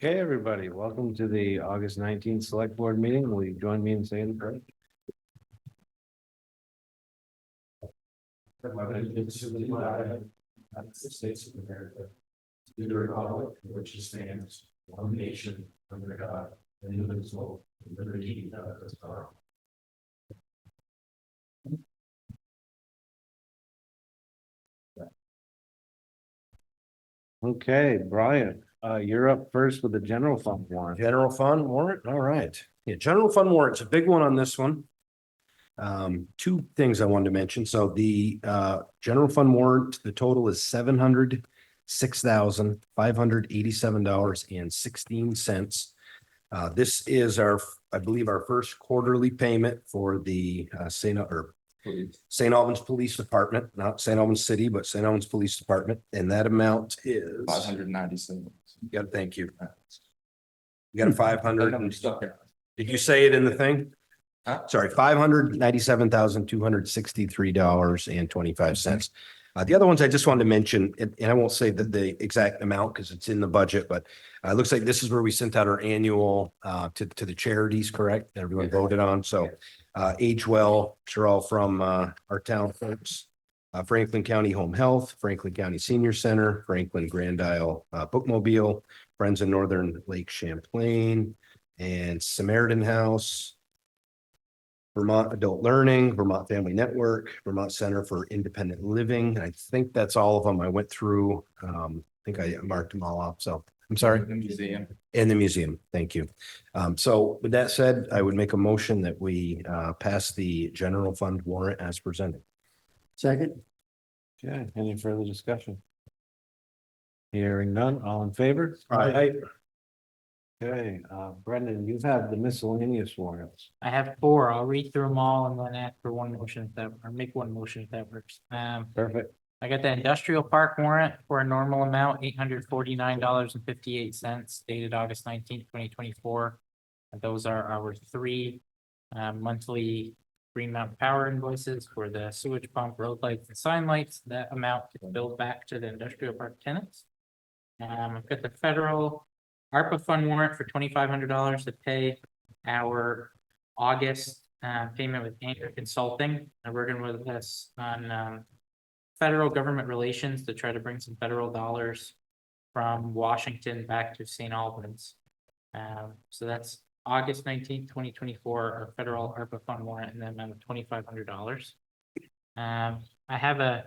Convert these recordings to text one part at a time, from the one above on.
Okay, everybody, welcome to the August 19th Select Board meeting. Will you join me in saying the prayer? Allegiance to the flag of the United States of America, to the republic for which it stands, one nation, under God, indivisible, with liberty and justice for all. Okay, Brian, you're up first with the general fund warrant. General fund warrant, all right. Yeah, general fund warrant's a big one on this one. Two things I wanted to mention. So the general fund warrant, the total is $706,587.16. This is I believe our first quarterly payment for the St. Albans Police Department, not St. Albans City, but St. Albans Police Department, and that amount is $597. Yeah, thank you. You got a 500. I'm stuck here. Did you say it in the thing? Huh? Sorry, $597,263.25. The other ones I just wanted to mention, and I won't say the exact amount because it's in the budget, but it looks like this is where we sent out our annual to the charities, correct? That everyone voted on. So Age Well, they're all from our town folks. Franklin County Home Health, Franklin County Senior Center, Franklin Grand Isle Bookmobile, Friends of Northern Lake Champlain, and Samaritan House, Vermont Adult Learning, Vermont Family Network, Vermont Center for Independent Living. I think that's all of them. I went through, I think I marked them all up. So I'm sorry. The museum. In the museum. Thank you. So with that said, I would make a motion that we pass the general fund warrant as presented. Second. Okay, any further discussion? Hearing none, all in favor? Aye. Okay, Brendan, you have the miscellaneous warrants. I have four. I'll read through them all and then ask for one motion if that, or make one motion if that works. Perfect. I got the industrial park warrant for a normal amount, $849.58, dated August 19th, 2024. And those are our three monthly Green Mountain Power invoices for the sewage pump, road lights, and sign lights. That amount is billed back to the industrial park tenants. I've got the federal ARPA fund warrant for $2,500 to pay our August payment with Anchor Consulting. They're working with us on federal government relations to try to bring some federal dollars from Washington back to St. Albans. So that's August 19th, 2024, our federal ARPA fund warrant in the amount of $2,500. I have a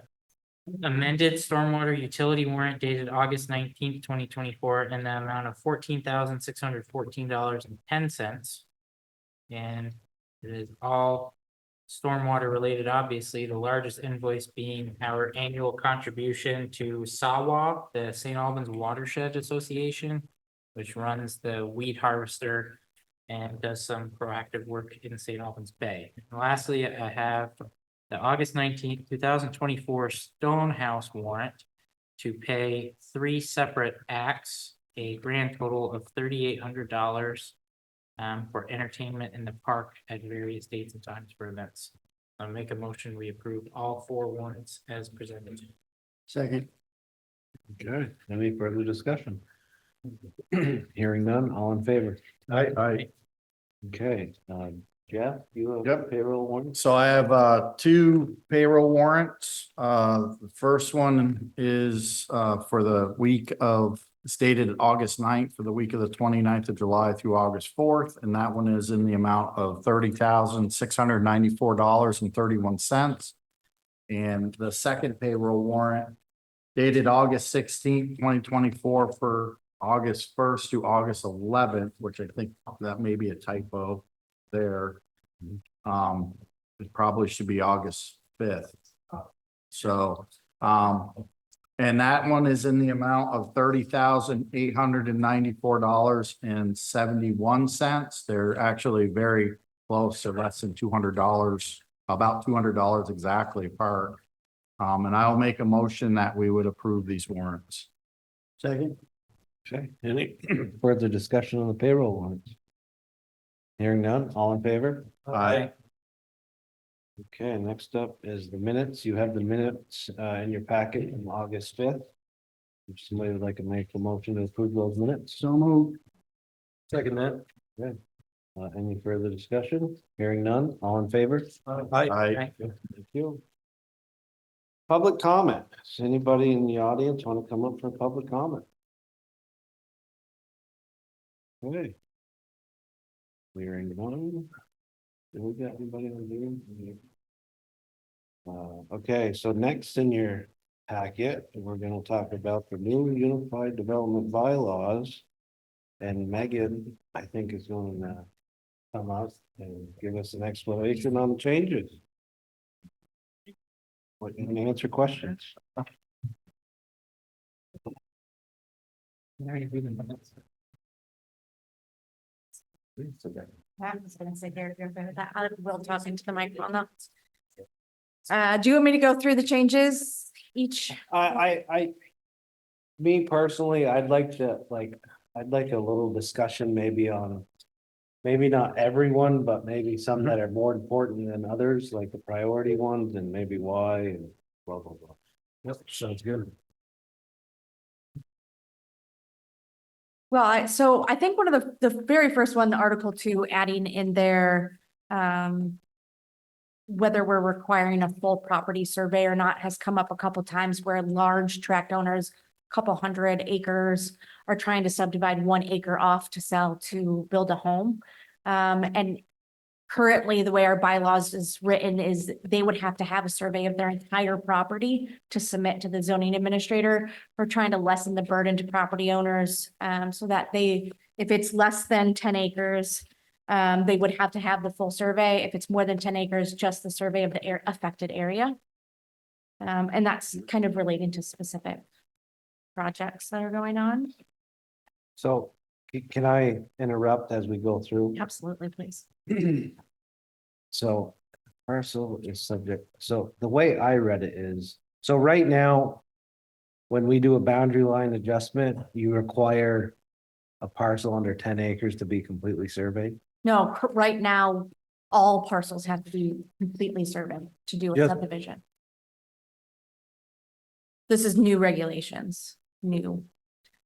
amended stormwater utility warrant dated August 19th, 2024, in the amount of $14,614.10. And it is all stormwater related, obviously, the largest invoice being our annual contribution to SAWA, the St. Albans Watershed Association, which runs the weed harvester and does some proactive work in St. Albans Bay. And lastly, I have the August 19th, 2024 Stonehouse warrant to pay three separate acts, a grand total of $3,800 for entertainment in the park at various dates and times for events. I'll make a motion, we approve all four warrants as presented. Second. Okay, any further discussion? Hearing none, all in favor? Aye. Okay, Jeff, you have Yep. payroll warrants? So I have two payroll warrants. The first one is for the week of stated August 9th, for the week of the 29th of July through August 4th. And that one is in the amount of $30,694.31. And the second payroll warrant dated August 16th, 2024 for August 1st to August 11th, which I think that may be a typo there. It probably should be August 5th. So, and that one is in the amount of $30,894.71. They're actually very close. They're less than $200, about $200 exactly apart. And I'll make a motion that we would approve these warrants. Second. Okay, any further discussion on the payroll warrants? Hearing none, all in favor? Aye. Okay, next up is the minutes. You have the minutes in your packet from August 5th. If somebody would like to make a motion to approve those minutes. So moved. Second that. Any further discussion? Hearing none, all in favor? Aye. Thank you. Public comment. Does anybody in the audience want to come up for public comment? Okay. Hearing none. Do we got anybody on Zoom? Okay, so next in your packet, we're gonna talk about the new unified development bylaws. And Megan, I think, is going to come up and give us an explanation on the changes. What, and answer questions. I was gonna say there, that I will talk into the microphone now. Do you want me to go through the changes each? Me personally, I'd like to, I'd like a little discussion maybe on. Maybe not everyone, but maybe some that are more important than others, like the priority ones and maybe why and blah, blah, blah. Yep, sounds good. Well, so I think one of the very first one, the Article 2, adding in there, whether we're requiring a full property survey or not has come up a couple times where large tract owners, couple hundred acres, are trying to subdivide 1 acre off to sell to build a home. And currently, the way our bylaws is written is they would have to have a survey of their entire property to submit to the zoning administrator. We're trying to lessen the burden to property owners, so that if it's less than 10 acres, they would have to have the full survey. If it's more than 10 acres, just the survey of the affected area. And that's kind of relating to specific projects that are going on. So can I interrupt as we go through? Absolutely, please. So parcel is subject, so the way I read it is, so right now. When we do a boundary line adjustment, you require a parcel under 10 acres to be completely surveyed. No, right now, all parcels have to be completely surveyed to do a Yes. subdivision. This is new regulations, new,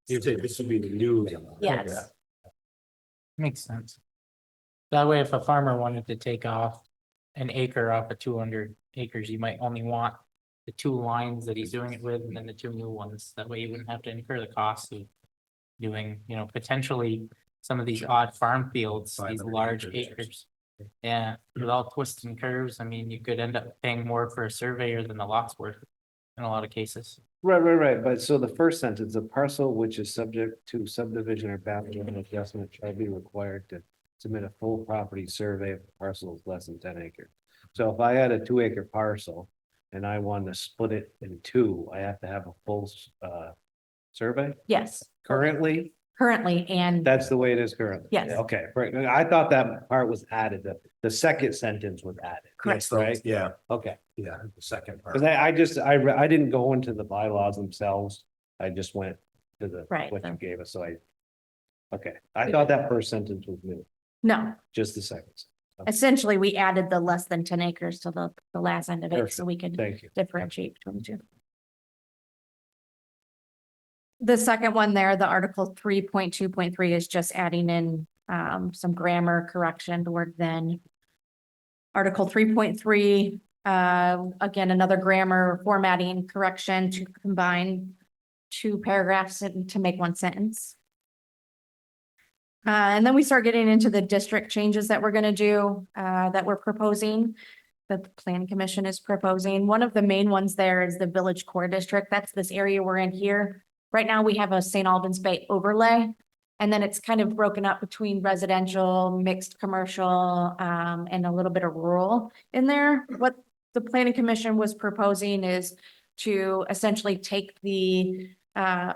You'd say this would be the new. yes. Makes sense. That way, if a farmer wanted to take off an acre off of 200 acres, you might only want the 2 lines that he's doing it with, and then the 2 new ones. That way you wouldn't have to incur the cost of doing, potentially some of these odd farm fields, these 500 large acres. acres. Yeah, with all twists and curves, I mean, you could end up paying more for a surveyor than the lot's worth in a lot of cases. Right, but so the first sentence, a parcel which is subject to subdivision or boundary line adjustment shall be required to submit a full property survey if the parcel is less than 10 acres. So if I had a 2 acre parcel and I wanted to split it in 2, I have to have a full survey Yes, currently. currently, and That's the way it is currently. Yes. Okay, right. I thought that part was added, the second sentence was added. correct. Right? Yeah, Okay, yeah, the second part. because I didn't go into the bylaws themselves. I just went to the, Right, what you the- gave us, so okay, I thought that first sentence was new, No, just the second. essentially, we added the less than 10 acres to the last end of it, so we could Thank you. differentiate between the two. The second one there, the Article 3.2.3 is just adding in some grammar correction, the word then. Article 3.3, again, another grammar formatting correction to combine 2 paragraphs to make 1 sentence. And then we start getting into the district changes that we're gonna do, that we're proposing, that the planning commission is proposing. One of the main ones there is the village core district. That's this area we're in here. Right now, we have a St. Albans Bay overlay. And then it's kind of broken up between residential, mixed commercial, and a little bit of rural in there. What the planning commission was proposing is to essentially take the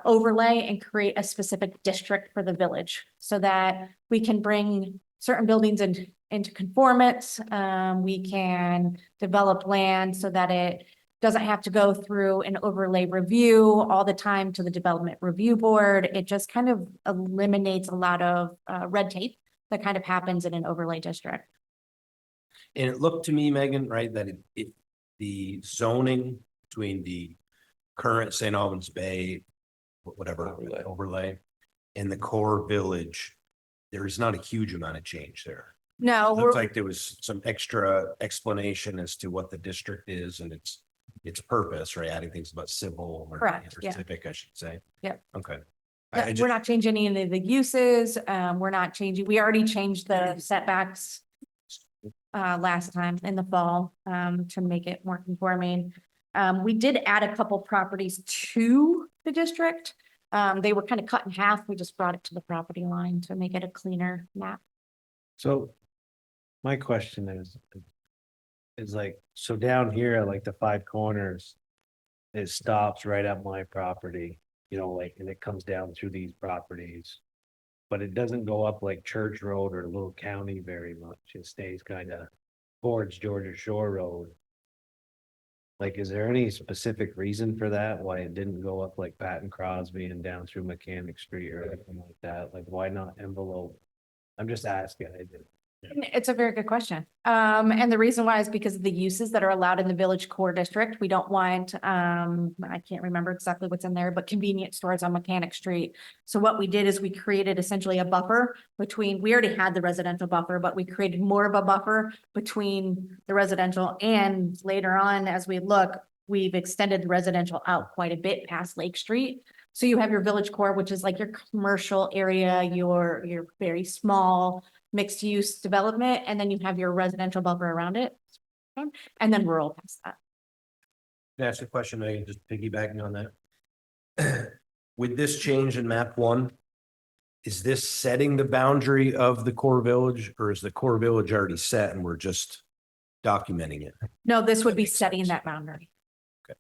overlay and create a specific district for the village so that we can bring certain buildings into conformance. We can develop land so that it doesn't have to go through an overlay review all the time to the development review board. It just kind of eliminates a lot of red tape that kind of happens in an overlay district. And it looked to me, Megan, right, that the zoning between the current St. Albans Bay whatever Overlay. overlay. And the core village, there is not a huge amount of change there. No, Looks we're, like there was some extra explanation as to what the district is and its purpose, right? Adding things about civil or Correct, or yeah. civic, I should say. Yep. Okay. we're not changing any of the uses. We're not changing, we already changed the setbacks last time in the fall, to make it more conforming. We did add a couple properties to the district. They were kind of cut in half. We just brought it to the property line to make it a cleaner map. So my question is like, so down here, at, like the five corners, it stops right at my property, you know, like, and it comes down through these properties. But it doesn't go up like Church Road or Little County very much. It stays kind of towards Georgia Shore Road. Like, is there any specific reason for that? Why it didn't go up like Patton Crosby and down through Mechanic Street or anything like that? Like, why not envelope? I'm just asking. It's a very good question. And the reason why is because of the uses that are allowed in the Village Core District. We don't want, I can't remember exactly what's in there, but convenience stores on Mechanic Street. So what we did is we created essentially a buffer between, we already had the residential buffer, but we created more of a buffer between the residential, and later on, as we look, we've extended the residential out quite a bit past Lake Street. So you have your Village Core, which is like your commercial area, your very small mixed use development, and then you have your residential buffer around it. And then rural past that. Can I ask a question, Megan, just piggybacking on that? With this change in map one, is this setting the boundary of the core village, or is the core village already set and we're just documenting it? No, this would That be makes setting sense. that boundary. Okay.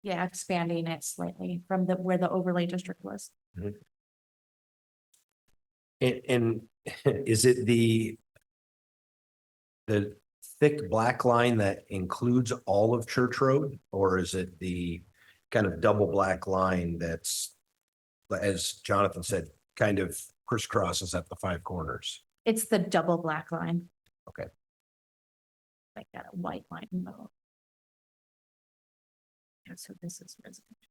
Yeah, expanding it slightly from where the overlay district was. And is it the thick black line that includes all of Church Road, or is it the kind of double black line that's, as Jonathan said, kind of crisscrosses at the five corners? It's the double black line. Okay. Like that white line in the middle. Yeah, so this is residential.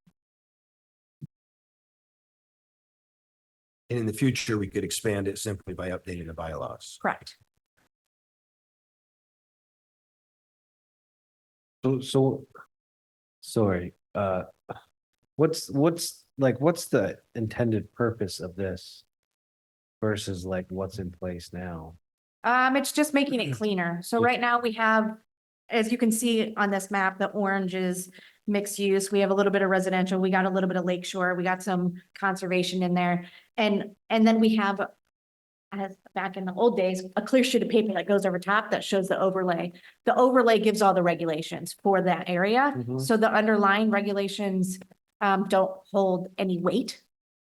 And in the future, we could expand it simply by updating the bylaws. Correct. So, sorry, what's the intended purpose of this? Versus like what's in place now? It's just making it cleaner. So right now we have, as you can see on this map, the orange is mixed use. We have a little bit of residential. We got a little bit of lakeshore. We got some conservation in there. And then we have, as back in the old days, a clear sheet of paper that goes over top that shows the overlay. The overlay gives all the regulations for that area. Mhm. So the underlying regulations don't hold any weight,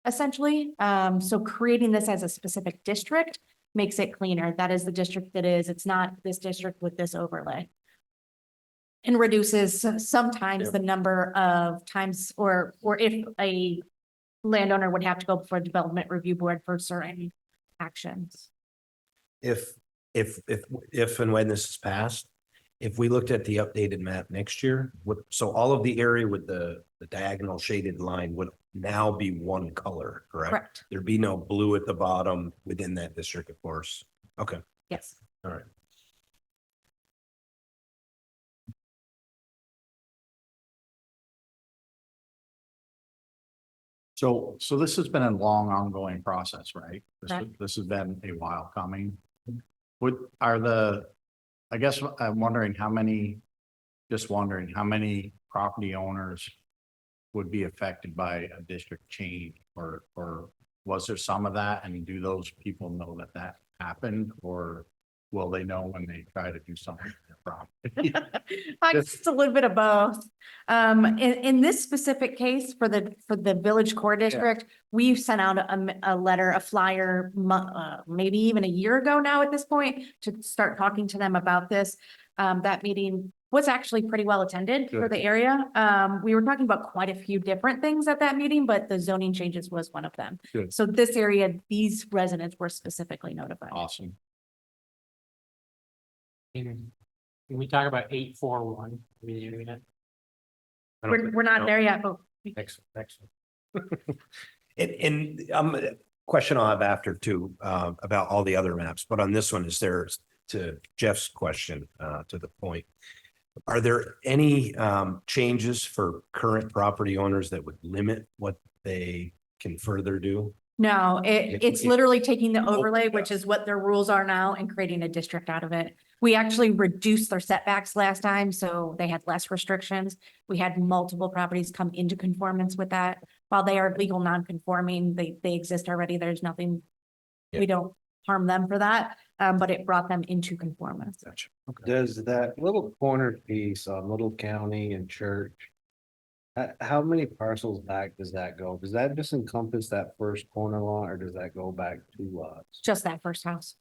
essentially. So creating this as a specific district makes it cleaner. That is the district that is, it's not this district with this overlay. And reduces sometimes Yep. the number of times, or if a landowner would have to go before a development review board for certain actions. If and when this is passed, if we looked at the updated map next year, so all of the area with the diagonal shaded line would now be one color, correct? Correct, There'd be no blue at the bottom within that district, of course. Okay, yes. all right. So this has been a long ongoing process, right? Correct. This has been a while coming. I guess I'm wondering how many property owners would be affected by a district change, or was there some of that? And do those people know that happened, or will they know when they try to do something to their property? It's a little bit of both. In this specific case, for the Village Core District, we've sent out a letter, a flyer, maybe even a year ago now at this point, to start talking to them about this. That meeting was actually pretty well attended for the area. We were talking about quite a few different things at that meeting, but the zoning changes was one of them. Good. So this area, these residents were specifically notified. Awesome. Can we talk about 841? We're not there yet, but Excellent, excellent. And question I'll have after too, about all the other maps, but on this one, is there, to Jeff's question, to the point, are there any changes for current property owners that would limit what they can further do? No, it's It- literally taking the overlay, which is what their rules are now, and creating a district out of it. We actually reduced their setbacks last time, so they had less restrictions. We had multiple properties come into conformance with that. While they are legal non-conforming, they exist already. There's nothing. Yeah. We don't harm them for that, but it brought them into conformance. Gotcha. Does that little corner piece on Little County and Church? How many parcels back does that go? Does that just encompass that first corner lot, or does that go back 2 lots? Just that first house.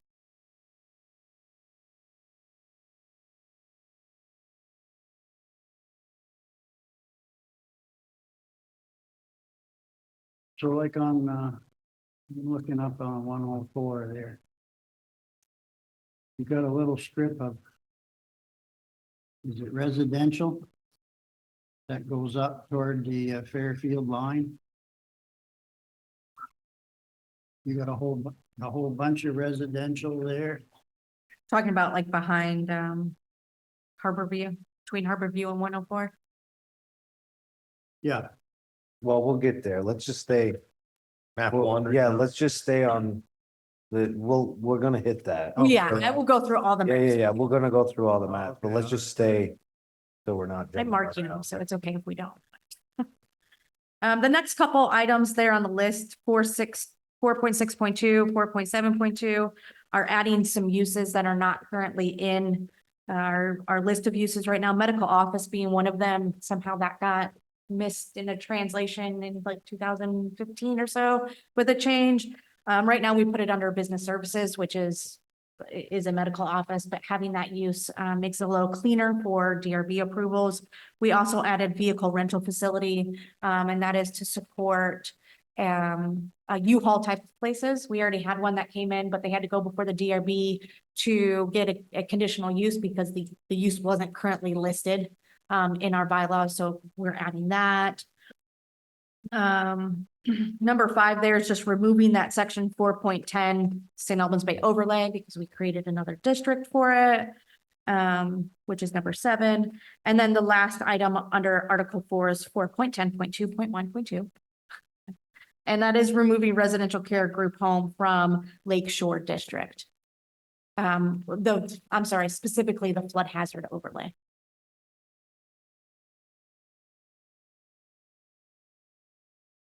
So like on, I'm looking up on 104 there. You got a little strip of, is it residential? That goes up toward the Fairfield line. You got a whole bunch of residential there. Talking about like behind Harbor View, between Harbor View and 104. Yeah, Well, we'll get there. Let's just stay. Map Well, one. yeah, let's just stay on we're gonna hit that. Yeah, I will go through all the Yeah, maps. yeah, we're gonna go through all the maps, but Okay, let's just stay. So we're not. I'm marking them, so it's okay if we don't. The next couple items there on the list, 4.6.2, 4.7.2, are adding some uses that are not currently in our list of uses right now, medical office being one of them. Somehow that got missed in a translation in like 2015 or so with a change. Right now we put it under business services, which is a medical office, but having that use makes it a little cleaner for DRB approvals. We also added vehicle rental facility, and that is to support a U-Haul type of places. We already had one that came in, but they had to go before the DRB to get a conditional use because the use wasn't currently listed in our bylaws, so we're adding that. Number 5 there is just removing that section 4.10 St. Albans Bay overlay because we created another district for it, which is number 7. And then the last item under Article 4 is 4.10.2.1.2. And that is removing residential care group home from Lake Shore District. I'm sorry, specifically the flood hazard overlay.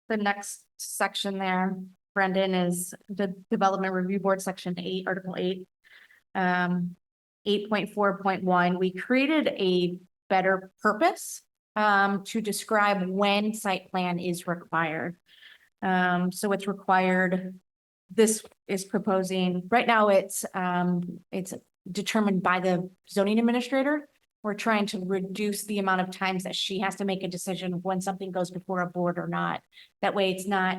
The next section there, Brendan, is the Development Review Board, Section 8, Article 8. 8.4.1, we created a better purpose to describe when site plan is required. So it's required, this is proposing, right now it's determined by the zoning administrator. We're trying to reduce the amount of times that she has to make a decision of when something goes before a board or not. That way it's not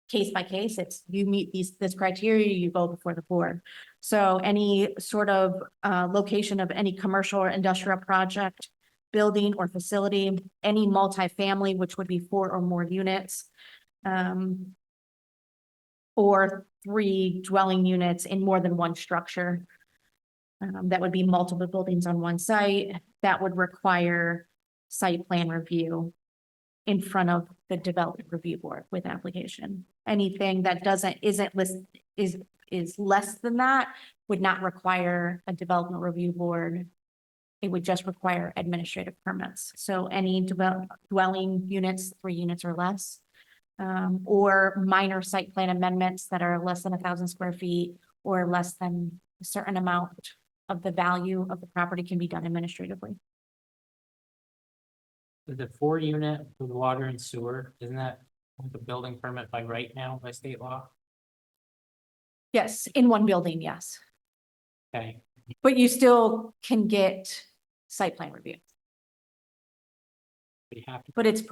case by case, it's you meet this criteria, you go before the board. So any sort of location of any commercial or industrial project, building or facility, any multifamily, which would be 4 or more units, or 3 dwelling units in more than one structure. That would be multiple buildings on one site. That would require site plan review in front of the Development Review Board with application. Anything that isn't listed is less than that would not require a Development Review Board. It would just require administrative permits. So any dwelling units, 3 units or less, or minor site plan amendments that are less than 1,000 square feet or less than a certain amount of the value of the property can be done administratively. The 4 unit with water and sewer, isn't that the building permit by right now by state law? Yes, in one building, yes, Okay, but you still can get site plan review, we have to, but it's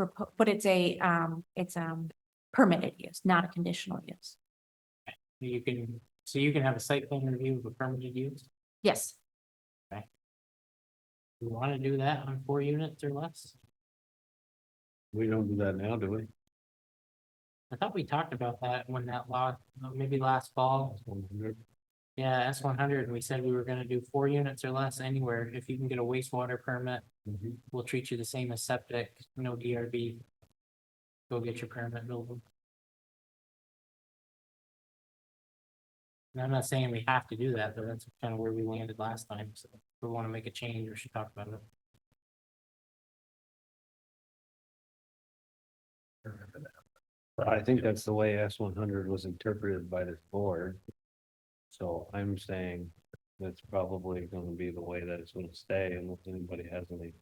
permitted use, not a conditional use. you can have a site plan review of a permitted use. Yes, You want to do that on 4 units or less? We don't do that now, do we? I thought we talked about that when that law, maybe last fall. Yeah, S100, we said we were gonna do 4 units or less anywhere. If you can get a wastewater permit, we'll treat you the same as septic, no DRB. Go get your permit, build them. And I'm not saying we have to do that, but that's kind of where we landed last time. So if we want to make a change, we should talk about it. I think that's the way S100 was interpreted by this board. So I'm saying that's probably gonna be the way that it's gonna stay unless anybody has any.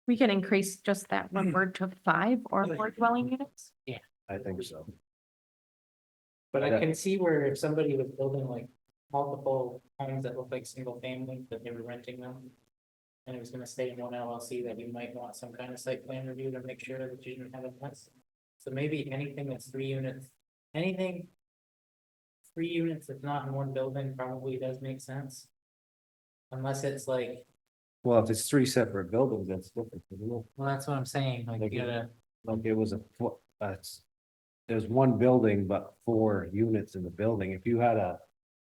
We can increase just that one word to 5 or more dwelling units. I think so. But I Yeah. can see where if somebody was building like multiple homes that look like single family, that they were renting them. And it was gonna stay in one LLC, that you might want some kind of site plan review to make sure that you didn't have a mess. So maybe anything that's 3 units, anything. 3 units, if not in one building, probably does make sense. Unless it's like, Well, if it's 3 separate buildings, that's different. Isn't it? well, that's what I'm saying, like you gotta, Like it was that's. There's one building, but 4 units in the building. If you had a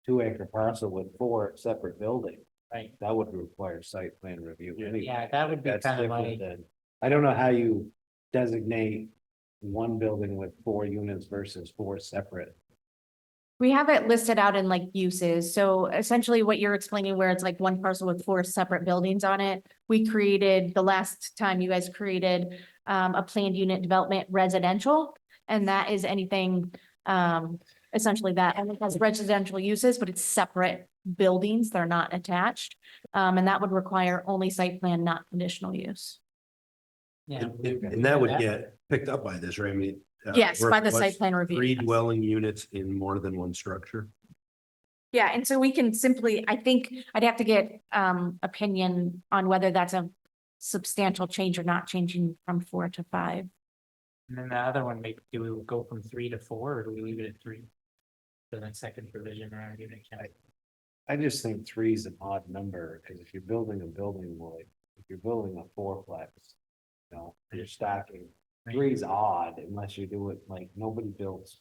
2-acre parcel with 4 separate buildings, right, that would require site plan review anyway. yeah, that would be That's kind of different like, than, I don't know how you designate one building with 4 units versus 4 separate. We have it listed out in like uses. So essentially what you're explaining where it's like one parcel with 4 separate buildings on it. We created, the last time you guys created a planned unit development residential. And that is anything essentially that only has residential uses, but it's separate buildings. They're not attached. And that would require only site plan, not conditional use. yeah. And that would get picked up by this, right? I mean. Yes, by the what's site plan review. 3 yes. dwelling units in more than one structure. Yeah, and so we can simply, I think I'd have to get opinion on whether that's a substantial change or not, changing from 4 to 5. And then the other one, maybe do we go from 3 to 4, or do we leave it at 3? For the second provision or argument count? I just think 3 is an odd number, because if you're building a building, like, if you're building a 4-plex. You know, you're stacking, 3 is odd unless you do it like nobody builds.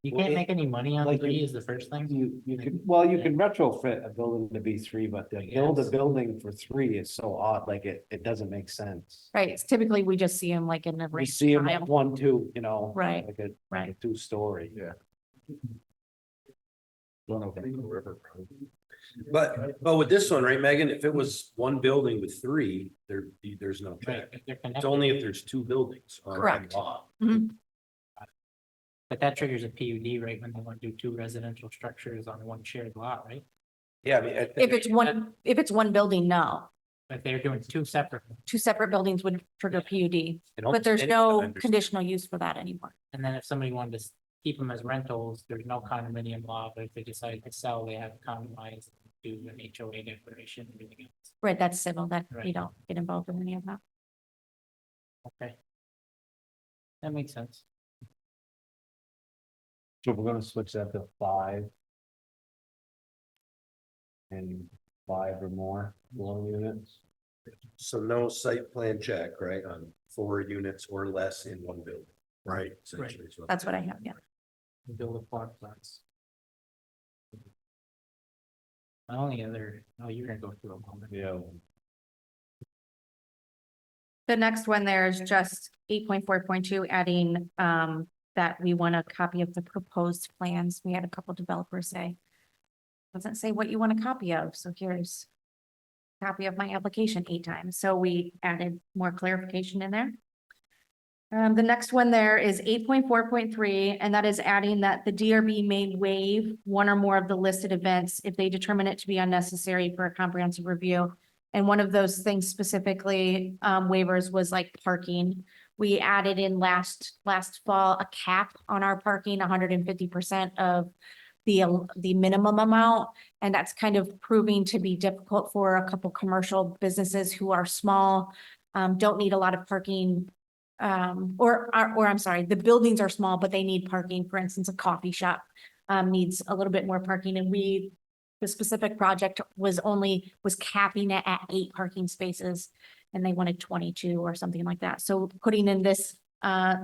You Well, can't make any money on like 3 you- is the first thing. You could, well, you can retrofit a building to be 3, but to build a guess. building for 3 is so odd, like it doesn't make sense. Right, it's typically we just see them like in a We range see them at tile. 1, 2, you know. Right, Like a right. 2-story. Yeah. But with this one, right, Megan, if it was one building with 3, there's no Right, check. if they're It's connected. only if there's 2 buildings on one Correct. lot. Mhm. But that triggers a PUD, right, when they want to do 2 residential structures on one shared lot, right? Yeah, I mean. If it's one building, no. But they're doing 2 separate, 2 separate buildings would trigger PUD, in but almost there's any no industry. conditional use for that anymore. and then if somebody wanted to keep them as rentals, there's no condominium law, but if they decide to sell, they have to compromise, do an HOA declaration, and everything else. Right, that's civil, that we Right. don't get involved in any of that. Okay. That makes sense. So we're gonna switch that to 5. And 5 or more dwelling units. So no site plan check, right, on 4 units or less in one building, right? Essentially is That's what I have, yeah. Build a quadplex. My only other, oh, you're gonna go through a moment. Yeah. The next one there is just 8.4.2, adding that we want a copy of the proposed plans. We had a couple developers say. Doesn't say what you want a copy of, so here's. Copy of my application 8 times, so we added more clarification in there. The next one there is 8.4.3, and that is adding that the DRB may waive one or more of the listed events if they determine it to be unnecessary for a comprehensive review. And one of those things specifically, waivers was like parking. We added in last fall, a cap on our parking, 150% of the minimum amount. And that's kind of proving to be difficult for a couple commercial businesses who are small, don't need a lot of parking. Or I'm sorry, the buildings are small, but they need parking. For instance, a coffee shop needs a little bit more parking, and the specific project was capping it at 8 parking spaces, and they wanted 22 or something like that. So putting in this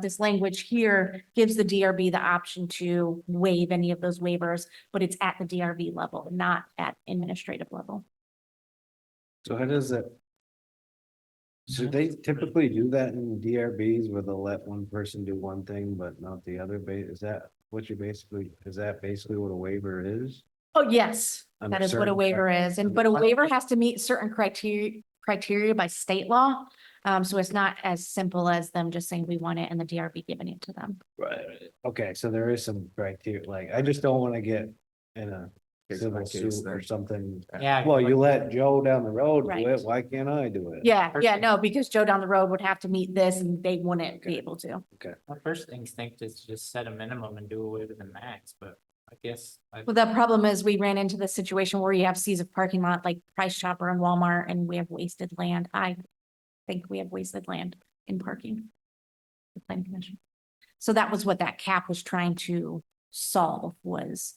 this language here gives the DRB the option to waive any of those waivers, but it's at the DRB level, not at administrative level. So how does it? So they typically do that in DRBs where they'll let one person do one thing, but not the other. Is that what you basically, is that basically what a waiver is? Oh, yes, Under that is what a certain waiver is. And, but a waiver has to meet certain criteria by state law. So it's not as simple as them just saying we want it and the DRB giving it to them. Right. Okay, so there is some criteria, like, I just don't wanna get in a Case civil by case suit or thing. something. Yeah. Well, you let Joe down the road do Right. it, why can't I do it? Yeah, yeah, Perfect. no, because Joe down the road would have to meet this and they wouldn't be able to. My first instinct is to just set a minimum and do away with the max, but I guess. Well, the problem is we ran into the situation where you have seas of parking lot like Price Chopper and Walmart and we have wasted land. I think we have wasted land in parking. The planning commission. So that was what that cap was trying to solve, was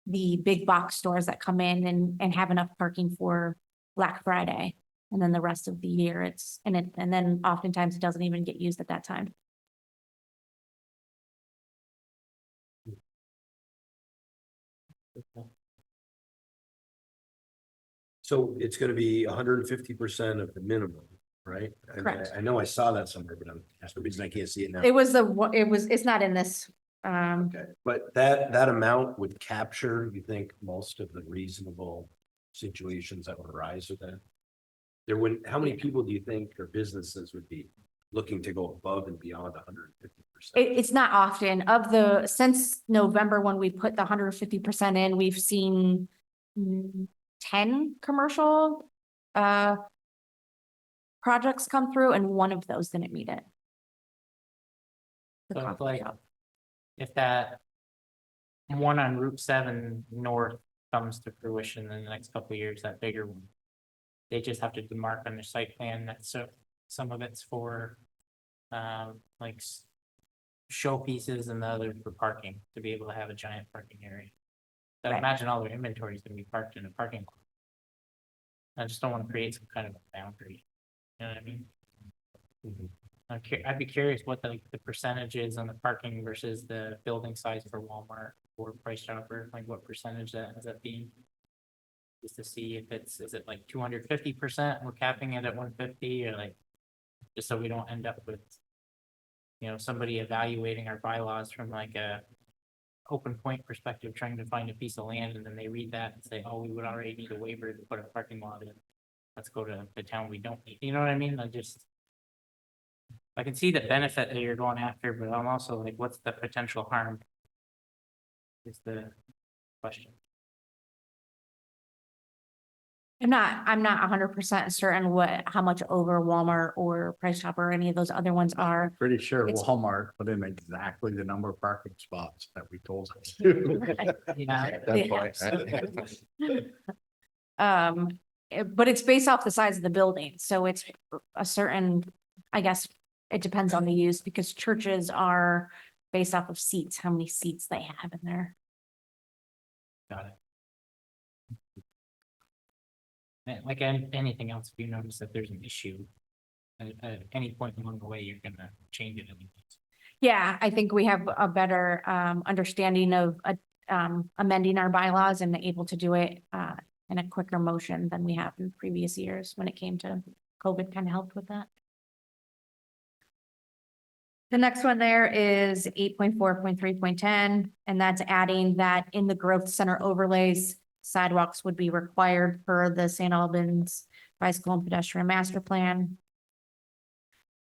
the big box stores that come in and have enough parking for Black Friday. And then the rest of the year and then oftentimes it doesn't even get used at that time. So it's gonna be 150% of the minimum, right? And Correct. I know I saw that somewhere, but that's the reason I can't see it now. It was it's not in this. Okay, but that amount would capture, you think, most of the reasonable situations that would arise with that? There wouldn't, how many people do you think or businesses would be looking to go above and beyond 150%? It's not often since November, when we put the 150% in, we've seen 10 commercial projects come through and one of those didn't meet it. The So coffee like, shop. if that one on Route 7 North comes to fruition in the next couple of years, that bigger one, they just have to demarc on their site plan that some of it's for like showpieces and the other for parking, to be able to have a giant parking area. I Right. imagine all their inventory is gonna be parked in a parking lot. I just don't want to create some kind of a boundary. You know what I mean? I'd be curious what the percentage is on the parking versus the building size for Walmart or Price Chopper, like what percentage that ends up being. Just to see if is it like 250%, we're capping it at 150, or like, just so we don't end up with, somebody evaluating our bylaws from like a open point perspective, trying to find a piece of land, and then they read that and say, oh, we would already need a waiver to put a parking lot in. Let's go to the town we don't need, you know what I mean? I can see the benefit that you're going after, but I'm also like, what's the potential harm? Is the question. I'm not 100% certain how much over Walmart or Price Chopper or any of those other ones are. Pretty sure It's- Walmart put in exactly the number of parking spots that we told them to. Yeah. That's why. But it's based off the size of the building, so it's a certain, I guess, it depends on the use, because churches are based off of seats, how many seats they have in there. Got it. And like anything else, if you notice that there's an issue, at any point along the way, you're gonna change it anyways. Yeah, I think we have a better understanding of amending our bylaws and able to do it in a quicker motion than we have in previous years when it came to COVID. Kind of helped with that. The next one there is 8.4.3.10, and that's adding that in the growth center overlays, sidewalks would be required per the St. Albans Bicycle and Pedestrian Master Plan.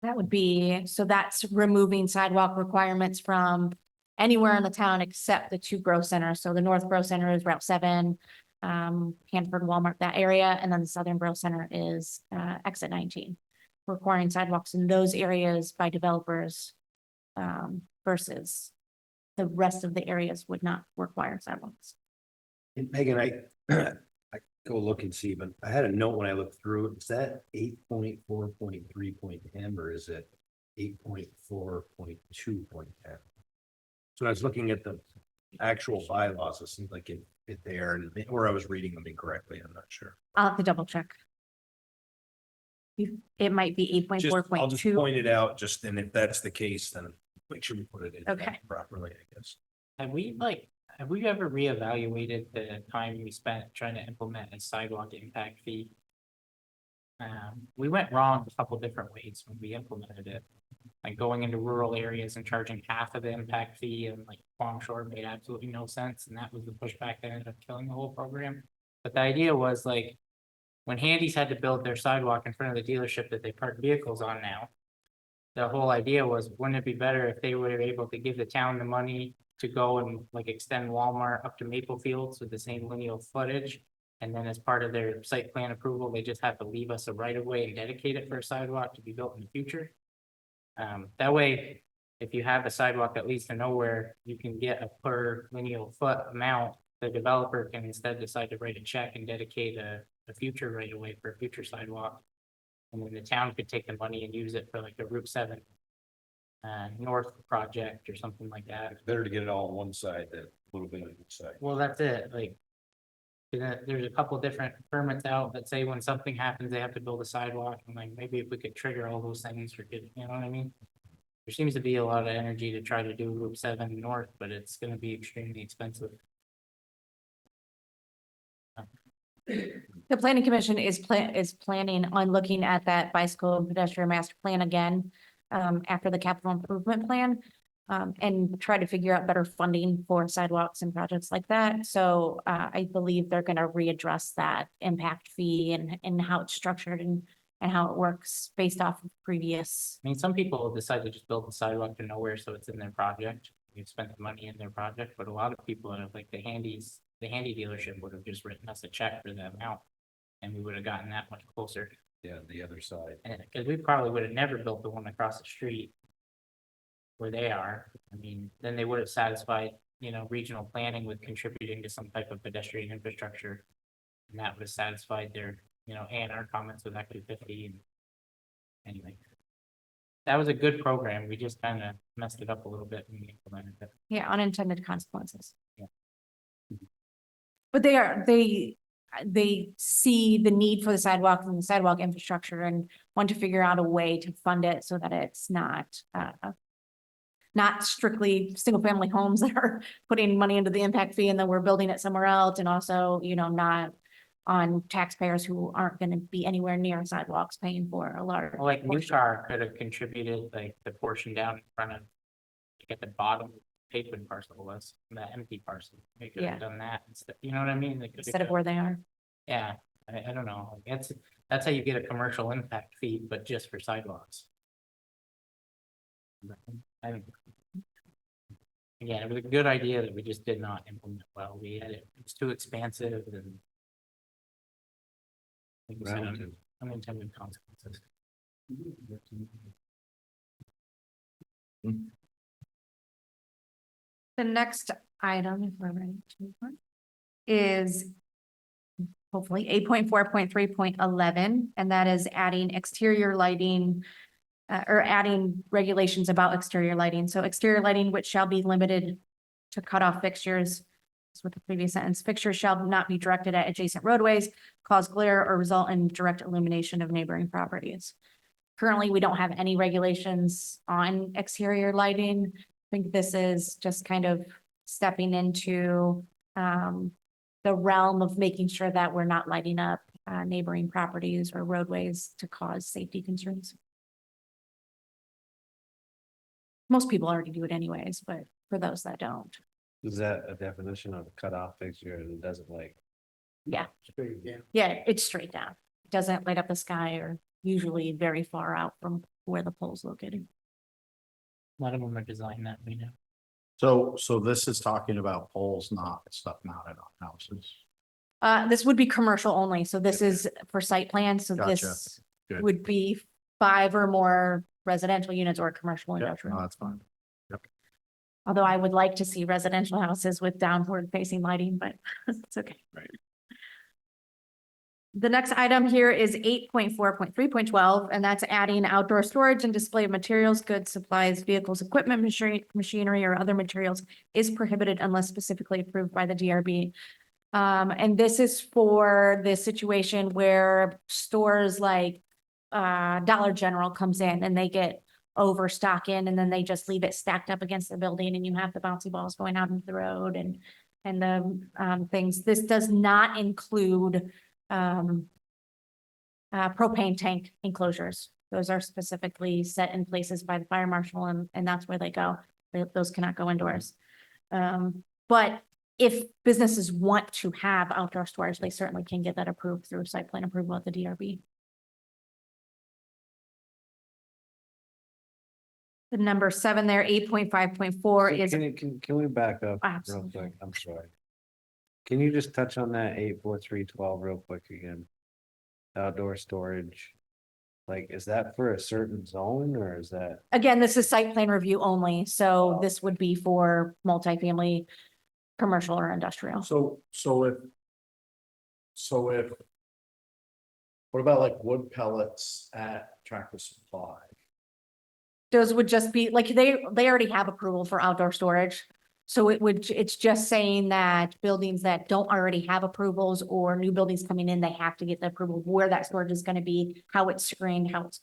That would be, so that's removing sidewalk requirements from anywhere in the town except the two growth centers. So the North Growth Center is Route 7, Hanford, Walmart, that area, and then the Southern Growth Center is exit 19. Requiring sidewalks in those areas by developers versus the rest of the areas would not require sidewalks. And Megan, I go look and see, but I had a note when I looked through it. Is that 8.4.3.10 or is it 8.4.2.10? So I was looking at the actual bylaws, it seemed like it there, or I was reading them incorrectly, I'm not sure. I'll have to double check. It might be 8.4.2. I'll just point it out, just, and if that's the case, then make sure we put it in Okay. properly, I guess. Have we ever reevaluated the time we spent trying to implement a sidewalk impact fee? We went wrong a couple different ways when we implemented it. Like going into rural areas and charging half of the impact fee and like Palm Shore made absolutely no sense, and that was the pushback that ended up killing the whole program. But the idea was like, when Handy's had to build their sidewalk in front of the dealership that they park vehicles on now. The whole idea was, wouldn't it be better if they were able to give the town the money to go and like extend Walmart up to Maple Fields with the same lineal footage? And then as part of their site plan approval, they just have to leave us a right of way and dedicate it for a sidewalk to be built in the future. That way, if you have a sidewalk that leads to nowhere, you can get a per lineal foot amount. The developer can instead decide to write a check and dedicate a future right of way for a future sidewalk. And then the town could take the money and use it for like a Route 7 north project or something like that. It's better to get it all on one side than a little bit on each side. Well, that's it, like. There's a couple different permits out that say when something happens, they have to build a sidewalk, and like, maybe if we could trigger all those things for good, you know what I mean? There seems to be a lot of energy to try to do Route 7 north, but it's gonna be extremely expensive. The planning commission is planning on looking at that bicycle and pedestrian master plan again, after the capital improvement plan. And try to figure out better funding for sidewalks and projects like that. So, I believe they're gonna readdress that impact fee and how it's structured and how it works based off of previous. I mean, some people decide to just build a sidewalk to nowhere, so it's in their project. You spent the money in their project, but a lot of people are like the handy dealership would have just written us a check for that amount. And we would have gotten that much closer. Yeah, the other side. And because we probably would have never built the one across the street. Where they are, I mean, then they would have satisfied, regional planning with contributing to some type of pedestrian infrastructure. And that would have satisfied their, and our comments with Act 250 and. Anyway. That was a good program, we just kind of messed it up a little bit when we implemented it. Yeah, unintended consequences. Yeah. But they see the need for the sidewalks and the sidewalk infrastructure and want to figure out a way to fund it so that it's not strictly single family homes that are putting money into the impact fee and then we're building it somewhere else, and also, not on taxpayers who aren't gonna be anywhere near sidewalks paying for a large. Well, like New portion. Car could have contributed like the portion down in front of. At the bottom, Papeman parcel was, the empty parcel, they could Yeah. have done that instead, you know what I mean? They could have Instead of where they are. Yeah, I don't know, that's how you get a commercial impact fee, but just for sidewalks. I think. Again, it was a good idea that we just did not implement well, it was too expansive and. Like you said, Round. unintended consequences. The next item, if we're ready to move on, is hopefully 8.4.3.11, and that is adding exterior lighting or adding regulations about exterior lighting. So exterior lighting, which shall be limited to cutoff fixtures. That's what the previous sentence, fixtures shall not be directed at adjacent roadways, cause glare, or result in direct illumination of neighboring properties. Currently, we don't have any regulations on exterior lighting. I think this is just kind of stepping into the realm of making sure that we're not lighting up neighboring properties or roadways to cause safety concerns. Most people already do it anyways, but for those that don't, Is that a definition of a cutoff fixture and it doesn't like? yeah, Straight down. yeah, it's straight down. It doesn't light up the sky or usually very far out from where the pole's located. A lot of them are designed that way now. So this is talking about poles, not stuff mounted on houses. This would be commercial only, so this is for site plan, so Gotcha. this Good. would be 5 or more residential units or commercial Yeah, no, industrial. that's fine. Although I would like to see residential houses with downward facing lighting, but it's okay. Right. The next item here is 8.4.3.12, and that's adding outdoor storage and display of materials, goods, supplies, vehicles, equipment, machinery, or other materials is prohibited unless specifically approved by the DRB. And this is for the situation where stores like Dollar General comes in and they get overstock in, and then they just leave it stacked up against the building, and you have the bouncy balls going out into the road and the things. This does not include propane tank enclosures. Those are specifically set in places by the fire marshal, and that's where they go. Those cannot go indoors. But if businesses want to have outdoor storage, they certainly can get that approved through site plan approval at the DRB. The number 7 there, 8.5.4 is, Can we back up real Absolutely. quick? I'm sorry. Can you just touch on that 84312 real quick again? Outdoor storage. Like, is that for a certain zone or is that? again, this is site plan review only, so this would be for multifamily, commercial or industrial. So if. What about like wood pellets at Tractor Supply? Those would just be, like, they already have approval for outdoor storage. So it's just saying that buildings that don't already have approvals or new buildings coming in, they have to get the approval of where that storage is gonna be, how it's screened, how it's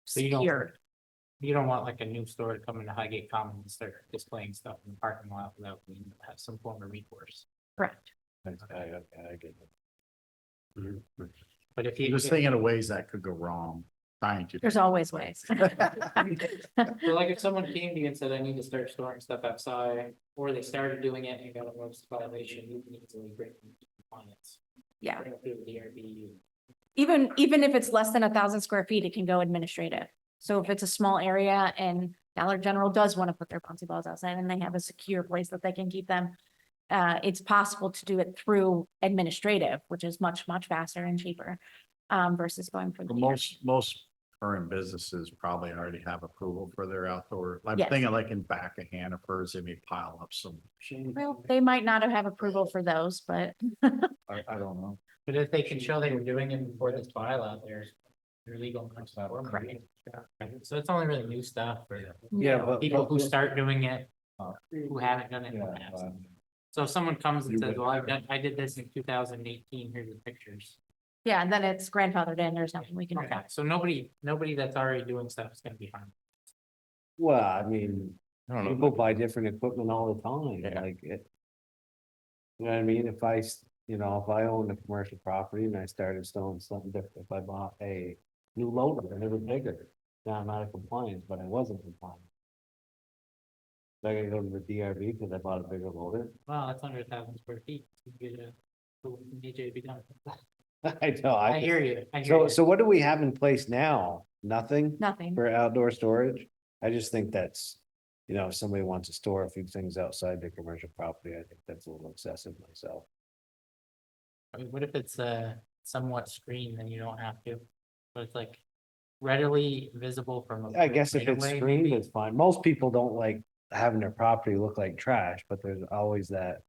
So you don't- secured. You don't want like a new store to come into Highgate Commons and start displaying stuff in the parking lot without being, have some form of recourse. Correct. I get it. But if I'm you, just thinking of ways that could go wrong, trying to. There's always ways. so like if someone came to you and said, I need to start storing stuff outside, or they started doing it and got a notice violation, you can easily bring them to compliance. Yeah, Bring it through the DRB. even if it's less than 1,000 square feet, it can go administrative. So if it's a small area and Dollar General does want to put their bouncy balls outside and they have a secure place that they can keep them, it's possible to do it through administrative, which is much faster and cheaper, versus going for the DRB. Most current businesses probably already have approval for their outdoor. I'm Yes. thinking like in back of Hannaford's, they may pile up some. Well, they might not have approval for those, but I don't know. But if they can show they were doing it before this file out there, they're legal. Correct. So it's only really new stuff for Yeah, but. people who start doing it, who haven't done it in the past. So if someone comes and says, well, I did this in 2018, here's the pictures. yeah, and then it's grandfathered in, there's nothing we can do. Okay, so nobody that's already doing stuff is gonna be harmed. Well, I mean, I don't know. people buy different equipment all the time, Yeah. like it. You know what I mean? If if I owned a commercial property and I started storing something different, if I bought a new loader and it was bigger. Now I'm out of compliance, but I wasn't compliant. So I gotta go to the DRB because I bought a bigger loader. Well, that's under 1,000 square feet. You get a, DJ be done. I know, I hear you. I hear So, you. so what do we have in place now? Nothing Nothing. for outdoor storage? I just think that's, if somebody wants to store a few things outside their commercial property, I think that's a little excessive myself. I mean, what if it's somewhat screened, then you don't have to? But it's like readily visible from. I guess if right it's away, screened, maybe? it's fine. Most people don't like having their property look like trash, but there's always that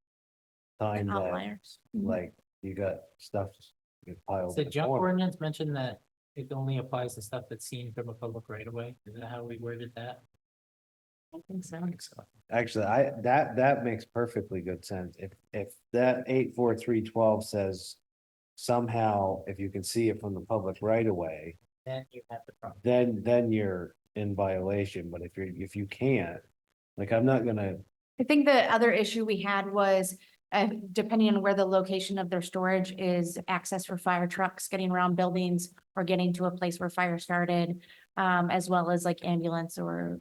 time that, Outliers. like, you got stuff piled. The in the junk corner. ordinance mentioned that it only applies to stuff that's seen from a public right away. Is that how we worded that? I think so. Actually, that makes perfectly good sense. If that 84312 says somehow, if you can see it from the public right away, Then you have the problem. then you're in violation. But if you can't, like, I'm not gonna, I think the other issue we had was, depending on where the location of their storage is, access for fire trucks, getting around buildings or getting to a place where fire started, as well as like ambulance or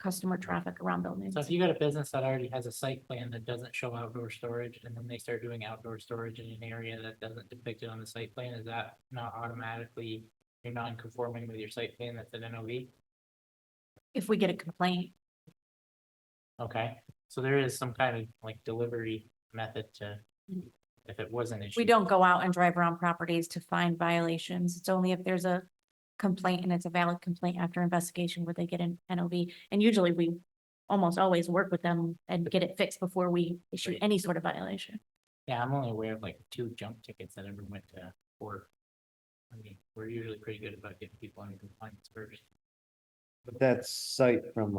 customer traffic around buildings. So if you got a business that already has a site plan that doesn't show outdoor storage, and then they start doing outdoor storage in an area that doesn't depict it on the site plan, is that not automatically, you're non-conforming with your site plan that's an NOV? If we get a complaint, Okay, so there is some kind of like delivery method to, if it was an issue. we don't go out and drive around properties to find violations. It's only if there's a complaint and it's a valid complaint after investigation where they get an NOV. And usually we almost always work with them and get it fixed before we issue any sort of violation. Yeah, I'm only aware of like 2 junk tickets that ever went to court. I mean, we're usually pretty good about getting people under compliance first. but that's site from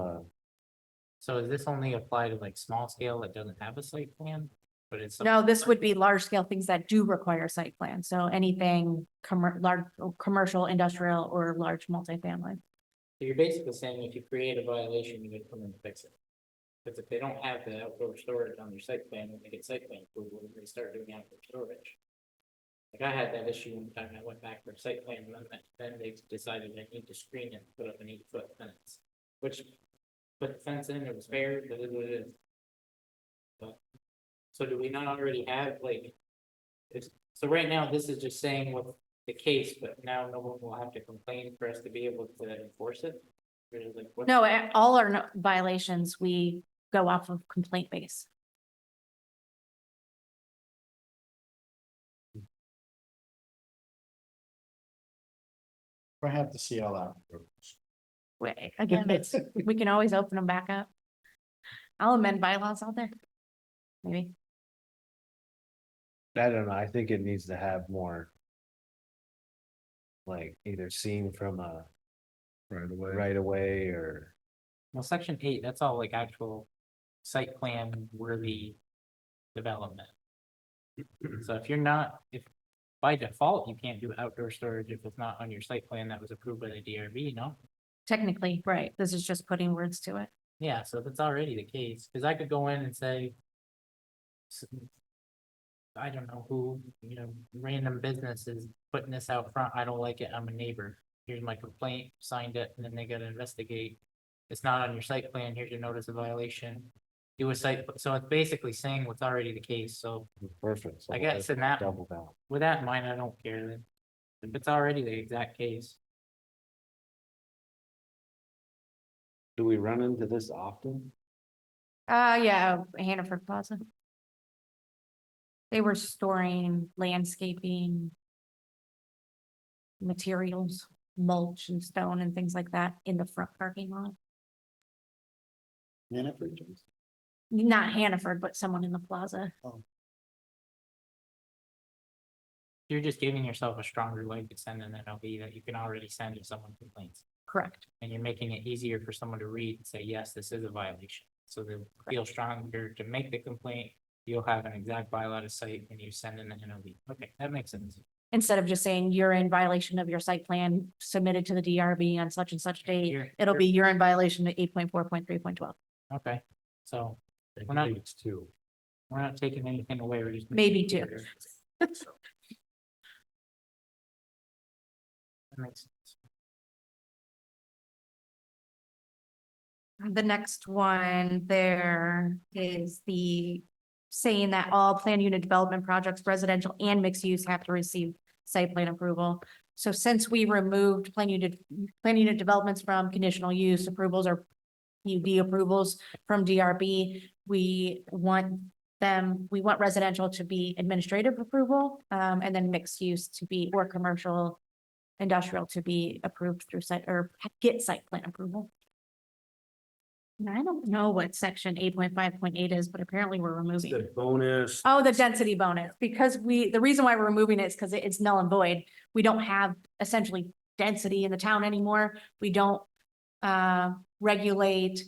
So does this only apply to like small scale that doesn't have a site plan? but it's. No, this would be large scale things that do require site plan. So anything large, commercial, industrial, or large multifamily. So you're basically saying if you create a violation, you would come and fix it. Because if they don't have the outdoor storage on their site plan, when they get site plan approval, they start doing outdoor storage. Like I had that issue one time, I went back for a site plan amendment, then they decided I need to screen it, put up an 8-foot fence. Which, put the fence in, it was fair, but it is what it is. But, so do we not already have like? So right now, this is just saying what's the case, but now no one will have to complain for us to be able to enforce it? Or like, what- No, all our violations, we go off of complaint base. I have to see all that. Wait, again, it's, we can always open them back up. I'll amend bylaws out there. Maybe. I don't know, I think it needs to have more. Like either seen from a right away or, Well, section 8, that's all like actual site plan worthy development. So if you're not, if by default, you can't do outdoor storage if it's not on your site plan that was approved by the DRB, no? Technically, right. This is just putting words to it. Yeah, so that's already the case, because I could go in and say. I don't know who, random business is putting this out front, I don't like it, I'm a neighbor, here's my complaint, signed it, and then they gotta investigate. It's not on your site plan, here's your notice of violation. Do a site, so it's basically saying what's already the case, so perfect. So I guess in that, double down. with that in mind, I don't care then. If it's already the exact case, Do we run into this often? Yeah, Hannaford Plaza. They were storing landscaping materials, mulch and stone and things like that in the front parking lot. Hannaford? Not Hannaford, but someone in the plaza. you're just giving yourself a stronger leg to send an NOV that you can already send if someone complains. Correct. And you're making it easier for someone to read and say, yes, this is a violation. So they'll feel stronger to make the complaint. You'll have an exact bylaw to cite when you send in the NOV. Okay, that makes sense. Instead of just saying you're in violation of your site plan submitted to the DRB on such and such date, it'll be you're in violation of 8.4.3.12. Okay, so I We're not- think it's 2. we're not taking anything away. We're just. Maybe two. That makes sense. The next one there is the saying that all planned unit development projects, residential and mixed use, have to receive site plan approval. So since we removed planned unit developments from conditional use approvals or PUD approvals from DRB, we want residential to be administrative approval, and then mixed use to be, or commercial, industrial to be approved through site or get site plan approval. And I don't know what section 8.5.8 is, but apparently we're removing. The bonus. Oh, the density bonus, because the reason why we're removing it is because it's null and void. We don't have essentially density in the town anymore. We don't regulate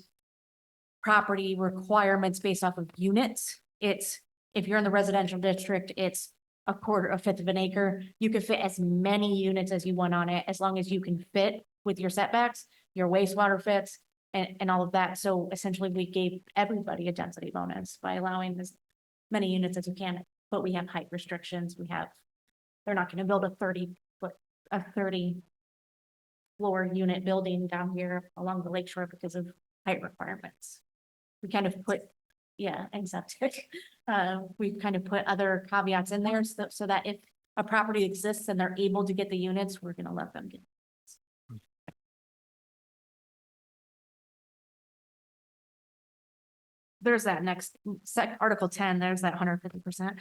property requirements based off of units. It's, if you're in the residential district, it's a fifth of an acre. You can fit as many units as you want on it, as long as you can fit with your setbacks, your wastewater fits, and all of that. So essentially, we gave everybody a density bonus by allowing as many units as you can, but we have height restrictions. They're not gonna build a 30 floor unit building down here along the lakeshore because of height requirements. We kind of put, yeah, and septic. We've kind of put other caveats in there so that if a property exists and they're able to get the units, we're gonna let them get. There's that next Article 10, there's that 150%.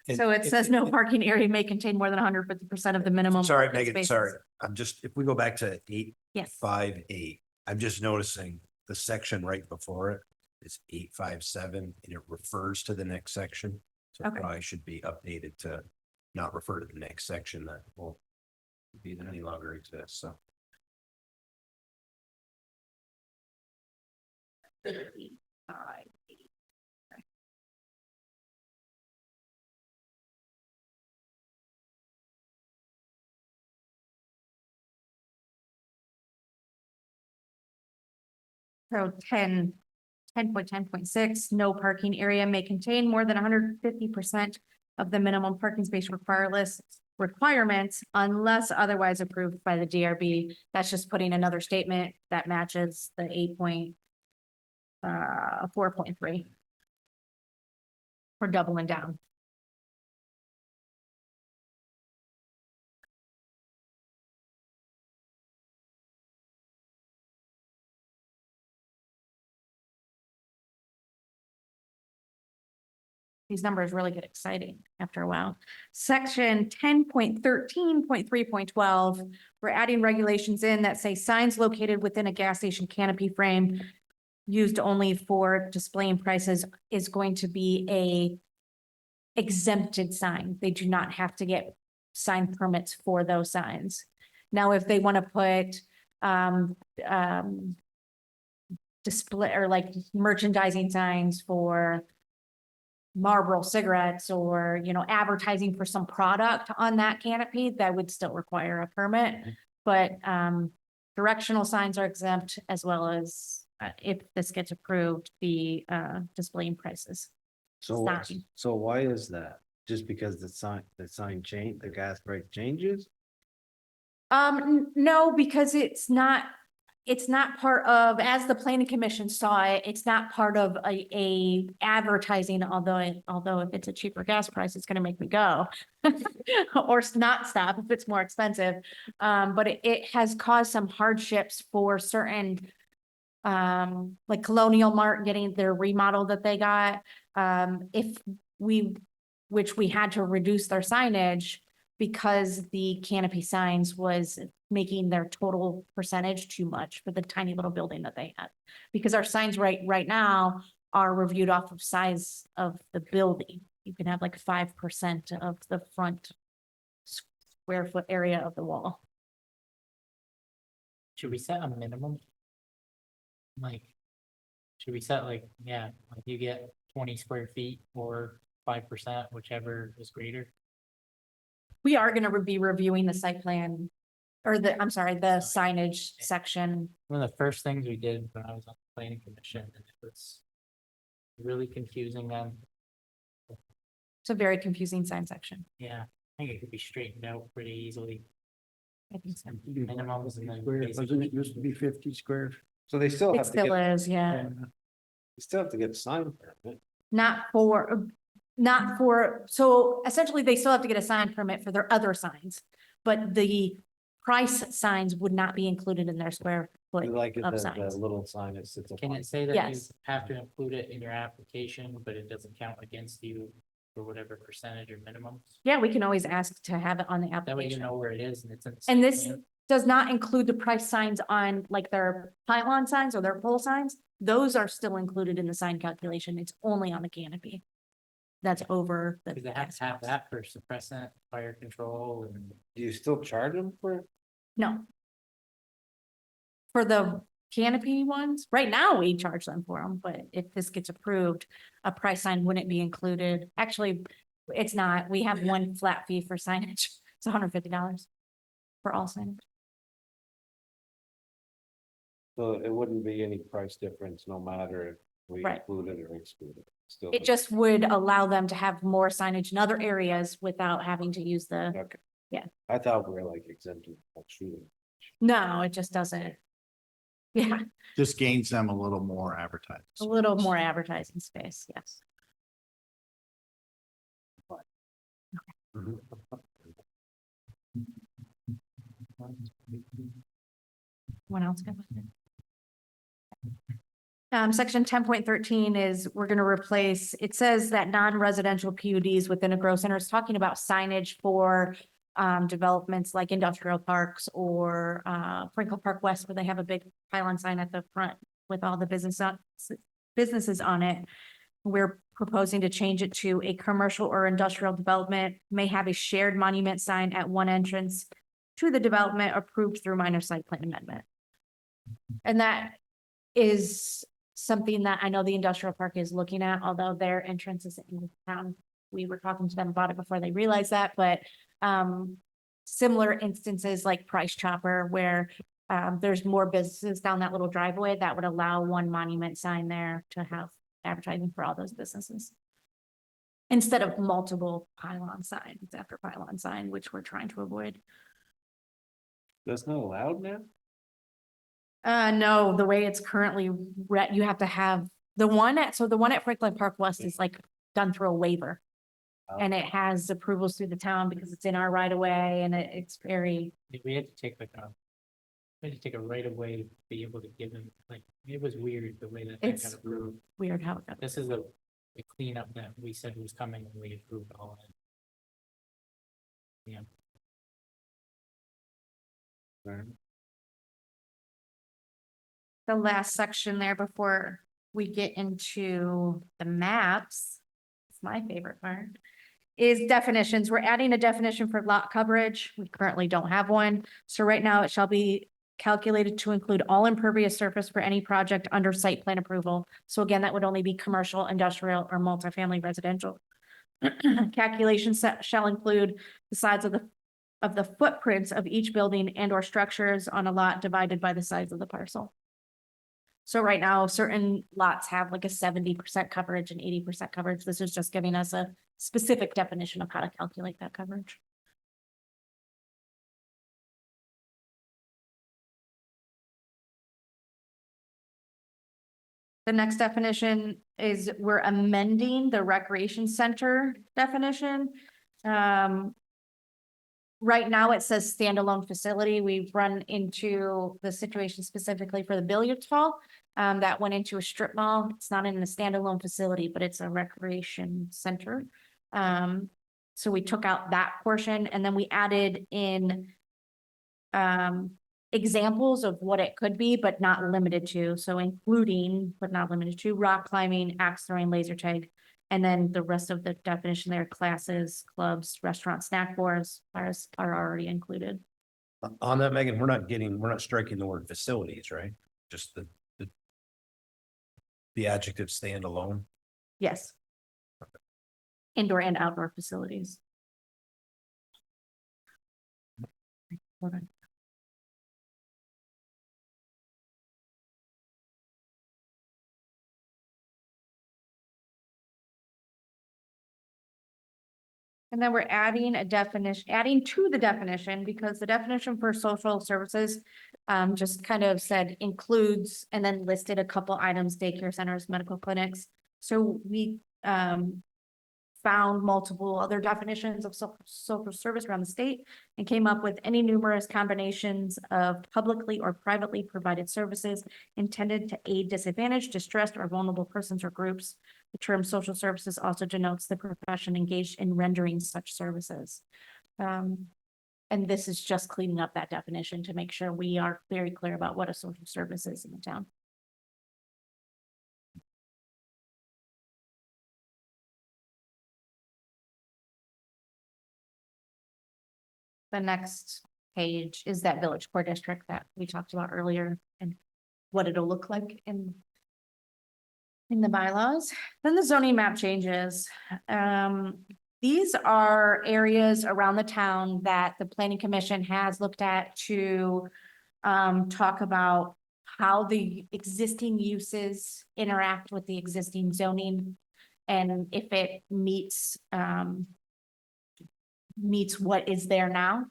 And So it says no parking area may contain more than 150% of the minimum. Sorry, parking Megan, spaces. sorry. I'm just, if we go back to Yes. 8.5.8, I'm just noticing the section right before it is 8.5.7 and it refers to the next section. So it Okay. probably should be updated to not refer to the next section that will be any longer exist, so. All right. So 10.6, no parking area may contain more than 150% of the minimum parking space requirements unless otherwise approved by the DRB. That's just putting another statement that matches the 4.3. We're doubling down. These numbers really get exciting after a while. Section 10.13.3.12, we're adding regulations in that say signs located within a gas station canopy frame used only for displaying prices is going to be a exempted sign. They do not have to get sign permits for those signs. Now, if they want to put display or like merchandising signs for Marlboro cigarettes or, you know, advertising for some product on that canopy, that would still require a permit. But directional signs are exempt, as well as if this gets approved, the displaying prices. Sign. So why is that? Just because the sign change, the gas price changes? No, because it's not part of, as the planning commission saw it, it's not part of a advertising, although if it's a cheaper gas price, it's gonna make me go. Or not stop if it's more expensive. But it has caused some hardships for certain, like Colonial Mart getting their remodel that they got. Which we had to reduce their signage because the canopy signs was making their total percentage too much for the tiny little building that they had. Because our signs right now are reviewed off of size of the building. You can have like 5% of the front square foot area of the wall. Should we set a minimum? Like, should we set like, yeah, like you get 20 square feet or 5%, whichever is greater? We are gonna be reviewing the site plan, or the signage section. One of the first things we did when I was on the planning commission, and it was really confusing then. It's a very confusing sign section. Yeah, I think it could be straightened out pretty easily. I think so. Minimums and then Square, basic. wasn't it used to be 50 square? So they still It have to still get, is, yeah. they still have to get a sign permit. Not for, so essentially they still have to get a sign permit for their other signs. But the price signs would not be included in their square foot Like of the signs. little sign that sits up. Can on- it say that you Yes. have to include it in your application, but it doesn't count against you for whatever percentage or minimums? Yeah, we can always ask to have it on the That way you application. know where it is and it's in. the And site this plan. does not include the price signs on like their pylon signs or their pole signs. Those are still included in the sign calculation. It's only on the canopy. That's over the. Cause they have to have that for suppressant, fire control and. Do you still charge them for it? No. For the canopy ones, right now we charge them for them, but if this gets approved, a price sign wouldn't be included. Actually, it's not. We have one flat fee for signage. It's $150 for all signage. So it wouldn't be any price difference, no matter if we Right. include it or exclude it. Still. It just would allow them to have more signage in other areas without having to use the, Okay. Yeah. I thought we were like exempted from shooting. no, it just doesn't. Yeah, Just gains them a little more advertising. a little more advertising space, yes. What else? Good with it? Section 10.13 is, we're gonna replace, it says that non-residential PUDs within a growth center is talking about signage for developments like industrial parks or Sprinkle Park West, where they have a big pylon sign at the front with all the businesses on it. We're proposing to change it to a commercial or industrial development may have a shared monument sign at one entrance to the development approved through minor site plan amendment. And that is something that I know the industrial park is looking at, although their entrance is in town. We were talking to them about it before they realized that, but similar instances like Price Chopper, where there's more businesses down that little driveway that would allow one monument sign there to have advertising for all those businesses. Instead of multiple pylon signs after pylon sign, which we're trying to avoid. That's not allowed now? No, the way it's currently you have to have the one at Franklin Park West is like done through a waiver. And it has approvals through the town because it's in our right of way and it's very, We had to take we had to take a right of way to be able to give them, like, it was weird the way that It's- got approved. weird how it got. This is a cleanup that we said was coming and we approved all of it. Yeah. The last section there before we get into the maps, it's my favorite part, is definitions. We're adding a definition for lot coverage. We currently don't have one. So right now it shall be calculated to include all impervious surface for any project under site plan approval. So again, that would only be commercial, industrial, or multifamily residential. Calculations shall include the size of the footprints of each building and or structures on a lot divided by the size of the parcel. So right now, certain lots have like a 70% coverage and 80% coverage. This is just giving us a specific definition of how to calculate that coverage. The next definition is we're amending the recreation center definition. Right now it says standalone facility. We've run into the situation specifically for the billiards hall. That went into a strip mall. It's not in a standalone facility, but it's a recreation center. So we took out that portion and then we added in examples of what it could be, but not limited to. So including, but not limited to, rock climbing, axe throwing, laser tag. And then the rest of the definition there, classes, clubs, restaurants, snack bars are already included. On that, Megan, we're not striking the word facilities, right? Just the adjective standalone. Yes. Indoor and outdoor facilities. Okay. And then we're adding a definition, adding to the definition, because the definition for social services just kind of said includes and then listed a couple items, daycare centers, medical clinics. So we found multiple other definitions of social service around the state and came up with any numerous combinations of publicly or privately provided services intended to aid disadvantaged, distressed, or vulnerable persons or groups. The term social services also denotes the profession engaged in rendering such services. And this is just cleaning up that definition to make sure we are very clear about what a social service is in the town. The next page is that village core district that we talked about earlier and what it'll look like in the bylaws. Then the zoning map changes. These are areas around the town that the planning commission has looked at to talk about how the existing uses interact with the existing zoning and if it meets what is there now,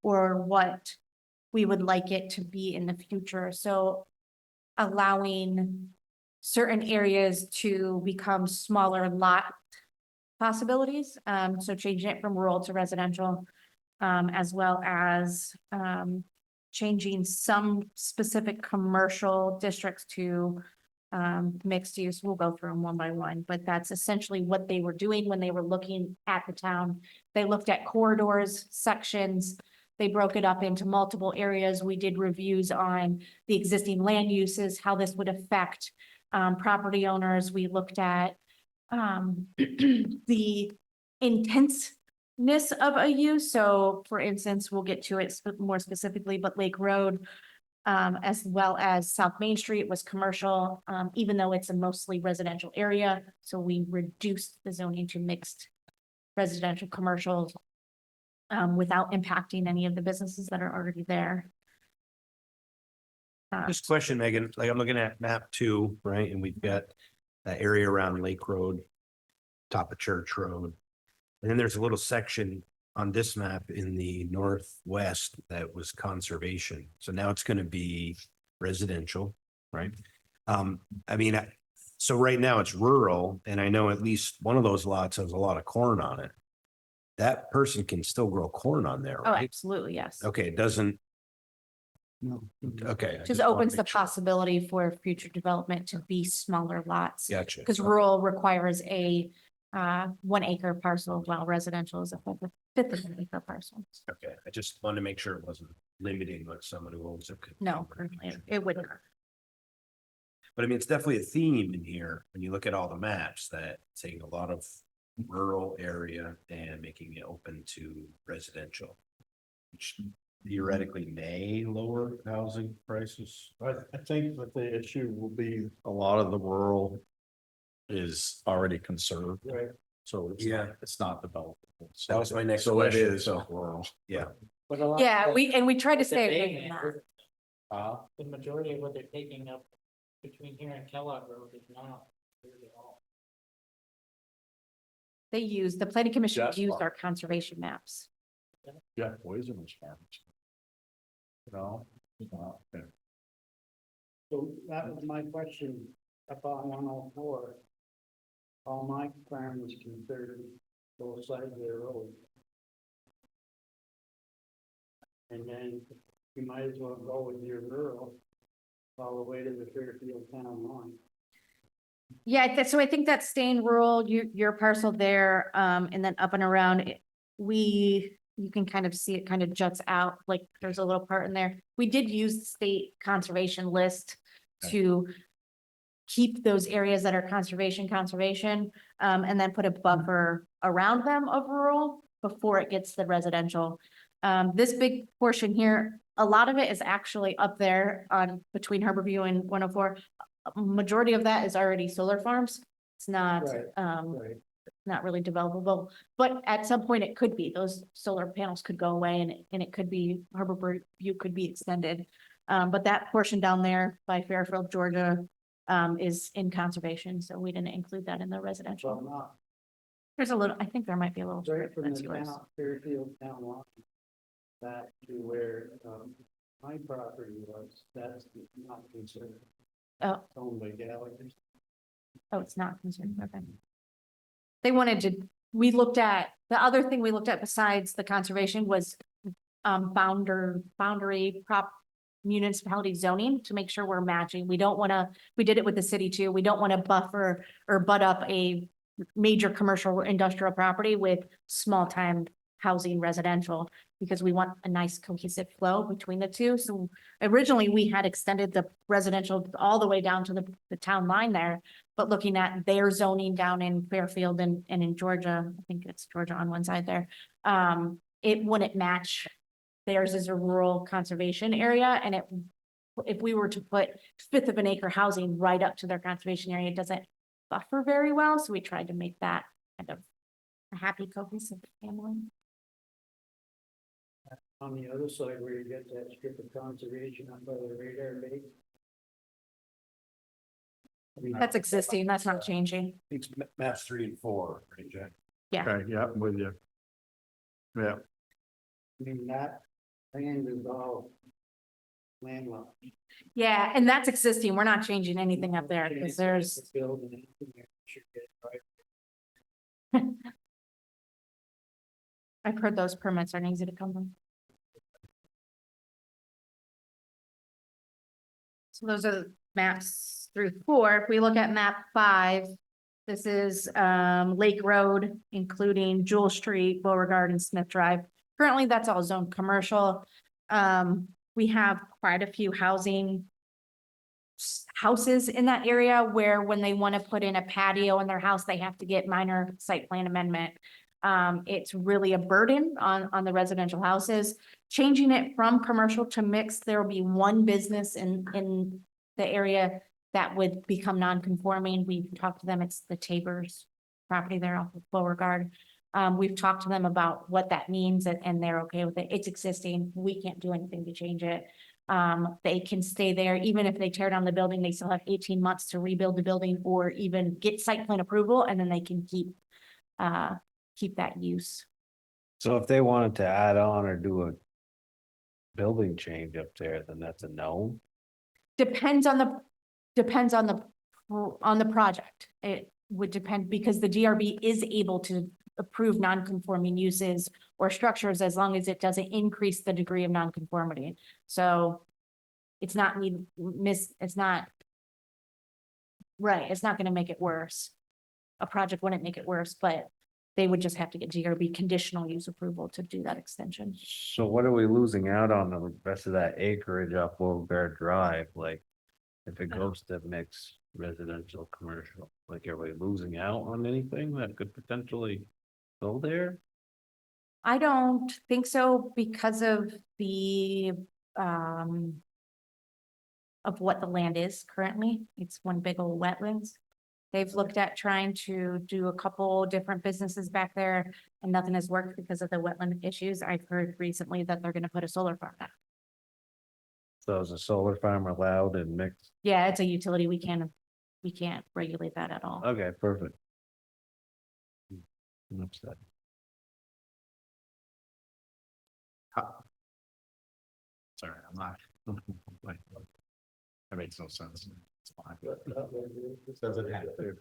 or what we would like it to be in the future. So allowing certain areas to become smaller lot possibilities. So changing it from rural to residential, as well as changing some specific commercial districts to mixed use. We'll go through them one by one, but that's essentially what they were doing when they were looking at the town. They looked at corridors, sections, they broke it up into multiple areas. We did reviews on the existing land uses, how this would affect property owners. We looked at the intenseness of a use. So for instance, we'll get to it more specifically, but Lake Road, as well as South Main Street was commercial, even though it's a mostly residential area. So we reduced the zoning to mixed residential commercial without impacting any of the businesses that are already there. Just question, Megan, like I'm looking at map 2, right? And we've got that area around Lake Road, top of Church Road. And then there's a little section on this map in the northwest that was conservation. So now it's gonna be residential, right? I mean, so right now it's rural, and I know at least one of those lots has a lot of corn on it. That person can still grow corn on there, Oh, right? absolutely, yes. Okay, it doesn't, No. okay. I Just wanna opens the make sure. possibility for future development to be smaller lots. Gotcha. Because rural requires a 1 acre parcel, while residential is a fifth of an acre parcel. Okay, I just wanted to make sure it wasn't limiting what someone who owns it could. No, currently it would not. But I mean, it's definitely a theme in here, when you look at all the maps, that taking a lot of rural area and making it open to residential. Which theoretically may lower housing prices. I think that the issue will be a lot of the rural is already conserved. Right. So Yeah. it's not developable. That was my next So it question, is so- rural. Yeah, But a lot. Yeah, we tried to The stay away pavement, from that. The majority of what they're taking up between here and Kellogg Road is not really all. They used, the planning commission Just used fine. our conservation maps. Jeff Poisonous farms. You know? Okay. So that was my question up on 104. All my farm was considered both sides of the road. And then you might as well go with your rural all the way to the Fairfield town line. Yeah, so I think that's staying rural, your parcel there, and then up and around it. You can kind of see it kind of juts out, like there's a little part in there. We did use the state conservation list to keep those areas that are conservation, and then put a buffer around them of rural before it gets to the residential. This big portion here, a lot of it is actually up there on between Harborview and 104. Majority of that is already solar farms. It's not, Right. Right. not really developable, but at some point it could be, those solar panels could go away and it could be, Harborview could be extended. But that portion down there by Fairfield, Georgia, is in conservation, so we didn't include that in the Well, residential. not There's a little, I think there might be a little. right strip from that's the yours. town, Fairfield town line. Back to where, my property was, that's not considered. Oh. It's owned by Gallagher. Oh, it's not concerned, okay. They wanted to, the other thing we looked at besides the conservation was boundary municipality zoning to make sure we're matching. We don't wanna, we did it with the city too. We don't wanna buffer or butt up a major commercial or industrial property with small time housing residential, because we want a nice cohesive flow between the two. So originally we had extended the residential all the way down to the town line there. But looking at their zoning down in Fairfield and in Georgia, I think it's Georgia on one side there. It wouldn't match. Theirs is a rural conservation area, and if we were to put fifth of an acre housing right up to their conservation area, it doesn't buffer very well. So we tried to make that kind of a happy cohesive family. On the other side where you get that strip of conservation up by the radar base. That's existing, that's not changing. it's maps 3 and 4, right, Jack? Yeah. Okay, yeah, I'm with you. Yeah, I mean, that land is all landlocked. Yeah, and that's existing. We're not changing anything up there because there's, Building anything there, should get right. I've heard those permits aren't easy to come by. So those are maps through 4. If we look at map 5, this is Lake Road, including Jewel Street, Beauregard and Smith Drive. Currently, that's all zoned commercial. We have quite a few houses in that area where when they want to put in a patio in their house, they have to get minor site plan amendment. It's really a burden on the residential houses. Changing it from commercial to mixed, there will be one business in the area that would become non-conforming. We've talked to them, it's the Tabor's property there off of Beauregard. We've talked to them about what that means and they're okay with it. It's existing. We can't do anything to change it. they can stay there. Even if they tear down the building, they still have 18 months to rebuild the building or even get site plan approval, and then they can keep that use. So if they wanted to add on or do a building change up there, then that's a no. Depends on the project. It would depend because the DRB is able to approve non-conforming uses or structures as long as it doesn't increase the degree of non-conformity. So it's not it's not right. It's not going to make it worse. A project wouldn't make it worse, but they would just have to get DRB conditional use approval to do that extension. So what are we losing out on the rest of that acreage up Beauregard Drive? Like, if it goes to mixed residential, commercial, like, are we losing out on anything that could potentially go there? I don't think so because of of what the land is currently. It's one big old wetlands. They've looked at trying to do a couple different businesses back there and nothing has worked because of the wetland issues. I've heard recently that they're gonna put a solar farm down. So is a solar farm allowed and mixed? Yeah, it's a utility. We can't regulate that at all. Okay, perfect. I'm upset. Sorry, I'm not. That makes no sense. It's fine. Doesn't have to.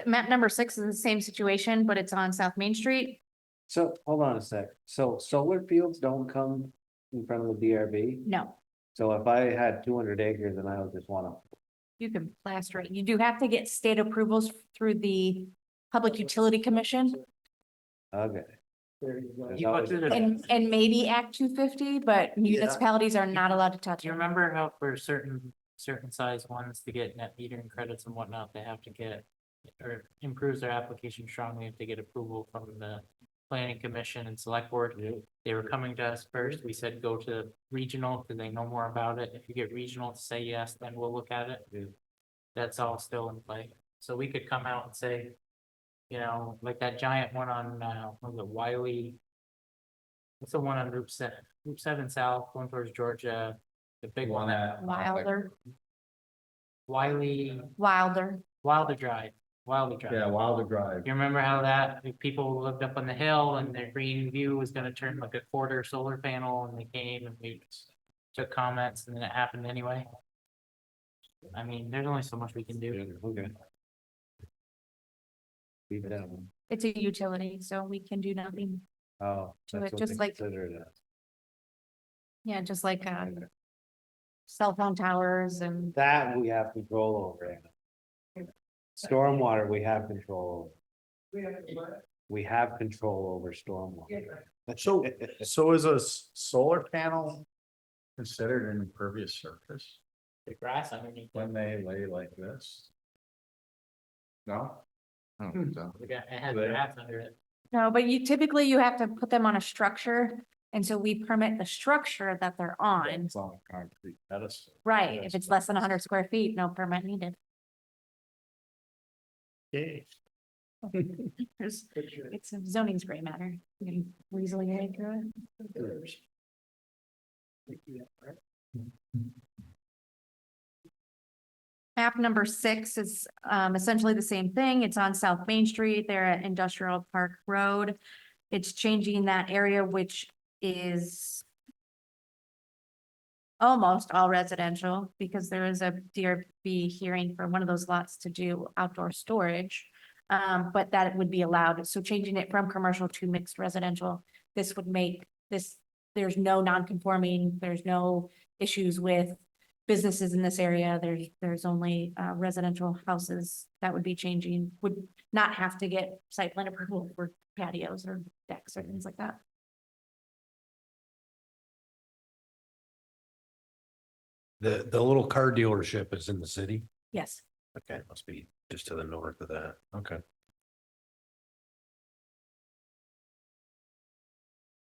Map number 6 is the same situation, but it's on South Main Street. So, hold on a sec. So solar fields don't come in front of the DRB? No, So if I had 200 acres and I would just wanna, you can plaster it. You do have to get state approvals through the Public Utility Commission okay. There you go. You go through the- and maybe Act 250, but municipalities are not allowed to touch Do you it. remember how for certain size ones to get net metering credits and whatnot, they have to get or improves their application strongly if they get approval from the planning commission and select board. They were coming to us first. We said, go to regional because they know more about it. If you get regional to say yes, then we'll look at it. That's all still in play. So we could come out and say, you know, like that giant one on, what was it, Wiley? What's the one on Route 7 South, going towards Georgia? The big one that Wilder Drive. Wilder Drive. Yeah, Wilder Drive. You remember how that the people lived up on the hill and their green view was gonna turn like a quarter solar panel and they came and we took comments and then it happened anyway. I mean, there's only so much we can do. Okay. Leave it out. It's a utility, so we can do nothing. Oh. To that's it, what just they like- consider it as. Yeah, just like cell phone towers and That we have control over. Anna. Stormwater, we have control over. We have control over stormwater. So is a solar panel considered an impervious surface The grass underneath. when they lay like this? No? I don't think so. It has grass under it. no, but you have to put them on a structure. And so we permit the structure that they're on. It's on a concrete pedestal. Right, if it's less than 100 square feet, no permit needed. Yeah. It's a zoning's gray matter. You can easily get through it. Map number 6 is essentially the same thing. It's on South Main Street. They're at Industrial Park Road. It's changing that area, which is almost all residential because there is a DRB hearing for one of those lots to do outdoor storage. But that would be allowed. So changing it from commercial to mixed residential, this would make this, there's no non-conforming, there's no issues with businesses in this area. There's only residential houses that would be changing, would not have to get site plan approval for patios or decks or things like that. The little car dealership is in the city. Yes. Okay, must be just to the north of that. Okay.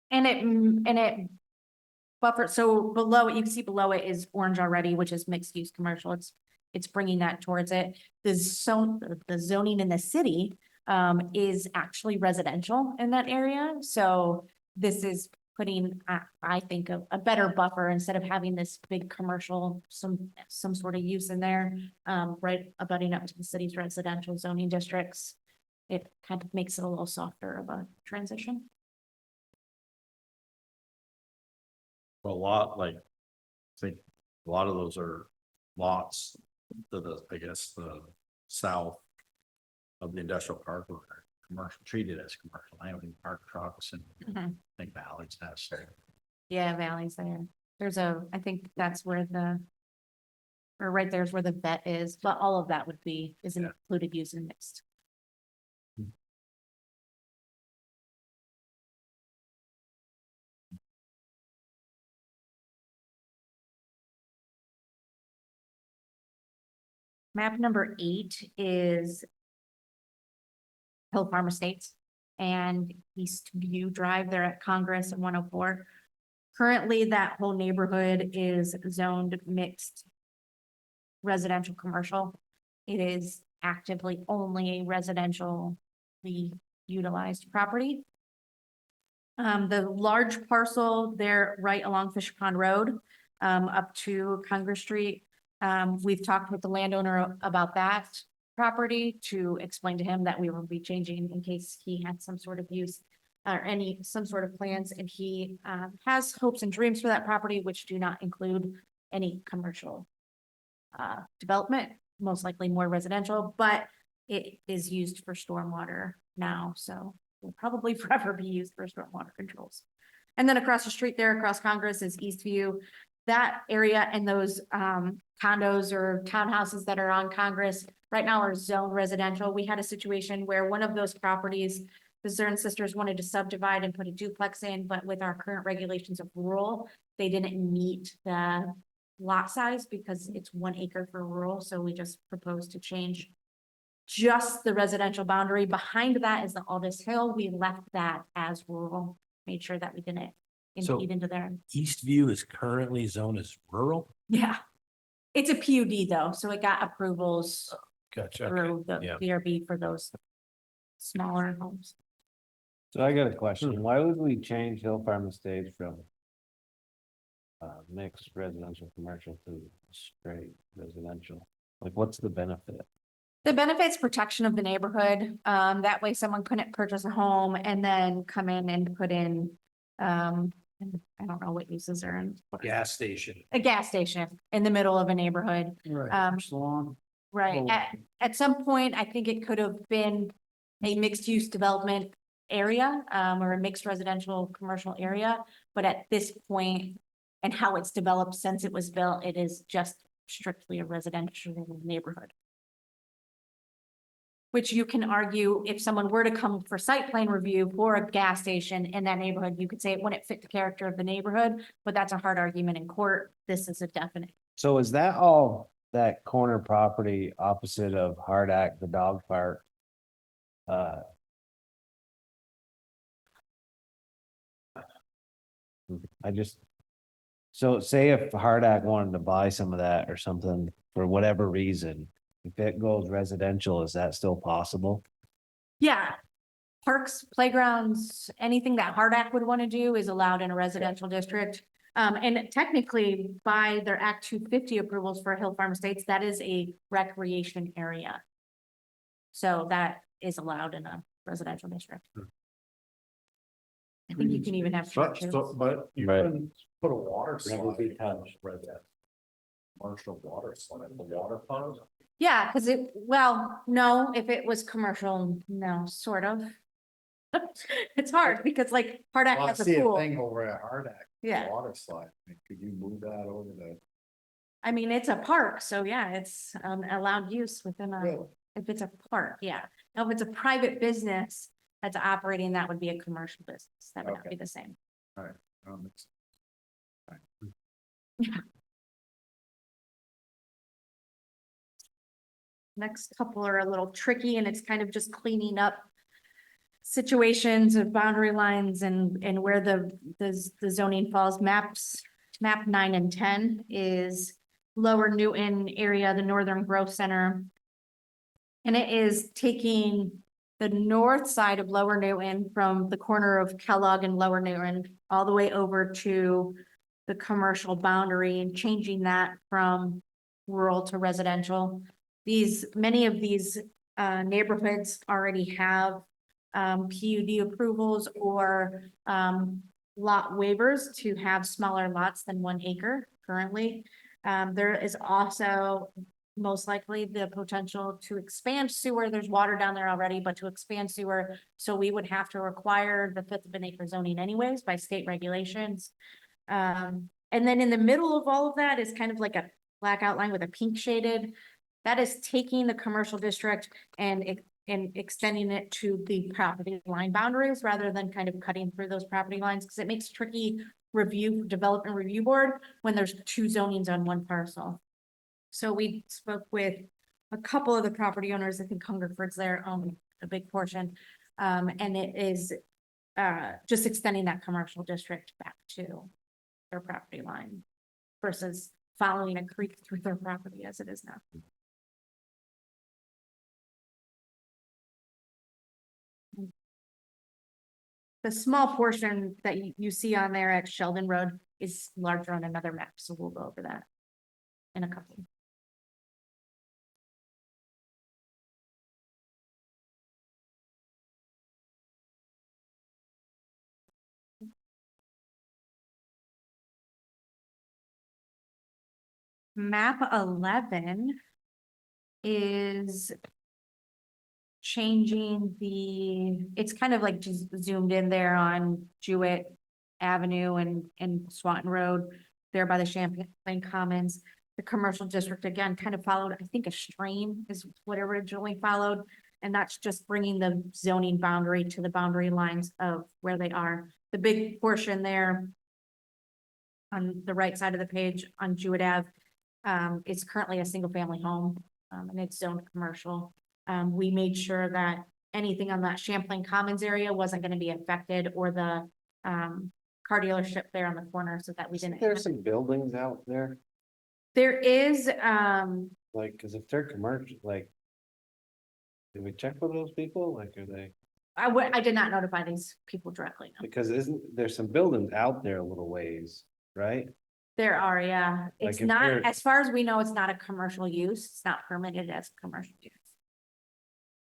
And it buffer, so below it, you can see below it is orange already, which is mixed use commercial. It's bringing that towards it. The zoning in the city is actually residential in that area. So this is putting, I think, a better buffer instead of having this big commercial, some sort of use in there, right abutting up to the city's residential zoning districts. It kind of makes it a little softer of a transition. A lot, like, I think a lot of those are lots to the, I guess, the south of the industrial park, or commercial, treated as commercial, I don't even park trucks and I Mhm. think Valley's has. Yeah, Valley's there. I think that's where or right there's where the vet is, but all of that would be, is Yeah. included use in mixed. Map number 8 is Hill Farm Estates and East View Drive. They're at Congress and 104. Currently, that whole neighborhood is zoned mixed residential, commercial. It is actively only residentially utilized property. The large parcel there right along Fish Pond Road, up to Congress Street. We've talked with the landowner about that property to explain to him that we will be changing in case he had some sort of use or some sort of plans, and he has hopes and dreams for that property, which do not include any commercial development, most likely more residential, but it is used for stormwater now, so will probably forever be used for stormwater controls. And then across the street there, across Congress, is Eastview. That area and those condos or townhouses that are on Congress right now are zone residential. We had a situation where one of those properties, the Zern sisters wanted to subdivide and put a duplex in, but with our current regulations of rural, they didn't meet the lot size because it's 1 acre for rural. So we just proposed to change just the residential boundary. Behind that is the Aldous Hill. We left that as rural, made sure that we didn't So- impede into there. Eastview is currently zoned as rural? Yeah. It's a PUD though, so it got approvals Gotcha. through the yeah. VRB for those smaller homes. So I got a question. Why would we change Hill Farm Estates from mixed residential commercial to straight residential? Like, what's the benefit? The benefits protection of the neighborhood. That way someone couldn't purchase a home and then come in and put in, I don't know what uses are in. Gas station. A gas station in the middle of a neighborhood. Right. Salon. Right. Oh. At some point, I think it could have been a mixed use development area, or a mixed residential commercial area. But at this point, and how it's developed since it was built, it is just strictly a residential neighborhood. Which you can argue, if someone were to come for site plan review for a gas station in that neighborhood, you could say it wouldn't fit the character of the neighborhood, but that's a hard argument in court. This is a definite. So is that all that corner property opposite of Hardak, the dog park? So say if Hardak wanted to buy some of that or something for whatever reason, if it goes residential, is that still possible? Yeah. Parks, playgrounds, anything that Hardak would want to do is allowed in a residential district. And technically by their Act 250 approvals for Hill Farm Estates, that is a recreation area. So that is allowed in a residential district. I think you can even have But, churches. but you Right. couldn't put a water That would be slide. Read that. Commercial water slide, the water pond. Yeah, because no, if it was commercial, no, sort of. It's hard because like Hardak Well, I has see a a pool. thing over at Hardak. Yeah. Water slide. I mean, could you move that over the? I mean, it's a park, so yeah, it's allowed use within a, if it's a park, yeah. Now, if it's a private business that's operating, that would be a commercial business. That would not Okay. be the same. It's- Next couple are a little tricky and it's kind of just cleaning up situations of boundary lines and where the zoning falls. Map 9 and 10 is Lower Newton area, the Northern Growth Center. And it is taking the north side of Lower Newton from the corner of Kellogg and Lower Newton all the way over to the commercial boundary and changing that from rural to residential. Many of these neighborhoods already have PUD approvals or lot waivers to have smaller lots than 1 acre currently. There is also most likely the potential to expand sewer. There's water down there already, but to expand sewer, so we would have to require the 1/5 of an acre zoning anyways by state regulations. And then in the middle of all of that is kind of like a black outline with a pink shaded. That is taking the commercial district and extending it to the property line boundaries rather than kind of cutting through those property lines, because it makes tricky development review board when there's 2 zonings on 1 parcel. So we spoke with a couple of the property owners. I think Hungerford's there own a big portion. And it is just extending that commercial district back to their property line versus following a creek through their property as it is now. The small portion that you see on there at Sheldon Road is larger on another map, so we'll go over that in a couple. Map 11 is changing it's kind of like just zoomed in there on Jewett Avenue and Swanton Road, there by the Champlain Commons. The commercial district again kind of followed, I think a stream is what originally followed, and that's just bringing the zoning boundary to the boundary lines of where they are. The big portion there on the right side of the page on Jewett Ave is currently a single family home, and it's zoned commercial. We made sure that anything on that Champlain Commons area wasn't going to be affected, or the car dealership there on the corner, so that we didn't. There's some buildings out there, There is, like, cause if they're commercial, like. Did we check with those people? Like, are they, I did not notify these people directly. No. because there's some buildings out there a little ways, right? There are, yeah. It's Like if not, they're- as far as we know, it's not a commercial use. It's not permitted as a commercial use.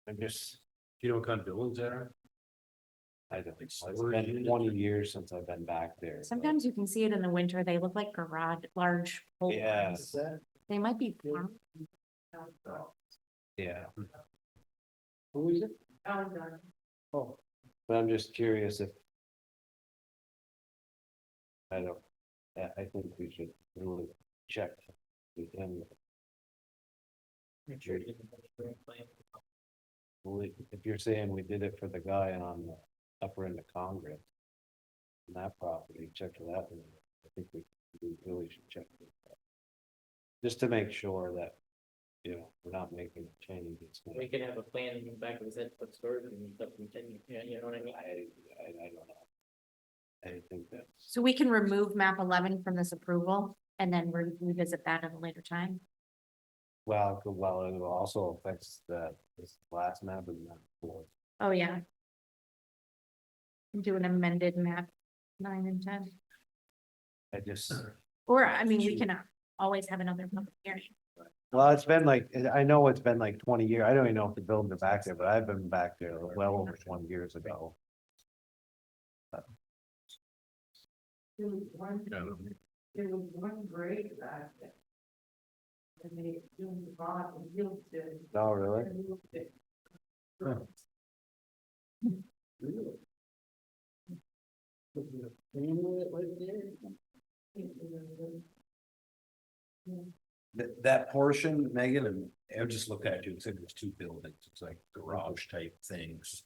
I'm just, Do you know what kind of buildings there are? I don't think, so. It's been 20 years since I've been back there. but- Sometimes you can see it in the winter. They look like garage, large. pole Yeah. barns. They might be. farm. Yeah. Who is it? Oh, but I'm just curious if. I don't, I think we should really check with him. Well, if you're saying we did it for the guy on the upper end of Congress. On that property, check for that, one. I think we really should check. for that. Just to make sure that, we're not making a change. It's gonna- We can have a plan in the back of his head, put storage and stuff continue, yeah, you know what I mean? I don't know. I think that's, So we can remove map 11 from this approval and then revisit that at a later time. well, it also affects this last map and map 4. Oh, yeah. Do an amended map 9 and 10. I just, Or, I mean, we can always have another public hearing. well, it's been like, I know it's been like 20 years. I don't even know if the buildings are back there, but I've been back there well over 20 years ago. There was one grade back there. And they doing the bottom, and built it. Oh, really? and moved it. Huh. That portion, Megan, and I just looked at you and said there's 2 buildings. It's like garage type things.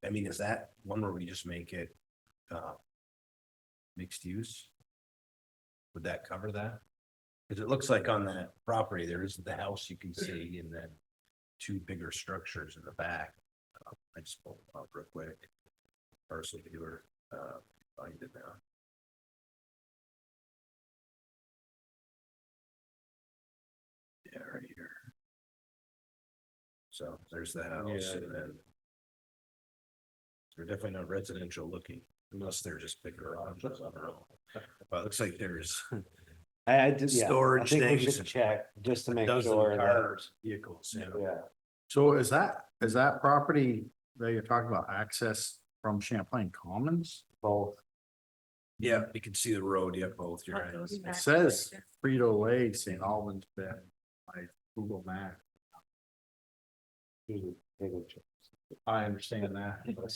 I mean, is that one where we just make it mixed use? Would that cover that? Because it looks like on that property, there is the house you can see and then 2 bigger structures in the back. I just pulled it up real quick. Parcel viewer, find it now. Yeah, right here. So there's the house and then They're definitely not residential looking, unless they're just big garages. I don't know. But it looks like there's I did, yeah, I Storage think we things should and check just to a make dozen sure that, cars, vehicles, yeah. So is that property that you're talking about access from Champlain Commons? Both. Yeah, you can see the road, yeah, both, you're right. It says Frito Lay, St. Albans, been by Google Maps. I understand that. It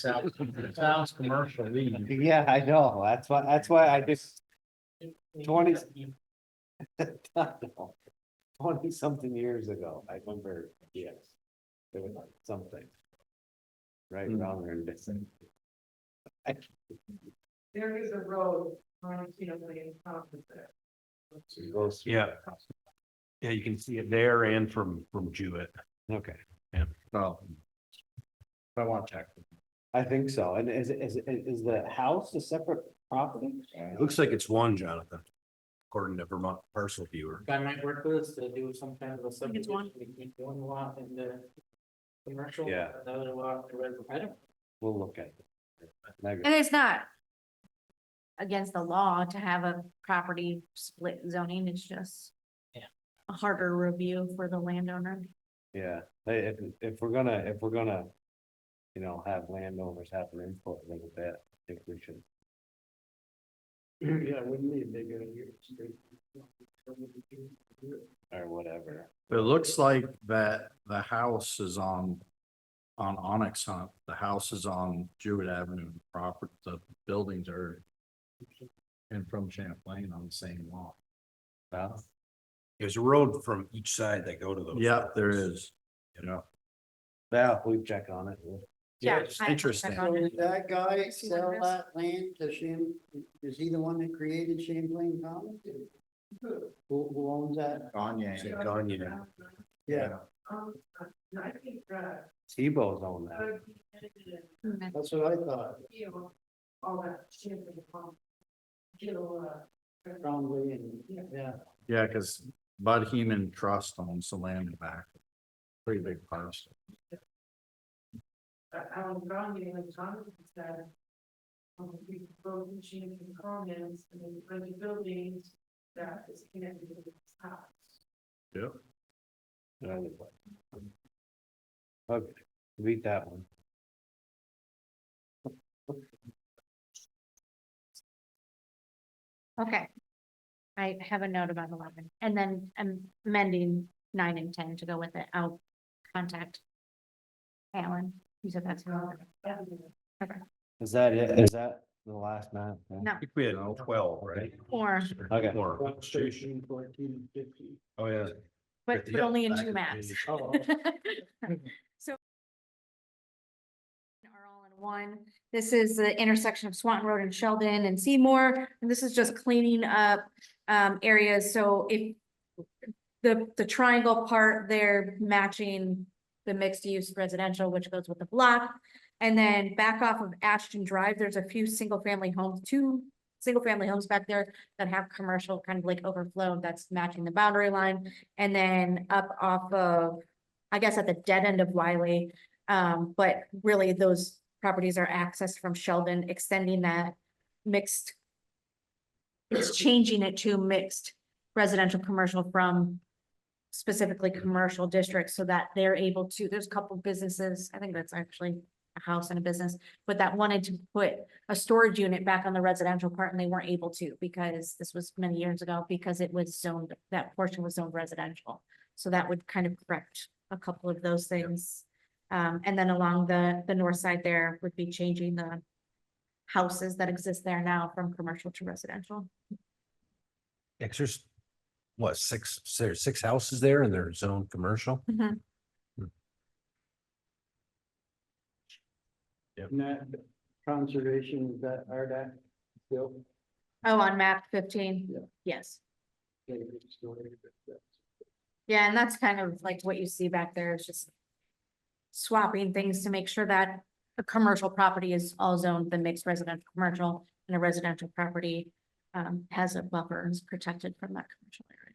sounds commercial. Yeah, I know, that's why I just. 20 20 something years ago, I remember, yes. There was something. Right, wrong, or missing. There is a road on, in Concord there. Goes through. Yeah. Yeah, you can see it there and from Jewett. Okay, So. I want to check. I think so, and is the house a separate property? It looks like it's one, Jonathan, according to Vermont Parcel Viewer. Guy might work with us to do some kind of a think it's one. subdivision, between one lot and the commercial. Yeah. Another lot, the res- I don't, We'll look at it. Maybe. And it's not against the law to have a property split zoning, it's just Yeah. a harder review for the landowner. Yeah, if we're gonna, have landowners have an input a little bit, I think we should. Yeah, wouldn't be a big idea. Or whatever. It looks like that the house is on Onyx Hunt. The house is on Jewett Avenue. The property, the buildings are and from Champlain on the same lot. Well, There's a road from each side that go to those. Yeah, there is. You know, yeah, we check on it. Yeah, it's I- interesting. I- So did that guy See what it sell is? that land to is he the one that created Champlain Commons? Who owns that? Gagne. St. Gagne. Yeah, I think, T-Bow's own that. Mm, that's what I thought. all that shit in the pump. Strongly and, yeah. Yeah, because Bud Heman Trust owns the land in the back. Pretty big parcel. Alan Brown, and Thomas said. We broke machine from comments and then the buildings that is connected to this house. Yep. Okay, read that one. Okay. I have a note about 11, and then I'm amending 9 and 10 to go with it. I'll contact Alan. You said that's wrong. Is that it? Is that the last map? No, I think we had 12, right? or, Okay. More. Station 1450. Oh, yeah. but Yeah, only in back 2 of maps. page. Oh. So. Are all in one. This is the intersection of Swanton Road and Sheldon and Seymour, and this is just cleaning up areas, so if the triangle part, they're matching the mixed use residential, which goes with the block. And then back off of Ashton Drive, there's a few single family homes, 2 single family homes back there that have commercial kind of like overflow that's matching the boundary line. And then up off of, I guess at the dead end of Wiley, but really those properties are accessed from Sheldon, extending that mixed. It's changing it to mixed residential commercial from specifically commercial districts so that they're able to, there's a couple businesses, I think that's actually a house and a business, but that wanted to put a storage unit back on the residential part and they weren't able to because this was many years ago, because it was zoned, that portion was zoned residential. So that would kind of correct a couple of those things. And then along the north side there would be changing the houses that exist there now from commercial to residential. Yeah, 'cause there's, what, there's 6 houses there and they're zoned commercial? And that conservation, is that RDAC still? Oh, on map 15? Yeah. Yes. Yeah, and that's kind of like what you see back there is just swapping things to make sure that a commercial property is all zoned the mixed residential commercial and a residential property has a buffer and is protected from that commercial area.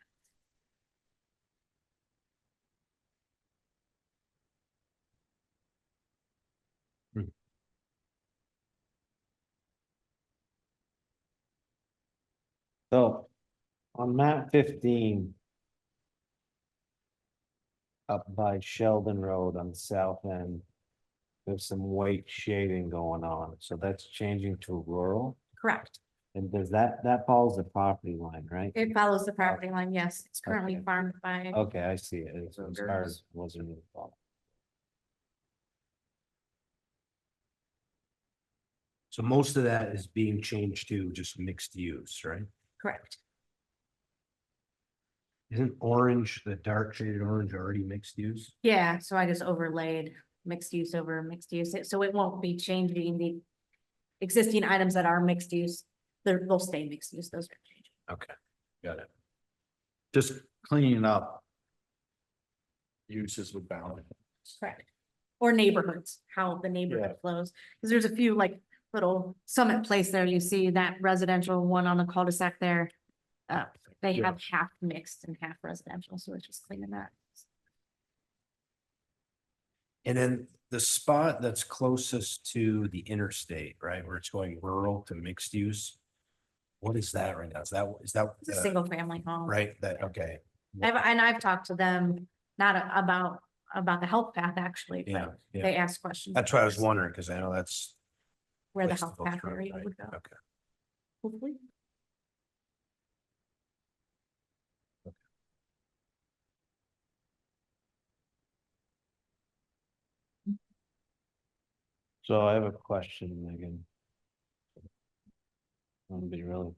So on map 15. Up by Sheldon Road on the south end. There's some white shading going on, so that's changing to rural. Correct. And does that follows the property line, right? It follows the property line, yes. It's currently Okay. farmed by, Okay, I see it. It's hard, wasn't it? So most of that is being changed to just mixed use, right? correct. Isn't orange, the dark shaded orange already mixed use? Yeah, so I just overlaid mixed use over mixed use, so it won't be changing the existing items that are mixed use. They'll stay mixed use, those are changing. Okay, got it. Just cleaning up. Uses with balance. Correct. Or neighborhoods, how the neighborhood flows, because there's a few like little Summit Place there, you see that residential one on the cul-de-sac there. They Yeah. have half mixed and half residential, so it's just cleaning that. And then the spot that's closest to the interstate, right, where it's going rural to mixed use. What is that right now? Is that, It's a single family home. right, that, okay, I've talked to them, not about the health path actually, yeah, but yeah. they ask questions. That's what I was wondering, because I know that's. Where the place to health go path through, area right? would go, Okay. hopefully. So I have a question, Megan. I'm gonna be really.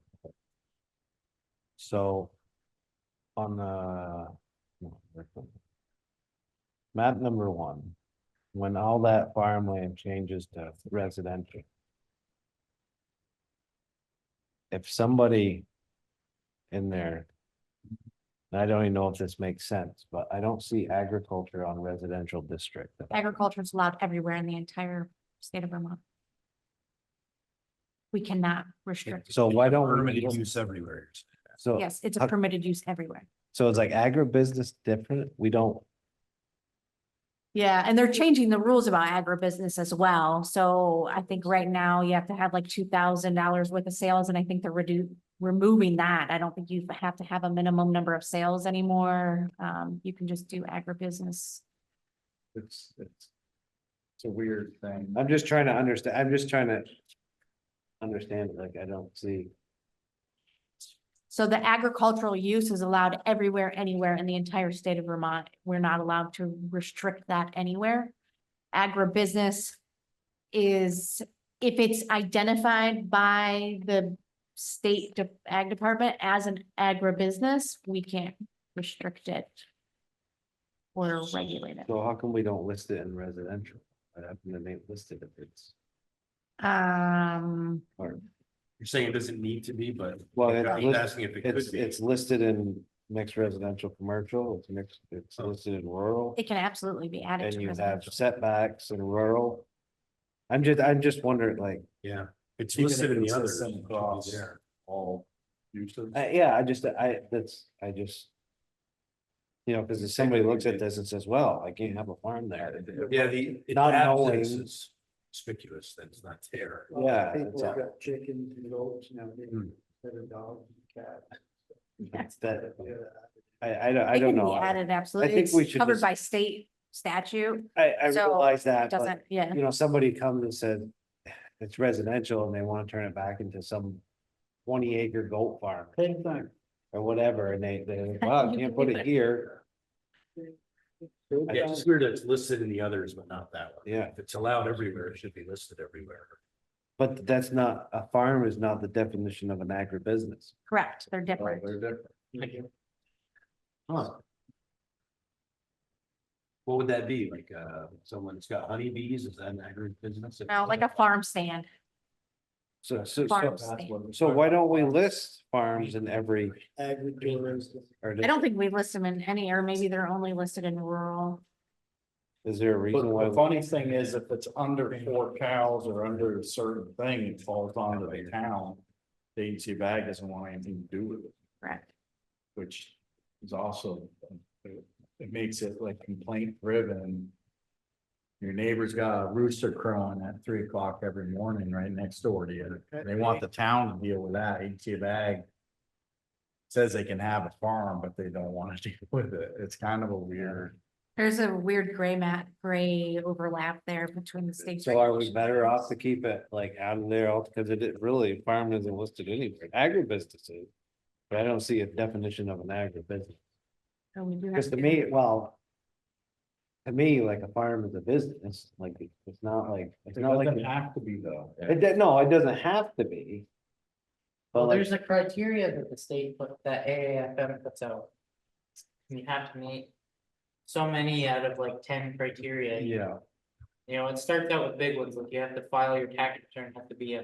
So. On the. no, where from- Map number 1. When all that farmland changes to residential. If somebody. In there. and I don't even know if this makes sense, but I don't see agriculture on residential district. Agriculture is allowed everywhere in the entire state of Vermont. We cannot restrict. So why don't we? Permitted use everywhere. So. Yes, it's a how- permitted use everywhere. So it's like agribusiness different? We don't, Yeah, and they're changing the rules about agribusiness as well. So I think right now you have to have like $2,000 worth of sales, and I think they're removing that. I don't think you have to have a minimum number of sales anymore. You can just do agribusiness. It's a weird thing. I'm just trying to understand, I'm just trying to. Understand it, like I don't see, So the agricultural use is allowed everywhere, anywhere in the entire state of Vermont. We're not allowed to restrict that anywhere. Agribusiness is, if it's identified by the state ag department as an agribusiness, we can't restrict it or regulate it. so how come we don't list it in residential? What happened to name listed if it's, or, You're saying it doesn't need to be, but. well, I'm asking if it could be. it's listed in mixed residential commercial, it's mixed, it's listed in rural. It can absolutely be added And to you have residential. setbacks in rural. I'm just wondering, like, Yeah, it's Even listed if in the it's others. listed it should be across. there. All uses. yeah, I just. You know, because if somebody looks at this and says, well, I can't have a farm there. Yeah, the. Not knowing- Is conspicuous, that it's not there. Yeah, People it's have a- got chickens and goats now, Hmm. instead of dogs and cats. It's that, Yeah. I It don't can know. be added, absolutely. think we It's should covered just- by state statute. I So, realize It that, but doesn't, yeah. you know, somebody comes and said. It's residential and they want to turn it back into some 20-acre goat farm Same thing. or whatever, and they, well, I can't put it here. Yeah, it's just weird that it's listed in the others, but not that one. Yeah, If it's allowed everywhere, it should be listed everywhere. but that's not, a farm is not the definition of an agribusiness. Correct, they're different. Huh. What would that be? Like, someone's got honeybees, is that an agribusiness? No, like a farm stand. Farm stand. So why don't we list farms in every, Agritourism. or I don't think we list them in any, or maybe they're only listed in rural. is there a reason why? But the funny thing is, if it's under 4 cows or under a certain thing, it falls onto the town. The agency of ag doesn't want anything to do with it, Correct. which is also, it makes it like complaint driven. Your neighbor's got a rooster crowing at 3 o'clock every morning right next door to you. They want the town to deal with that, agency of ag. says they can have a farm, but they don't want to deal with it. It's kind of a weird. There's a weird gray overlap there between the states. So are we better off to keep it like out of there, because really, farm isn't listed anywhere, agribusiness is. But I don't see a definition of an agribusiness, because to me, well. To me, like a farm is a business, like it's not like, it's not like, have to be though. no, it doesn't have to be. But Well, like, there's a criteria that the state put, that AAFM puts out. You have to meet so many out of like 10 criteria. Yeah. You know, it starts out with big ones, like you have to file your tax return, have to be a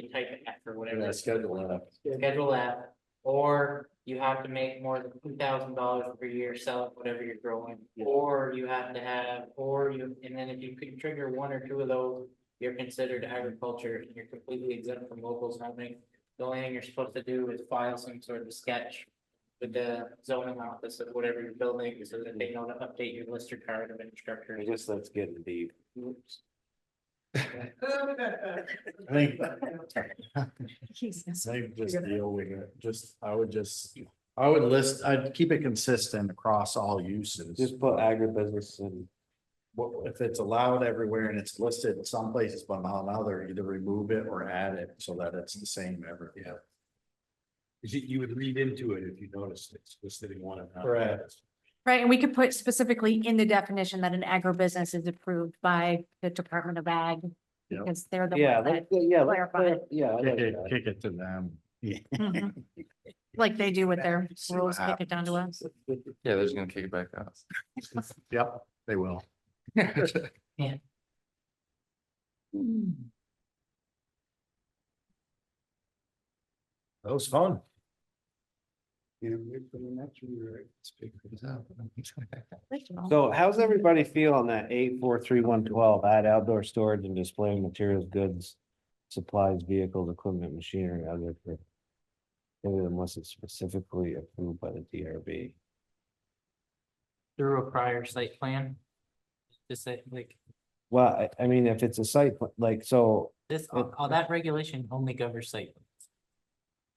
type F or whatever. Yeah, schedule it. Schedule F, or you have to make more than $2,000 per year selling whatever you're growing. Or you have to have, and then if you could trigger one or two of those, you're considered agriculture and you're completely exempt from local zoning. The only thing you're supposed to do is file some sort of sketch with the zoning office of whatever you're building, so that they know to update your lister card of infrastructure. I guess that's getting deep. I think Jesus. they just deal with it. I would list, I'd keep it consistent across all uses. Just put agribusiness and, If it's allowed everywhere and it's listed in some places but not another, either remove it or add it so that it's the same everywhere. You would read into it if you noticed it's listed in one. Correct. Right, and we could put specifically in the definition that an agribusiness is approved by the Department of Ag. Yep. Because they're the yeah, one that, let's clarify it. yeah. I like that. Kick it to them. Mhm. Like they do with their See what rules, kick it down to us. Yeah, they're just gonna kick it back to us. Yep, they will. That was fun. So how's everybody feel on that 843-112, add outdoor storage and display of materials, goods, supplies, vehicles, equipment, machinery, other. Unless it's specifically approved by the DRB. Through a prior site plan. Just say like Well, I mean, if it's a site, like, so, this, all that regulation only governs site plans.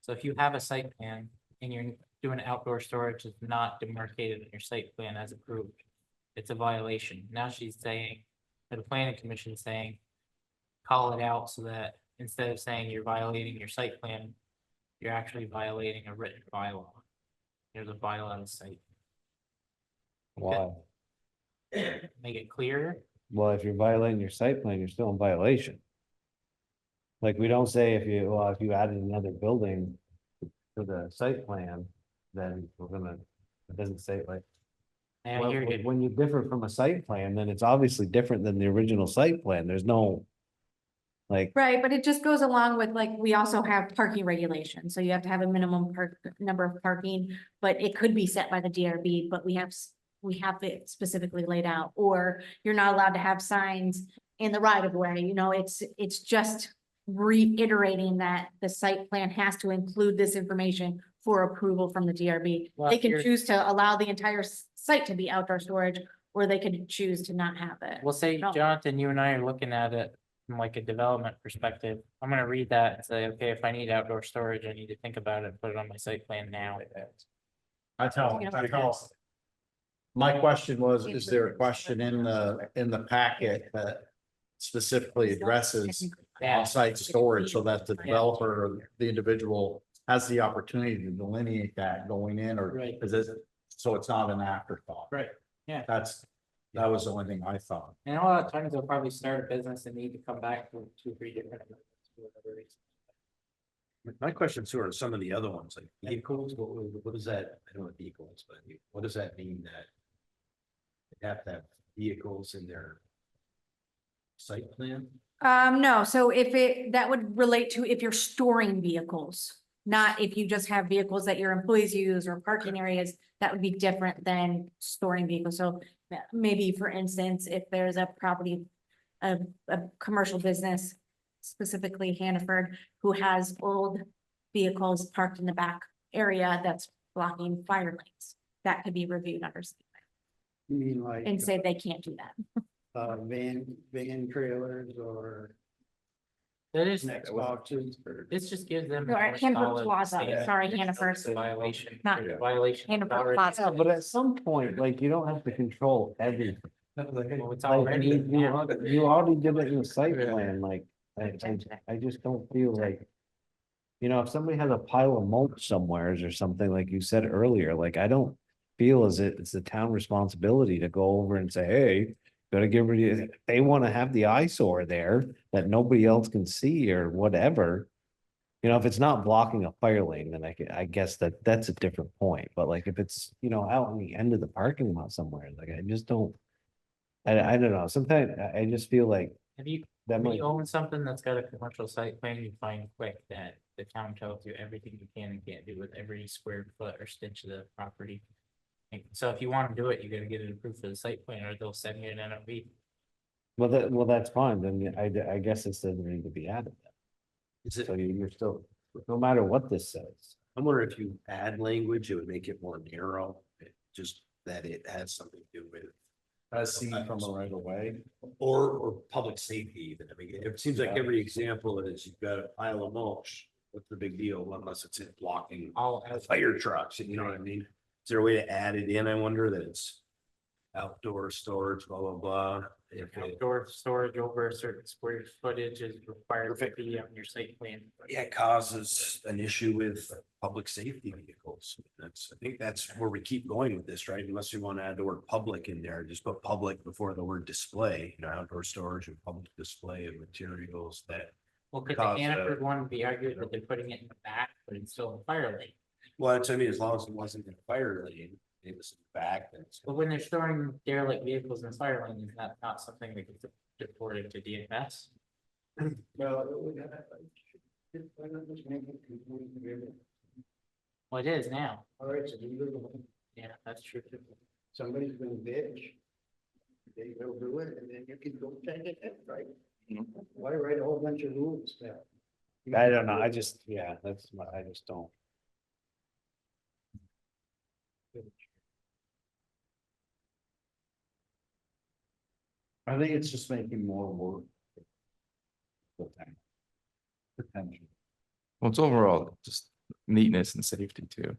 So if you have a site plan and you're doing outdoor storage, it's not demarcated in your site plan as approved. It's a violation. Now she's saying, or the planning commission is saying, call it out so that instead of saying you're violating your site plan, you're actually violating a written bylaw. There's a bylaw on the site. why? Make it clearer. Well, if you're violating your site plan, you're still in violation. Like, we don't say if you added another building to the site plan, then it doesn't say like. And Well, you're good. when you differ from a site plan, then it's obviously different than the original site plan. There's no. Like, Right, but it just goes along with, like, we also have parking regulations, so you have to have a minimum number of parking. But it could be set by the DRB, but we have it specifically laid out, or you're not allowed to have signs in the right of way, it's just. Reiterating that the site plan has to include this information for approval from the DRB. Well, They can you're- choose to allow the entire site to be outdoor storage, or they could choose to not have it. Well, say, No. Jonathan, you and I are looking at it from like a development perspective. I'm gonna read that and say, okay, if I need outdoor storage, I need to think about it, put it on my site plan now. I tell. My question was, is there a question in the packet that specifically addresses Yeah. on-site storage so that the developer or the individual has the opportunity to delineate that going in, or Right. is it, so it's not an afterthought? Right, yeah. That was the only thing I thought. And a lot of times they'll probably start a business and need to come back for 2-3 different. for whatever reason. My question sort of some of the other ones, like vehicles, what does that, I don't know what vehicles, but what does that mean that? They have to have vehicles in their site plan? No, so that would relate to if you're storing vehicles, not if you just have vehicles that your employees use or parking areas, that would be different than storing vehicles. So maybe, for instance, if there's a property, a commercial business, specifically Hannaford, who has old vehicles parked in the back area that's blocking fire lanes, that could be reviewed under site You mean like, plan and say they can't do that. van trailers or? That is, next box is. this just gives them. a Or more Hannaford solid Plaza, standard. sorry, Hannaford. It's a Violation. Not or violation. Hannaford already- Plaza. Yeah, but at some point, like, you don't have to control everything. Well, it's Like, already. you already did it in the site Yeah. plan, like, I just don't feel like. You know, if somebody has a pile of mulch somewheres or something, like you said earlier, like, I don't feel as it's the town responsibility to go over and say, hey. Gotta get rid of, if they wanna have the eyesore there that nobody else can see or whatever. You know, if it's not blocking a fire lane, then I guess that's a different point, but like, if it's, you know, out on the end of the parking lot somewhere, like, I just don't. I don't know, sometimes I just feel like Have you, that when might, you own something that's got a commercial site plan, you find quick that the town tells you everything you can and can't do with every square foot or stitch of the property. And so if you want to do it, you gotta get it approved for the site plan, or they'll send you an NOV. well, that's fine, then I guess it doesn't need to be added. Is it, So you're still, no matter what this says. I wonder if you add language, it would make it more narrow, just that it has something to do with. As seen from the right of way. Or public safety even. I mean, it seems like every example is you've got a pile of mulch. What's the big deal unless it's in blocking All fire trucks, you know what I mean? Is there a way to add it in? I wonder that it's outdoor storage, blah, blah, blah. If it, outdoor storage over a certain square footage is required to be on your site plan. yeah, it causes an issue with public safety vehicles. I think that's where we keep going with this, right? Unless you want to add the word public in there, just put public before the word display, you know, outdoor storage and public display of materials that. Well, could the Cause, Hannaford one be argued that they're putting it in the back, but it's still in fire lane? Well, it's, I mean, as long as it wasn't in a fire lane, it was in the back, then it's. But when they're storing derelict vehicles in fire lane, is that not something that gets reported to DFS? Well, it would have, like, why not just make it completely different? Well, it is now. All right, so you live with Yeah, that's true. somebody's gonna bitch. They will do it, and then you can go change it, right? Why write a whole bunch of rules now? I don't know, I just, yeah, I just don't. I think it's just making more work. Potential. Well, it's overall just neatness and safety too.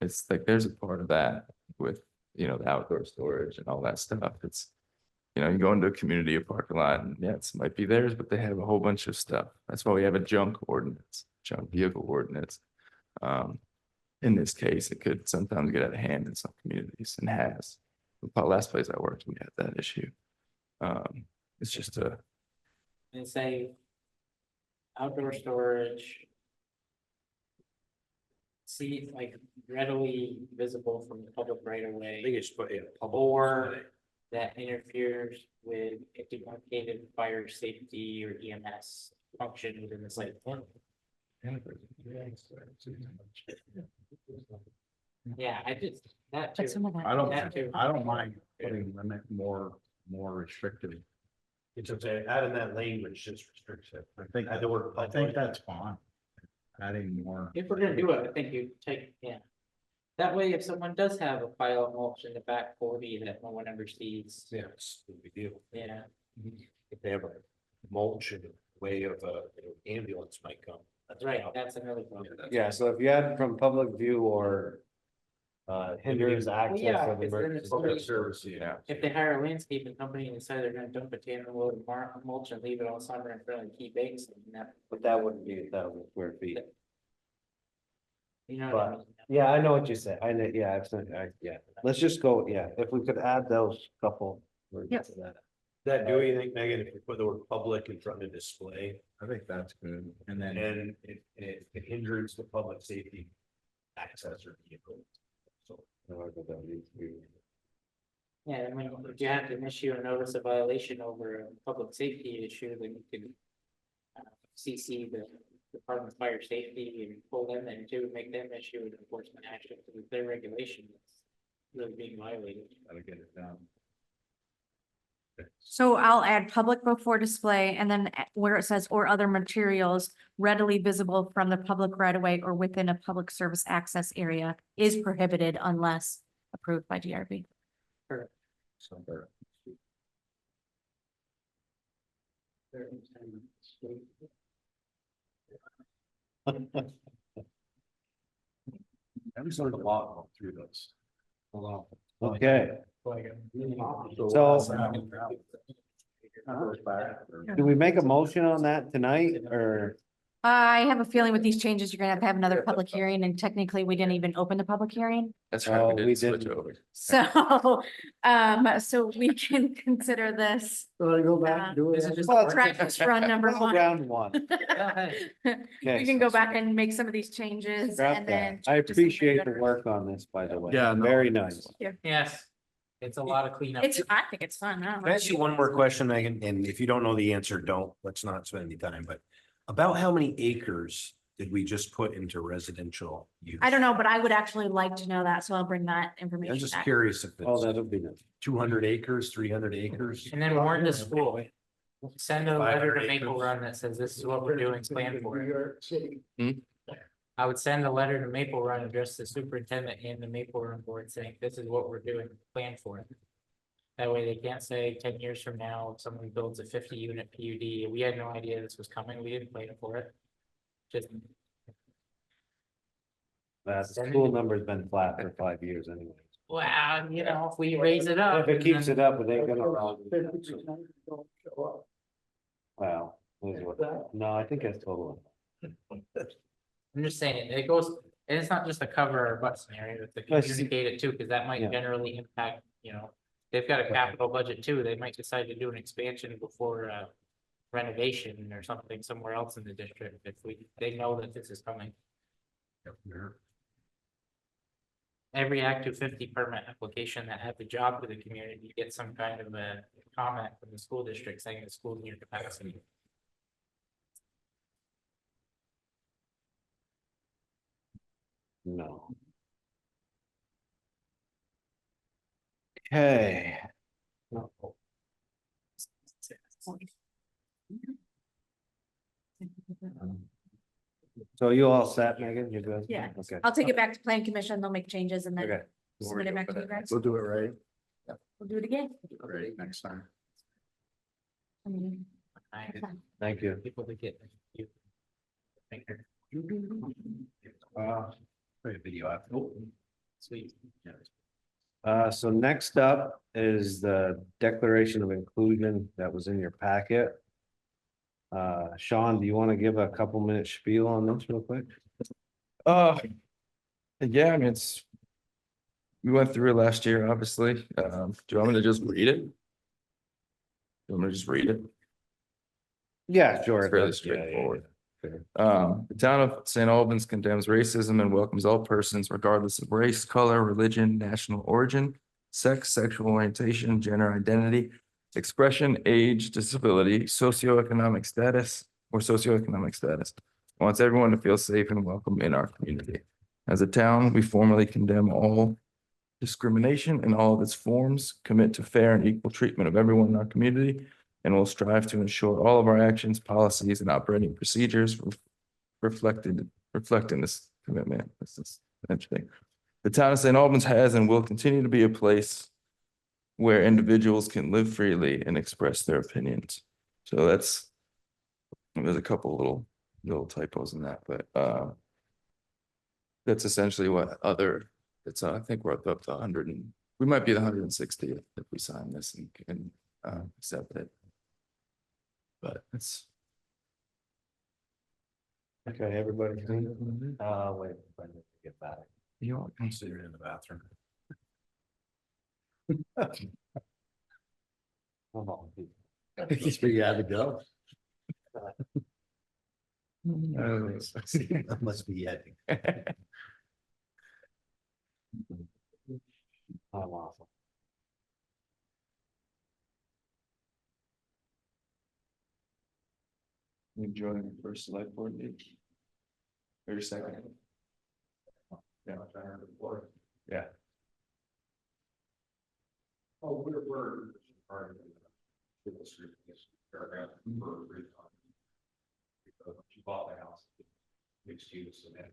It's like, there's a part of that with, you know, the outdoor storage and all that stuff. It's, you know, you go into a community, a parking lot, and yeah, it might be theirs, but they have a whole bunch of stuff. That's why we have a junk ordinance, junk vehicle ordinance. In this case, it could sometimes get out of hand in some communities and has. The last place I worked, we had that issue. It's just a, And say outdoor storage. See, like readily visible from the public right of I think way, it's put in public. or that interferes with a demarcated fire safety or EMS function within the site. plan. Yeah, I just, that too. But some of that. That too. I don't mind putting limit more restrictive. It's okay, adding that language just restricts it. I think, Add the word I think public. that's fine. Adding more. If we're gonna do it, I think you take, yeah. That way, if someone does have a pile of mulch in the back 40 that no one ever sees, Yeah, it's no big deal. yeah. If they have a mulch in the way of ambulance might come. That's right, that's another problem. Yeah, so if you had from public view or. Hinders access yeah, of because then emergency. it's Public really- service, yeah. If they hire a landscaping company and decide they're gonna dump a tandem load of mulch and leave it all summer in front of the key banks, and that, But that wouldn't be 1,000 square feet. you know what I mean? Yeah, I know what you said. I know, yeah, yeah. Let's just go, yeah, if we could add those couple. words Yep. to that. That do you think, Megan, if you put the word public in front of display I think that's good. And then, and it hinders the public safety access or vehicle. So. No, I think that needs to be- Yeah, I mean, if you have to issue a notice of violation over a public safety issue, then you can. CC the Department of Fire Safety and pull them in to make them issue an enforcement action because their regulation is really being violated. gotta get it done. So I'll add public before display and then where it says or other materials readily visible from the public right of way or within a public service access area is prohibited unless approved by DRB. So there. I'm sort of a lot through those. Okay, so do we make a motion on that tonight or? I have a feeling with these changes, you're gonna have to have another public hearing, and technically, we didn't even open the public hearing. That's right, Oh, we we did switch didn't. over. So, so we can consider this So I go back and do it. This is just- Well, practice run number well, one. round one. We Okay. can go back and make some of these changes Scrap and then. that. I change some appreciate the later. work on this, by the way. Yeah, no, Very nice. Yes, it's a lot of cleanup. I think it's fun. I don't Can I know. ask you one more question, Megan? And if you don't know the answer, don't, let's not spend any time, but about how many acres did we just put into residential use? I don't know, but I would actually like to know that, so I'll bring that I'm information just back. curious if Oh, it's that'll be nice. 200 acres, 300 acres. And then warn the school, send a letter 500 to Maple acres. Run that says this is what we're doing, plan for it. New York City. I would send a letter to Maple Run, address the superintendent and the Maple Run board saying, this is what we're doing, plan for it. That way they can't say 10 years from now, if somebody builds a 50-unit PUD, we had no idea this was coming, we didn't plan for it. Just, That school number's been flat for 5 years anyway. wow, you know, if we raise it up. If it keeps then- it up, it ain't gonna run. 50% don't show up. Wow. No, I think that's total. I'm just saying, it goes, and it's not just a cover or butt scenario, it's a Yes. communicate it too, because that might Yeah. generally impact, you know. They've got a capital budget too, they might decide to do an expansion before renovation or something somewhere else in the district, if they know that this is coming. Every Act 250 permit application that had the job to the community, you get some kind of a comment from the school district saying the school's near capacity. No. Okay. So you all set, Megan? You good? Yeah. Okay. I'll take it back to plan commission, they'll make changes and then Okay. submit it back to you guys. We'll do it right. We'll do it again. Right, next time. Thank you. People that get. you. Thank you. Video after. Sweet. So next up is the declaration of inclusion that was in your packet. Sean, do you want to give a couple minute spiel on this real quick? Yeah, I mean, we went through it last year, obviously. Do you want me to just read it? You want me to just read it? Yeah, sure. It's fairly Yeah, yeah, straightforward. yeah. The town of St. Albans condemns racism and welcomes all persons regardless of race, color, religion, national origin, sex, sexual orientation, gender identity, expression, age, disability, socioeconomic status, Wants everyone to feel safe and welcome in our community. As a town, we formally condemn all discrimination in all of its forms, commit to fair and equal treatment of everyone in our community, and will strive to ensure all of our actions, policies, and operating procedures reflecting this commitment. This is interesting. The town of St. Albans has and will continue to be a place where individuals can live freely and express their opinions. So there's a couple little typos in that, but that's essentially what I think we're up to 100 and we might be the 160th if we sign this and accept it. But it's. Okay, everybody. Wait, when did we get back? You all Consider it in the bathroom. Hold on. That's where you had to go. That must be it. Oh, awesome. You join the first select board meeting? Or your second? Yeah. Yeah. Oh, we're part of this paragraph. Because she bought the house. Mixed use and then.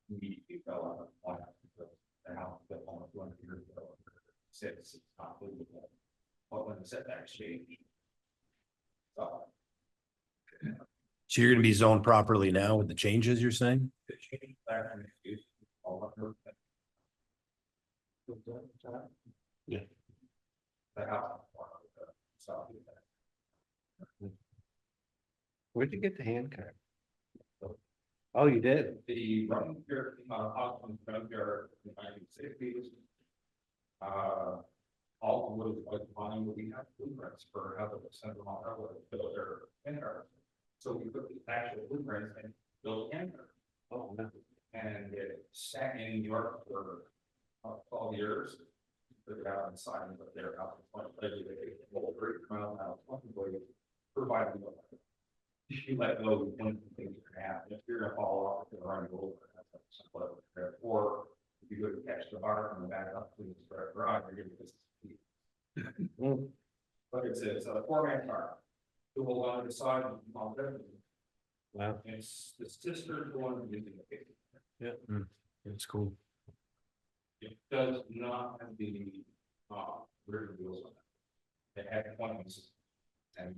Immediately fell out of line because the house built on 200 years ago. Said it's not livable. But when the setbacks changed, So you're gonna be zoned properly now with the changes you're saying? Yeah. Where'd you get the hand card? Oh, you did? The running here, out on the front yard in the 1960s. All of what is like fine, we have blueprints for how the central railroad built their hangar. So we put the actual blueprints and built hangar. Oh, no. And it sat in New York for 12 years. Took it out and signed it, but they're out in front of the whole 3 mile out providing. If you let go, of one of the things you're gonna have, if you're gonna fall off, you're running over, that's somewhat there. Or if you go to catch the bar and back up to the spread garage, you're gonna just. But it's a 4-man car. Two will on the side and on there. Wow, And it's the sister one using it. It's cool. It does not have the rear wheels on it. It had 20s. And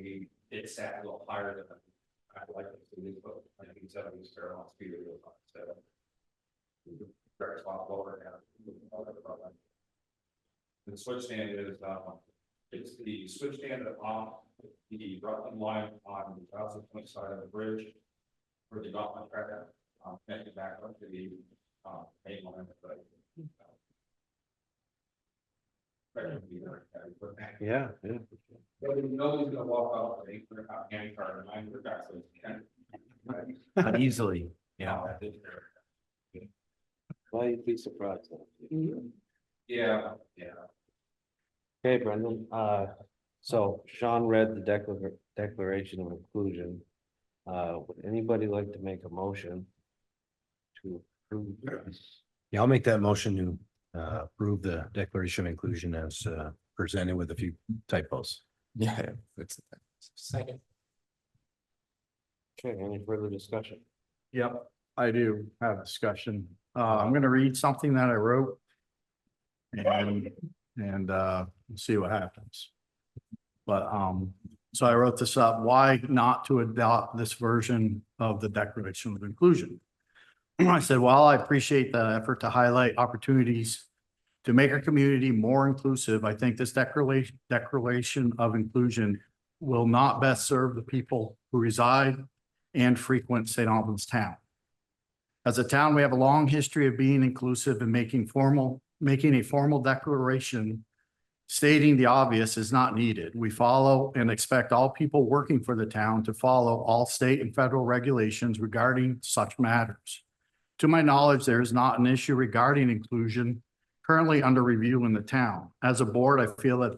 it sat a little higher than I like it to be, but 1970s Fairmont speed wheels on it. So very spot lower now. The switch stand is it's the switch stand off the Rutland line on the south point side of the bridge. For the Gauntlet track, connected back up to the main line. yeah, yeah. But nobody's gonna walk out with a hand card, and I'm the guy, so you can. Not easily, yeah. Well, you'd be surprised. Yeah. Okay, Brendan, so Sean read the declaration of inclusion. Would anybody like to make a motion? To approve this? Yeah, I'll make that motion to approve the declaration of inclusion as presented with a few typos. Yeah, it's. Second. Okay, any further discussion? Yep, I do have a discussion. I'm gonna read something that I wrote. And see what happens. But so I wrote this up, why not to adopt this version of the Declaration of Inclusion? I said, while I appreciate the effort to highlight opportunities to make our community more inclusive, I think this Declaration of Inclusion will not best serve the people who reside and frequent St. Albans Town. As a town, we have a long history of being inclusive and making a formal declaration stating the obvious is not needed. We follow and expect all people working for the town to follow all state and federal regulations regarding such matters. To my knowledge, there is not an issue regarding inclusion currently under review in the town. As a board, I feel that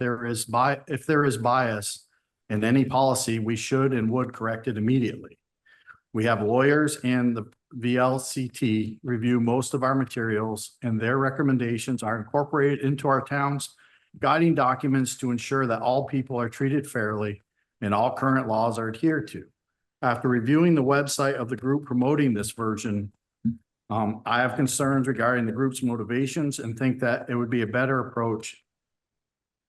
if there is bias in any policy, we should and would correct it immediately. We have lawyers and the VLCT review most of our materials, and their recommendations are incorporated into our town's guiding documents to ensure that all people are treated fairly and all current laws are adhered to. After reviewing the website of the group promoting this version, I have concerns regarding the group's motivations and think that it would be a better approach.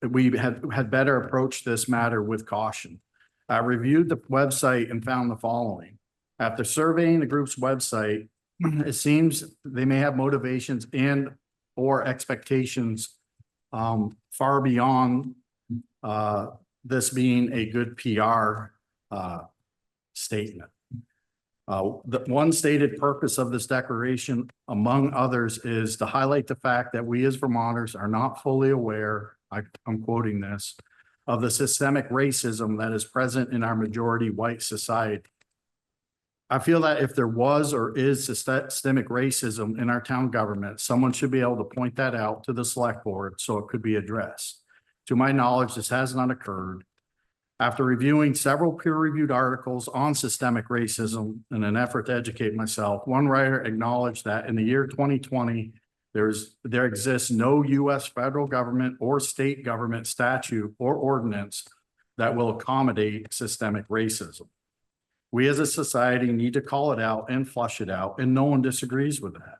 We had better approach this matter with caution. I reviewed the website and found the following. After surveying the group's website, it seems they may have motivations and or expectations far beyond this being a good PR statement. The one stated purpose of this declaration, among others, is to highlight the fact that we as Vermonters are not fully aware, I'm quoting this, of the systemic racism that is present in our majority white society. I feel that if there was or is systemic racism in our town government, someone should be able to point that out to the select board so it could be addressed. To my knowledge, this has not occurred. After reviewing several peer-reviewed articles on systemic racism in an effort to educate myself, one writer acknowledged that in the year 2020, there exists no U.S. federal government or state government statute or ordinance that will accommodate systemic racism. We as a society need to call it out and flush it out, and no one disagrees with that.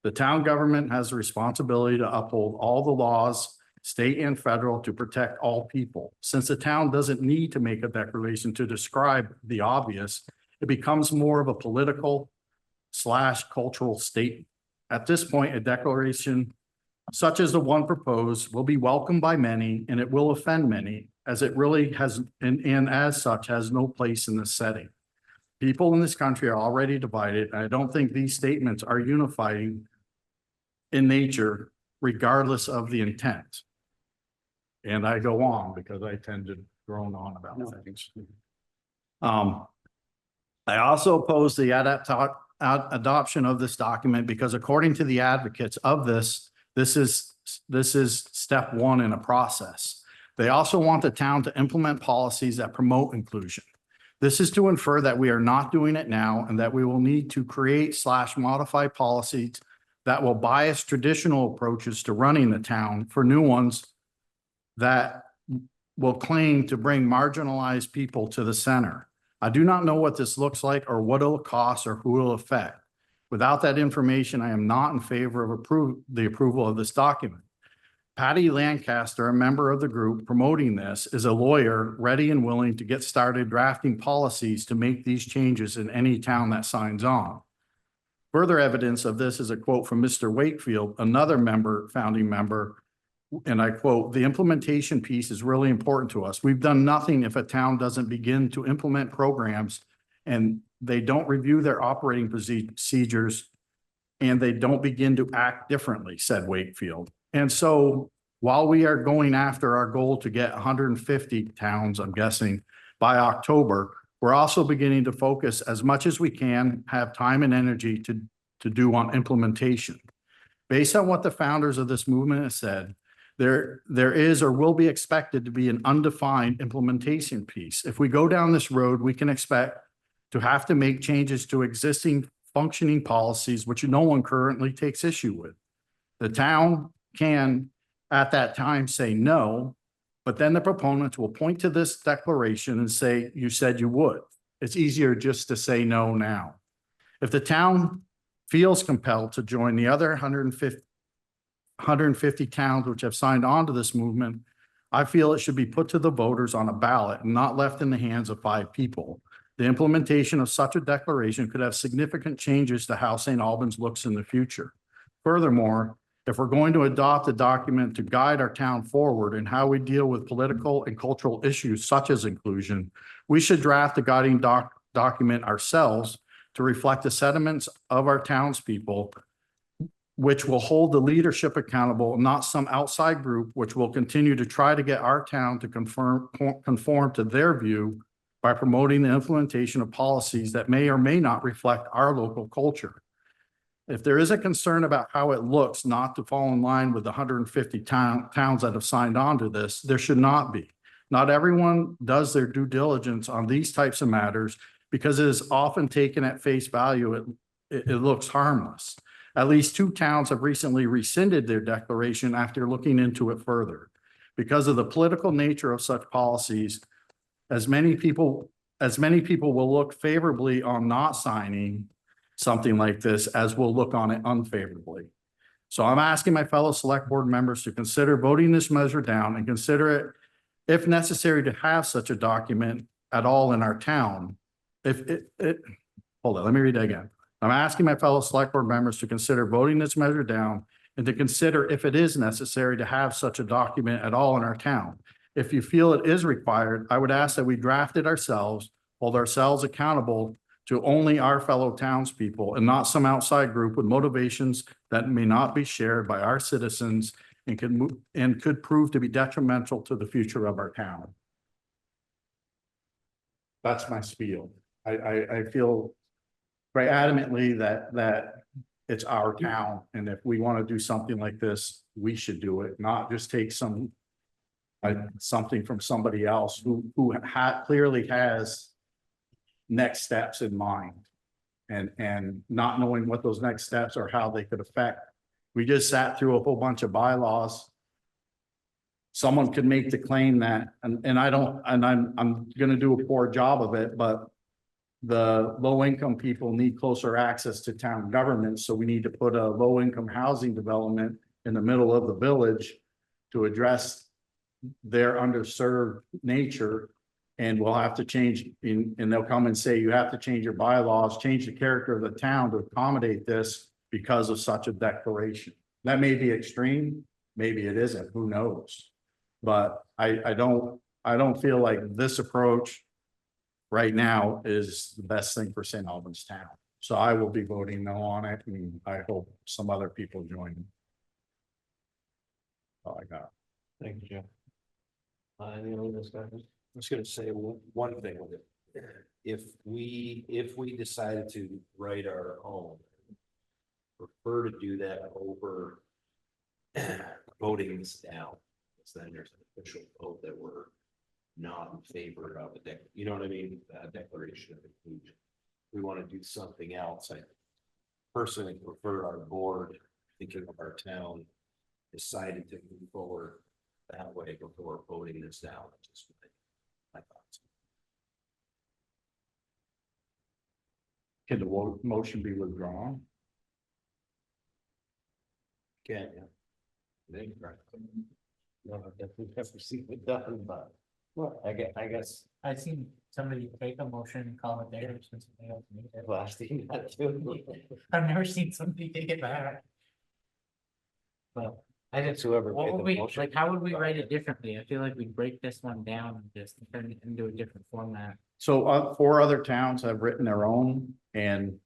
The town government has a responsibility to uphold all the laws, state and federal, to protect all people. Since the town doesn't need to make a declaration to describe the obvious, it becomes more of a political / cultural statement. At this point, a declaration such as the one proposed will be welcomed by many, and it will offend many, as it really has, and as such has no place in this setting. People in this country are already divided, and I don't think these statements are unifying in nature, regardless of the intent. And I go on because I tend to drone on about things. I also oppose the adoption of this document because according to the advocates of this is step one in a process. They also want the town to implement policies that promote inclusion. This is to infer that we are not doing it now and that we will need to create / modify policies that will bias traditional approaches to running the town for new ones that will claim to bring marginalized people to the center. I do not know what this looks like or what it'll cost or who it'll affect. Without that information, I am not in favor of the approval of this document. Patty Lancaster, a member of the group promoting this, is a lawyer ready and willing to get started drafting policies to make these changes in any town that signs on. Further evidence of this is a quote from Mr. Wakefield, another founding member, and I quote, "The implementation piece is really important to us. We've done nothing if a town doesn't begin to implement programs and they don't review their operating procedures and they don't begin to act differently," said Wakefield. And so while we are going after our goal to get 150 towns, I'm guessing, by October, we're also beginning to focus as much as we can, have time and energy to do on implementation. Based on what the founders of this movement have said, there is or will be expected to be an undefined implementation piece. If we go down this road, we can expect to have to make changes to existing functioning policies, which no one currently takes issue with. The town can, at that time, say no, but then the proponents will point to this declaration and say, "You said you would." It's easier just to say no now. If the town feels compelled to join the other 150 towns which have signed on to this movement, I feel it should be put to the voters on a ballot and not left in the hands of 5 people. The implementation of such a declaration could have significant changes to how St. Albans looks in the future. Furthermore, if we're going to adopt a document to guide our town forward in how we deal with political and cultural issues such as inclusion, we should draft a guiding document ourselves to reflect the sentiments of our townspeople, which will hold the leadership accountable, not some outside group which will continue to try to get our town to conform to their view by promoting the implementation of policies that may or may not reflect our local culture. If there is a concern about how it looks not to fall in line with the 150 towns that have signed on to this, there should not be. Not everyone does their due diligence on these types of matters because it is often taken at face value. It looks harmless. At least 2 towns have recently rescinded their declaration after looking into it further. Because of the political nature of such policies, as many people will look favorably on not signing something like this as will look on it unfavorably. So I'm asking my fellow select board members to consider voting this measure down and consider it, if necessary, to have such a document at all in our town. Hold on, let me read that again. I'm asking my fellow select board members to consider voting this measure down and to consider if it is necessary to have such a document at all in our town. If you feel it is required, I would ask that we draft it ourselves, hold ourselves accountable to only our fellow townspeople and not some outside group with motivations that may not be shared by our citizens and could prove to be detrimental to the future of our town. That's my spiel. I feel very adamantly that it's our town, and if we want to do something like this, we should do it, not just take something from somebody else who clearly has next steps in mind and not knowing what those next steps or how they could affect. We just sat through a whole bunch of bylaws. Someone could make the claim that, I'm going to do a poor job of it, but the low income people need closer access to town government. So we need to put a low income housing development in the middle of the village to address their underserved nature. And we'll have to change, and they'll come and say, you have to change your bylaws, change the character of the town to accommodate this because of such a declaration. That may be extreme, maybe it isn't, who knows? But I don't feel like this approach right now is the best thing for St. Albans Town. So I will be voting no on it, and I hope some other people join me. Oh, I got. Thank you, Jeff. Any other discussion? I was gonna say one thing with it. If we decided to write our own, prefer to do that over voting this down. So then there's an official vote that we're not in favor of a you know what I mean? A declaration of inclusion. We want to do something else. I personally prefer our board, thinking of our town, decided to move forward that way before voting this down. Just my thoughts. Can the motion be withdrawn? Can, yeah. They, right. No, I've definitely never seen it done, but, well, I guess I've seen somebody take a motion and call it theirs since somebody else made it. last thing that too. I've never seen somebody take it back. But I That's just, whoever what made would the we, motion. like, how would we write it differently? I feel like we'd break this one down and just turn it into a different format. So, 4 other towns have written their own, and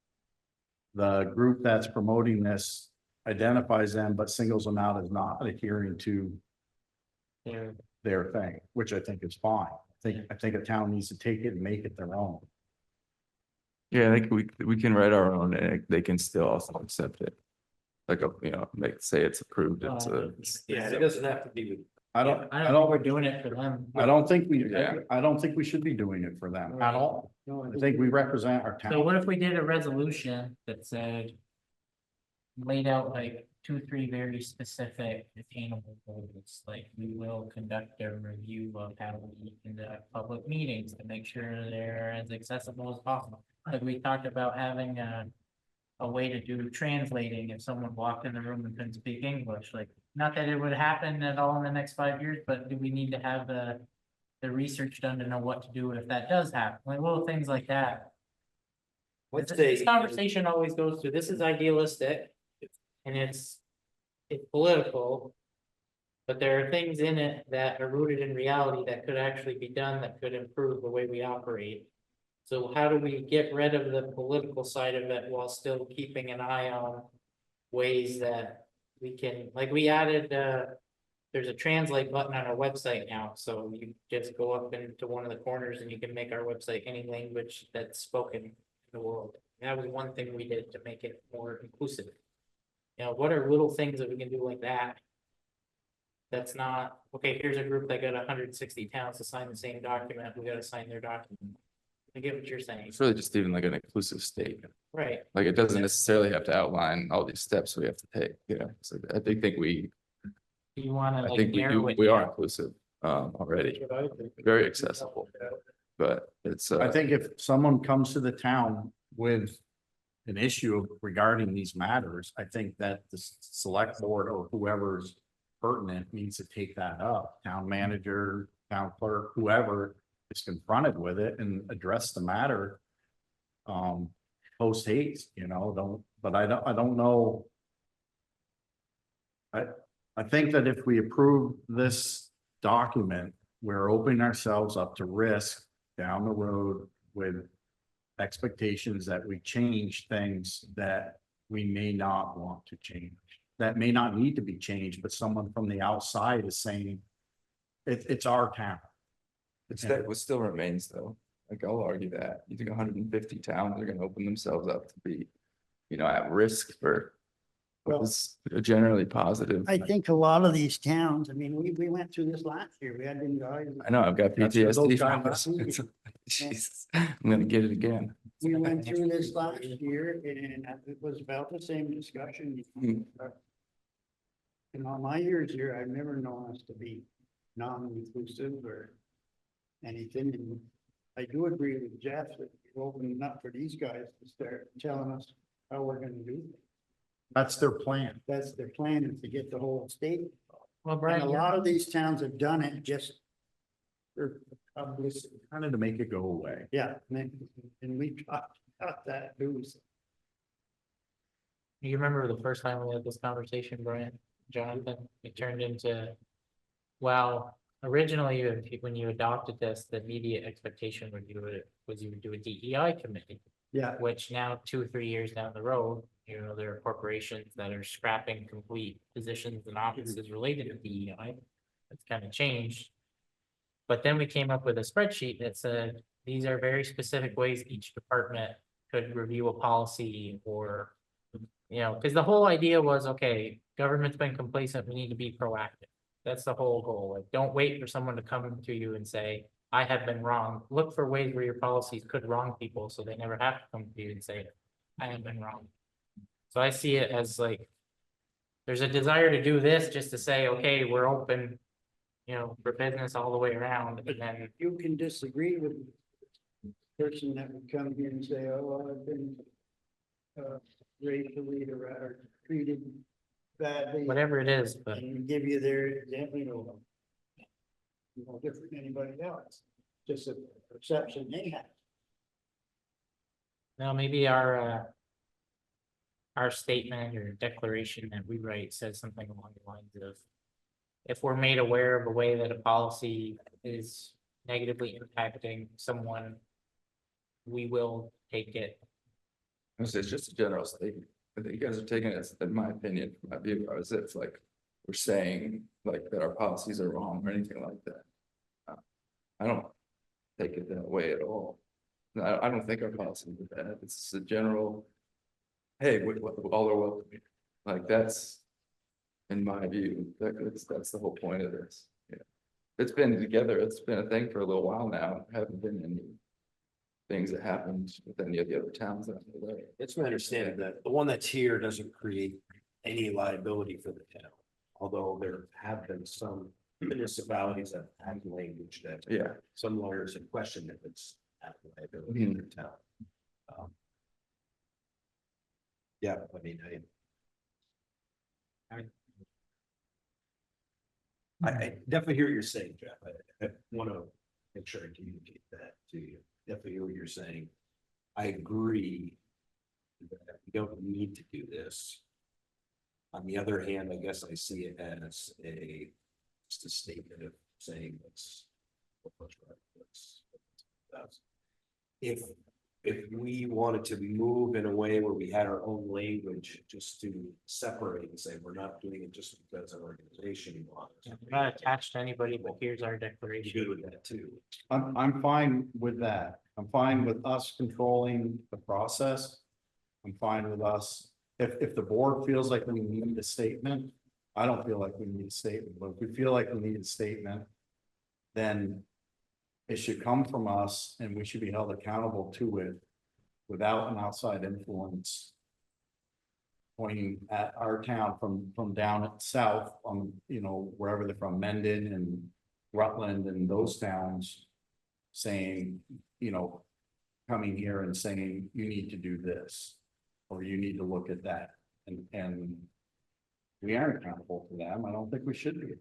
the group that's promoting this identifies them, but singles them out as not adhering to There, their thing, which I think is fine. I think a town needs to take it and make it their own. Yeah, I think we can write our own and they can still also accept it. Like, say it's approved, it's a. Yeah, it doesn't have to be with. I don't, I don't think we're doing it for them. I don't think Yeah. I don't think we should be doing it for them at all. I think we represent our So town. what if we did a resolution that said, laid out like 2, 3 very specific attainable goals, like we will conduct a review of how we conduct public meetings to make sure they're as accessible as possible. Like we talked about having a way to do translating if someone walked in the room and couldn't speak English, like, not that it would happen at all in the next 5 years, but do we need to have the research done to know what to do if that does happen, like little things like that. This conversation always goes through, this is idealistic. And it's political. But there are things in it that are rooted in reality that could actually be done that could improve the way we operate. So how do we get rid of the political side of it while still keeping an eye on ways that we can, like we added, there's a translate button on our website now, so you just go up into one of the corners and you can make our website any language that's spoken in the world. That was one thing we did to make it more inclusive. You know, what are little things that we can do like that? That's not, okay, here's a group that got 160 towns to sign the same document, we gotta sign their document. I get what you're saying, It's really just even like an inclusive statement. right? Like, it doesn't necessarily have to outline all these steps we have to take, So I think we, You wanna I like think we narrow do, it we are down. inclusive, already, very accessible. But it's, I think if someone comes to the town with an issue regarding these matters, I think that the select board or whoever's pertinent needs to take that up. Town manager, town clerk, whoever is confronted with it and address the matter. Post haste, but I don't know. I think that if we approve this document, we're opening ourselves up to risk down the road with expectations that we change things that we may not want to change, that may not need to be changed, but someone from the outside is saying it's our town. what still remains though. Like, I'll argue that. You think 150 towns are gonna open themselves up to be, at risk for what Well, is generally positive. I think a lot of these towns, I mean, we went through this last year, we had them guys. I know, I've got That's where those PTSD guys from this. are. It's- Jesus, I'm gonna get it again. We went through this last year and it was about the same discussion. Hmm. In all my years here, I've never known us to be non-inclusive or anything. And I do agree with Jeff that we're opening up for these guys to start telling us how we're gonna do things. That's their plan. That's their plan, is to get the whole state. Well, And Brian, a lot of these towns have done it just Kind of to make it go away. Yeah, and we talked about that, it was, You remember the first time we had this conversation, Brian, Jonathan, it turned into, well, originally, when you adopted this, the immediate expectation would do it, was you would do a DEI committee. yeah, Which now, 2 or 3 years down the road, there are corporations that are scrapping complete positions and offices related to DEI. That's kind of changed. But then we came up with a spreadsheet that said, these are very specific ways each department could review a policy or. Because the whole idea was, okay, government's been complacent, we need to be proactive. That's the whole goal. Like, don't wait for someone to come to you and say, I have been wrong. Look for ways where your policies could wrong people, so they never have to come to you and say, I have been wrong. So I see it as like, there's a desire to do this just to say, okay, we're open, for business all the way around, and then, you can disagree with the person that would come here and say, oh, well, I've been racially or treated badly. whatever it is, but And give you their example, different than anybody else, just a perception they have. now maybe our statement or declaration that we write says something along the lines of, if we're made aware of a way that a policy is negatively impacting someone, we will take it. It's just a general statement. I think you guys are taking it, in my opinion, from my view, as if like we're saying like that our policies are wrong or anything like that. I don't take it that way at all. I don't think our policies are bad. It's just a general, hey, all are welcome here. Like that's, in my view, that's the whole point of this. Yeah, it's been together. It's been a thing for a little while now. There haven't been any things that happened with any of the other towns that I'm aware of. It's my understanding that the one that's here doesn't create any liability for the town. Although there have been some municipalities that have language that. Yeah. Some lawyers have questioned if it's have liability in their town. Yeah, I mean, I definitely hear what you're saying, Jeff. I want to make sure I communicate that to you. Definitely hear what you're saying. I agree that we don't need to do this. On the other hand, I guess I see it as just a statement of saying that's. If we wanted to move in a way where we had our own language, just to separate and say, we're not doing it just because our organization wants. We're not attached to anybody, but here's our You declaration. good with that too? I'm fine with that. I'm fine with us controlling the process. I'm fine with us, if the board feels like we need a statement, I don't feel like we need a statement, but if we feel like we need a statement, then it should come from us and we should be held accountable to it without an outside influence pointing at our town from down south, wherever they're from, Mendon and Rutland and those towns, saying, coming here and saying, you need to do this, or you need to look at that, and we aren't accountable to them. I don't think we should be.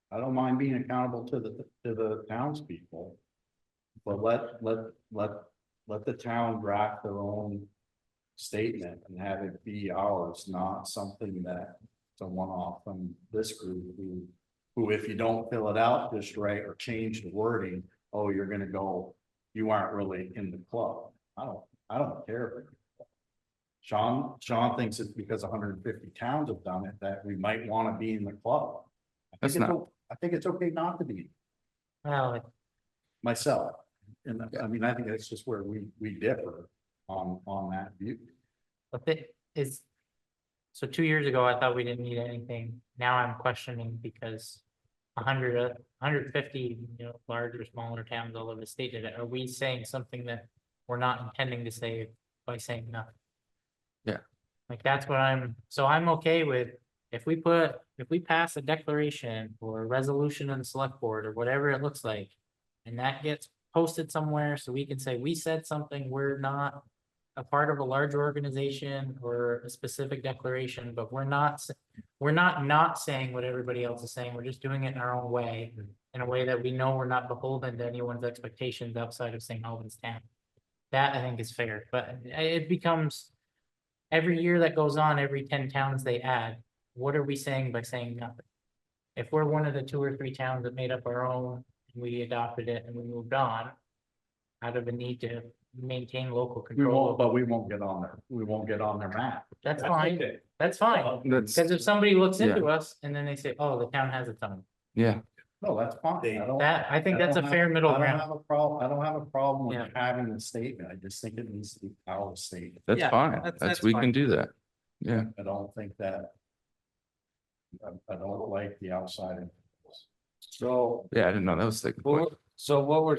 I don't mind being accountable to the townspeople, but let the town draft their own statement and have it be ours, not something that it's a one-off from this group who, if you don't fill it out just right or change the wording, oh, you're gonna go, you aren't really in the club. I don't care. Sean thinks it's because 150 towns have done it that we might want to be in the club. I think it's okay not to be Well, myself. And I mean, I think that's just where we differ on that view. but it is, so 2 years ago, I thought we didn't need anything. Now I'm questioning because 150, larger, smaller towns all over the state did it. Are we saying something that we're not intending to say by saying nothing? Yeah. Like that's what I'm okay with, if we pass a declaration or a resolution on the select board or whatever it looks like, and that gets posted somewhere so we can say, we said something, we're not a part of a larger organization or a specific declaration, but we're not saying what everybody else is saying. We're just doing it in our own way. In a way that we know we're not beholden to anyone's expectations outside of St. Albans Town. That I think is fair, but it becomes. Every year that goes on, every 10 towns they add, what are we saying by saying nothing? If we're one of the 2 or 3 towns that made up our own, we adopted it and we moved on. Out of a need to maintain local We control. won't, but we won't get on there. We won't get on their map. That's fine, that's fine, That's, because if somebody looks Yeah. into us and then they say, oh, the town has a ton. yeah, No, that's fine. I think that's a fair middle I don't ground. have a problem, I don't have a problem Yeah. with having the statement. I just think it needs to be our statement. that's Yeah, fine. that's That's, we fine. can do that. Yeah, I don't think that. I don't like the outside. influence. So, yeah, I didn't know that was the point. so what we're,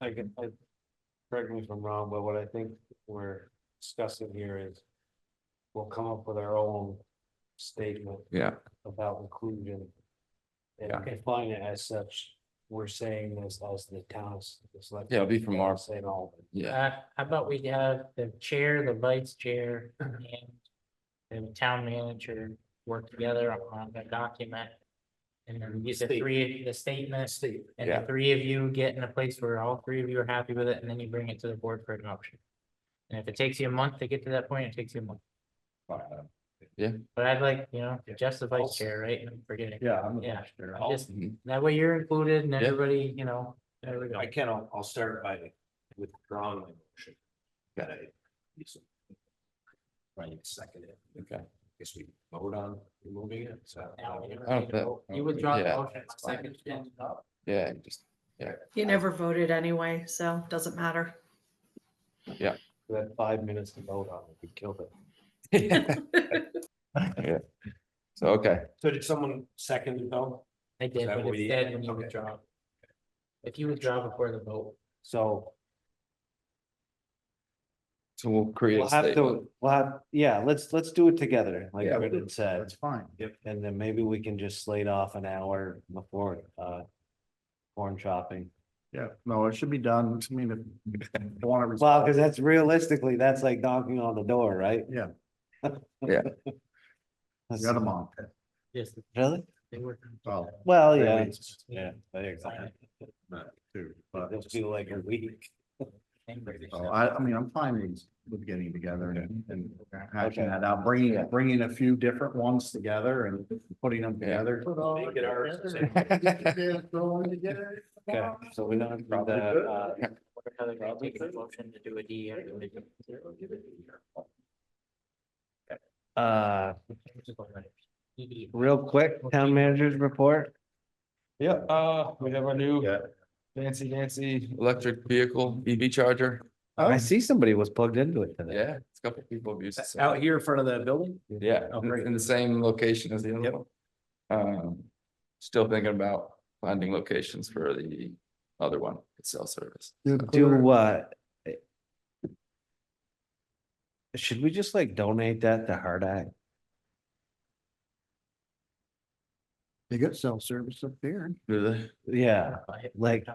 correct me if I'm wrong, but what I think we're discussing here is we'll come up with our own statement Yeah, about inclusion. And Yeah. define it as such, we're saying this as the town's. Yeah, it'll be from our- Saying all. yeah, How about we have the chair, the vice chair, and the town manager work together on the document. And then get the statement, and Yeah. the 3 of you get in a place where all 3 of you are happy with it, and then you bring it to the board for adoption. And if it takes you a month to get to that point, it takes you a month. But I'd like, Jeff's the vice chair, right? And I'm forgetting. Yeah, I'm. the Yeah. vice chair. Just, Mhm. that way you're included and Yeah. everybody, there we go. I can, I'll start by withdrawing my motion. Gotta. Right, second it. okay. Guess we vote on removing it, so. Now, you Oh, that- You withdraw the yeah. motion, second. Yeah, just, You never voted anyway, so doesn't matter. We had 5 minutes to vote on it, we killed it. yeah. So, okay, So did someone second it though? I did, that but what it's we- dead when you okay. withdraw. If you withdraw before the vote, So so we'll create a we'll have statement. to, let's do it together, like Yeah, Brendan said. That's fine. And then maybe we can just slate off an hour before, corn chopping. Yeah, no, it should be done. I mean, if you want to. Well, because that's realistically, that's like knocking on the door, right? Yeah, Yeah, got them on. just. Really? They were. Well, Well, Three yeah, weeks. yeah, there you go. not two, but. It'll feel like a week. So I mean, I'm fine with getting together and hashing that out, bringing a few different ones together and putting them together. Make it ours. Okay, so we don't have that, Take a motion to do a DE. real quick, town managers report. yeah, we have our new fancy Nancy electric vehicle EV charger. I see somebody was plugged into it today. Yeah, it's a couple people have used it. so- Out here in front of the building? Yeah, Oh, great. in the same location as the other one. Still thinking about finding locations for the other one, it's cell service. Should we just like donate that to Hard Act? They got self-service up there. Do they? Yeah, like,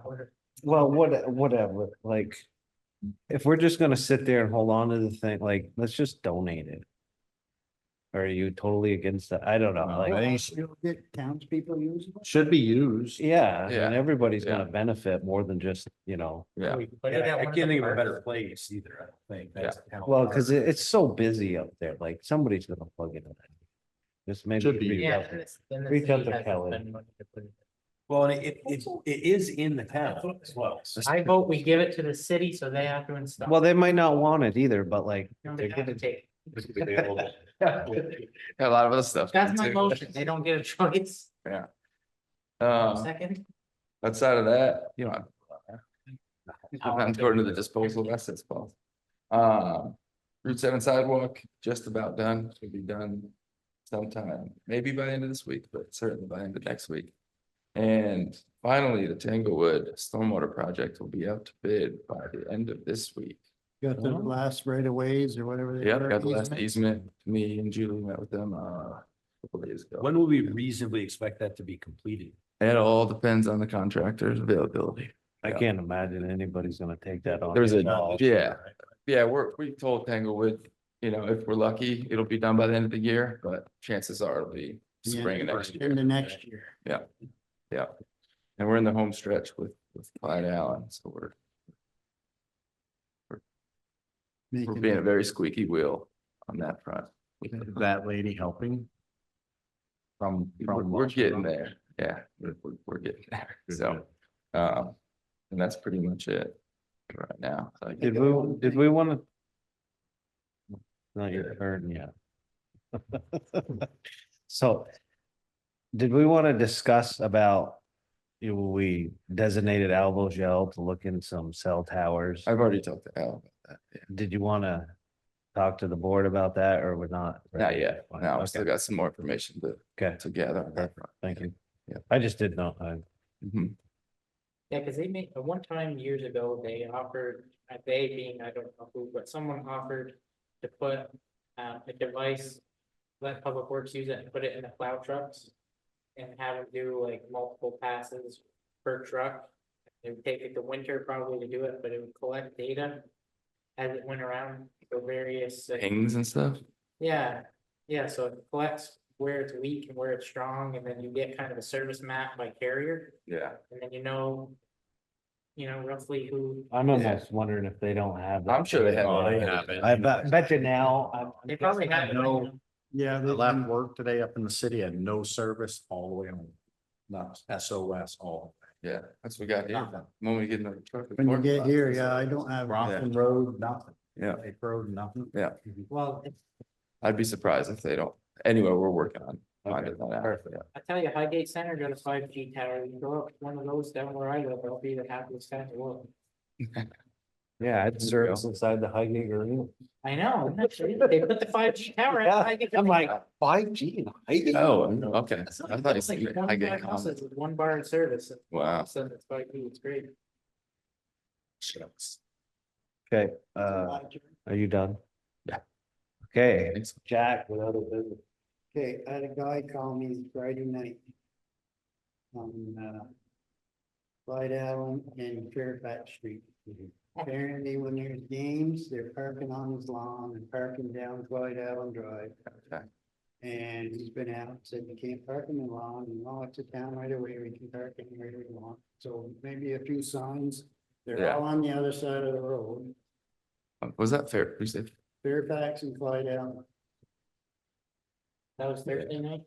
well, whatever, like. If we're just gonna sit there and hold on to the thing, like, let's just donate it. Or are you totally against that? I don't know, No, like, I- You'll get townspeople using it. Should be used. yeah, Yeah, and everybody's yeah. gonna benefit more than just, Yeah, I can't think of a better place either, I don't think. That's how- well, cause it's so busy up there, like, somebody's gonna plug it in. Just maybe. Should be. reach Yeah. out to- then the Reach out city to has Kelly. spend money to put it. Well, and it is in the town as well. I vote we give it to the city, so they have to install. Well, they might not want it either, but like, They have to take. got a lot of other stuff. That's my too. motion, they don't get a choice. Second, Outside of that, I'm according to the disposal of assets policy. Route 7 sidewalk, just about done, should be done sometime, maybe by the end of this week, but certainly by the end of next week. And finally, the Tanglewood stormwater project will be out to bid by the end of this week. Got the last right of ways or whatever. they Yeah, were, got the last easement. easement, me and Julie met with them, a couple days ago. When will we reasonably expect that to be completed? It all depends on the contractor's availability. I Yeah. can't imagine anybody's gonna take that on. There's a, themselves. yeah, yeah, we told Tanglewood, you know, if we're lucky, it'll be done by the end of the year, but chances are it'll be spring of next year. In the next year. Yeah. And we're in the home stretch with Clyde Allen, so we're Making being a it- very squeaky wheel on that front. Is that lady helping? We're getting there. Yeah, we're getting there. So, and that's pretty much it right now. Like, Did we want to? Not your turn yet. So, did we want to discuss about, we designated Albo's Yell to look in some cell towers? I've already talked to Al about that. Yeah. Did you want to talk to the board about that, or we're not? Not yet. No, I still Okay. got some more information Okay, to gather on that front. thank you. Yeah. I just didn't know. Mhm. Yeah, because they made, one time years ago, they offered, they being, I don't know who, but someone offered to put a device, let Public Works use it and put it in the plow trucks and have them do like multiple passes per truck. It would take it the winter probably to do it, but it would collect data as it went around for various. Pings and stuff. Yeah, so it collects where it's weak and where it's strong, and then you get kind of a service map by carrier. Yeah. And then you know roughly who, I'm almost wondering if they don't have that. I'm sure they have. Oh, they have it. I bet you now. they probably have. No. Yeah, I they left work today up in the city, had no service all the way home. Not SOS all. Yeah, that's what we got here. When we get another truck. when you get here, yeah, I don't have. Bronson Road, nothing. Yeah. Lake Road, nothing. Yeah, Well, I'd be surprised if they don't. Anyway, we're working on finding that out. Perfect. Yeah. I tell you, Highgate Center got a 5G tower, you can go up one of those down where I live, I'll be the happiest guy in the world. Yeah, it's service inside the Highgate Arena. I know, they put the 5G tower at Highgate. I'm like, 5G and Highgate? Oh, okay. I thought you It's like said I get 25 houses with one bar in service. Wow. So it's 5G, it's great. Okay, are you done? Yeah. Okay, Thanks. Jack, with other business. Okay, I had a guy call me Friday night. On, Clyde Allen and Fairfax Street. Apparently, when there's games, they're parking on his lawn and parking down Clyde Allen Drive. Okay. And he's been out, said you can't park in the lawn, and oh, it's a town right away, we can park anywhere we want. So maybe a few signs, they're Yeah. all on the other side of the road, Was that fair? Who said? Fairfax and Clyde Allen. That was Thursday night?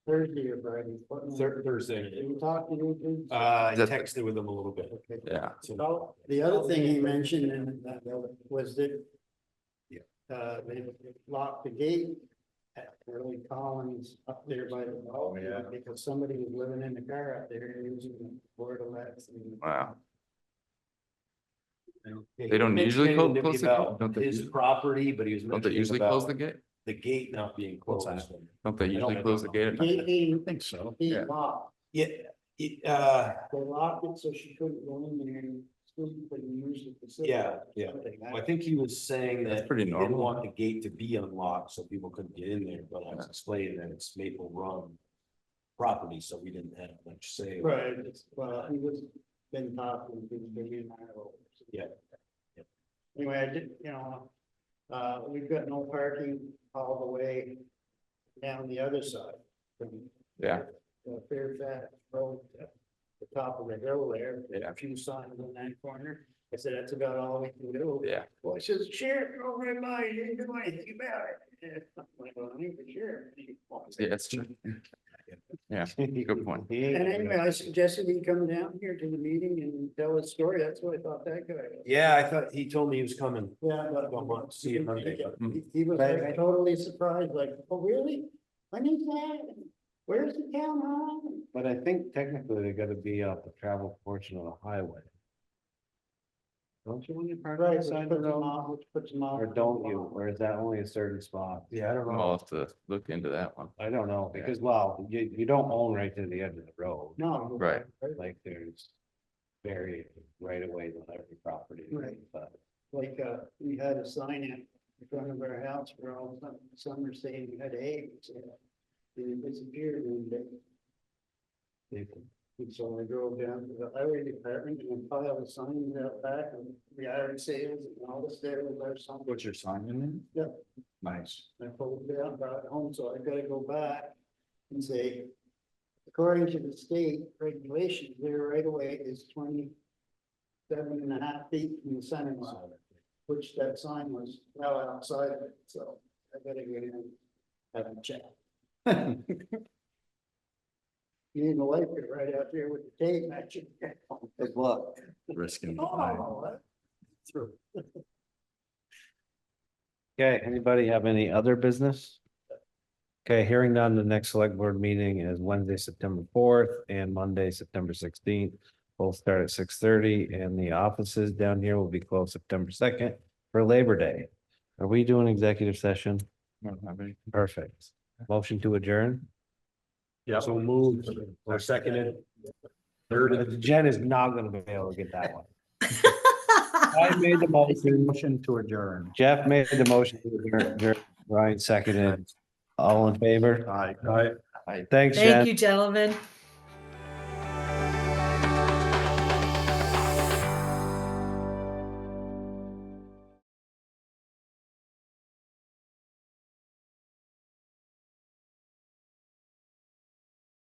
Thursday or Friday. Thursday. Did you talk to you? I Is that- texted with them a little bit. Okay. Yeah. So the other thing he mentioned and that was that. Yeah. They locked the gate at Early Collins up there by the. Oh, yeah. Because somebody was living in the car up there using the board of that. Wow. They They don't usually close the gate? about Don't they his usually- property, but he was. Don't they mentioning usually close about the gate? The gate not being What's closed. that? Don't they usually don't close the know. gate? at night? He I think so. Yeah. locked, Yeah, it, they locked it so she couldn't go in there and sleep and use the facility. Yeah. I think he was saying That's that. pretty he didn't normal. want the gate to be unlocked so people couldn't get in there, but I was explaining that it's Maple Run property, so we didn't have much say. Right, it's, well, he was been talking to the. Yeah. Anyway, I did, we've got no parking all the way down the other side. From Yeah. Fairfax Road, to the top of the hill there, Yeah. a few signs in that corner. I said, that's about all we can do. Yeah. Well, he says, Sheriff, go right by, you didn't do anything about it. I'm like, well, I ain't the sheriff. Yeah, that's true. Yeah, good point. And anyway, I suggested he come down here to the meeting and tell his story. That's what I thought that guy was. Yeah, I thought, he told me he was coming. Yeah, but. Well, want to see it Monday, but- He was like totally surprised, like, oh, really? When is that? Where's the town hall? But I think technically they gotta be off the travel portion of the highway. Don't you when you park on Right, the which side of the puts them road? off, which puts them off. Or don't you, or is that only a certain spot? Yeah, I don't I'll have to look into that one. I don't know, because well, you don't own right to the edge of the road, No. Right. like there's. Very right away on every property. Right. But Like, we had a sign in front of our house for all summer saying we had eggs. They disappeared one day. And so I drove down to the highway department and filed a sign out back and yard sales and all this there was our sign. What's your sign in there? Yep. Nice. I pulled it down, brought it home, so I gotta go back and say, according to the state regulations, their right of way is 27.5 feet from the center line, which that sign was well outside of it, so I gotta get in and have a chat. You need to wipe it right out there with the tape, matching. As what? Risking. Oh, what? Through. Okay, anybody have any other business? Okay, hearing none, the next select board meeting is Wednesday, September 4th and Monday, September 16th. Both start at 6:30 and the offices down here will be closed September 2nd for Labor Day. Are we doing executive session? Perfect. Motion to adjourn? Yeah, so moved or seconded. Third. Jen is not gonna be able to get that one. I made the motion. Motion to adjourn. Jeff made the motion to adjourn. Ryan seconded. All in favor? Aye. Thanks, Jen. Thank you, gentlemen.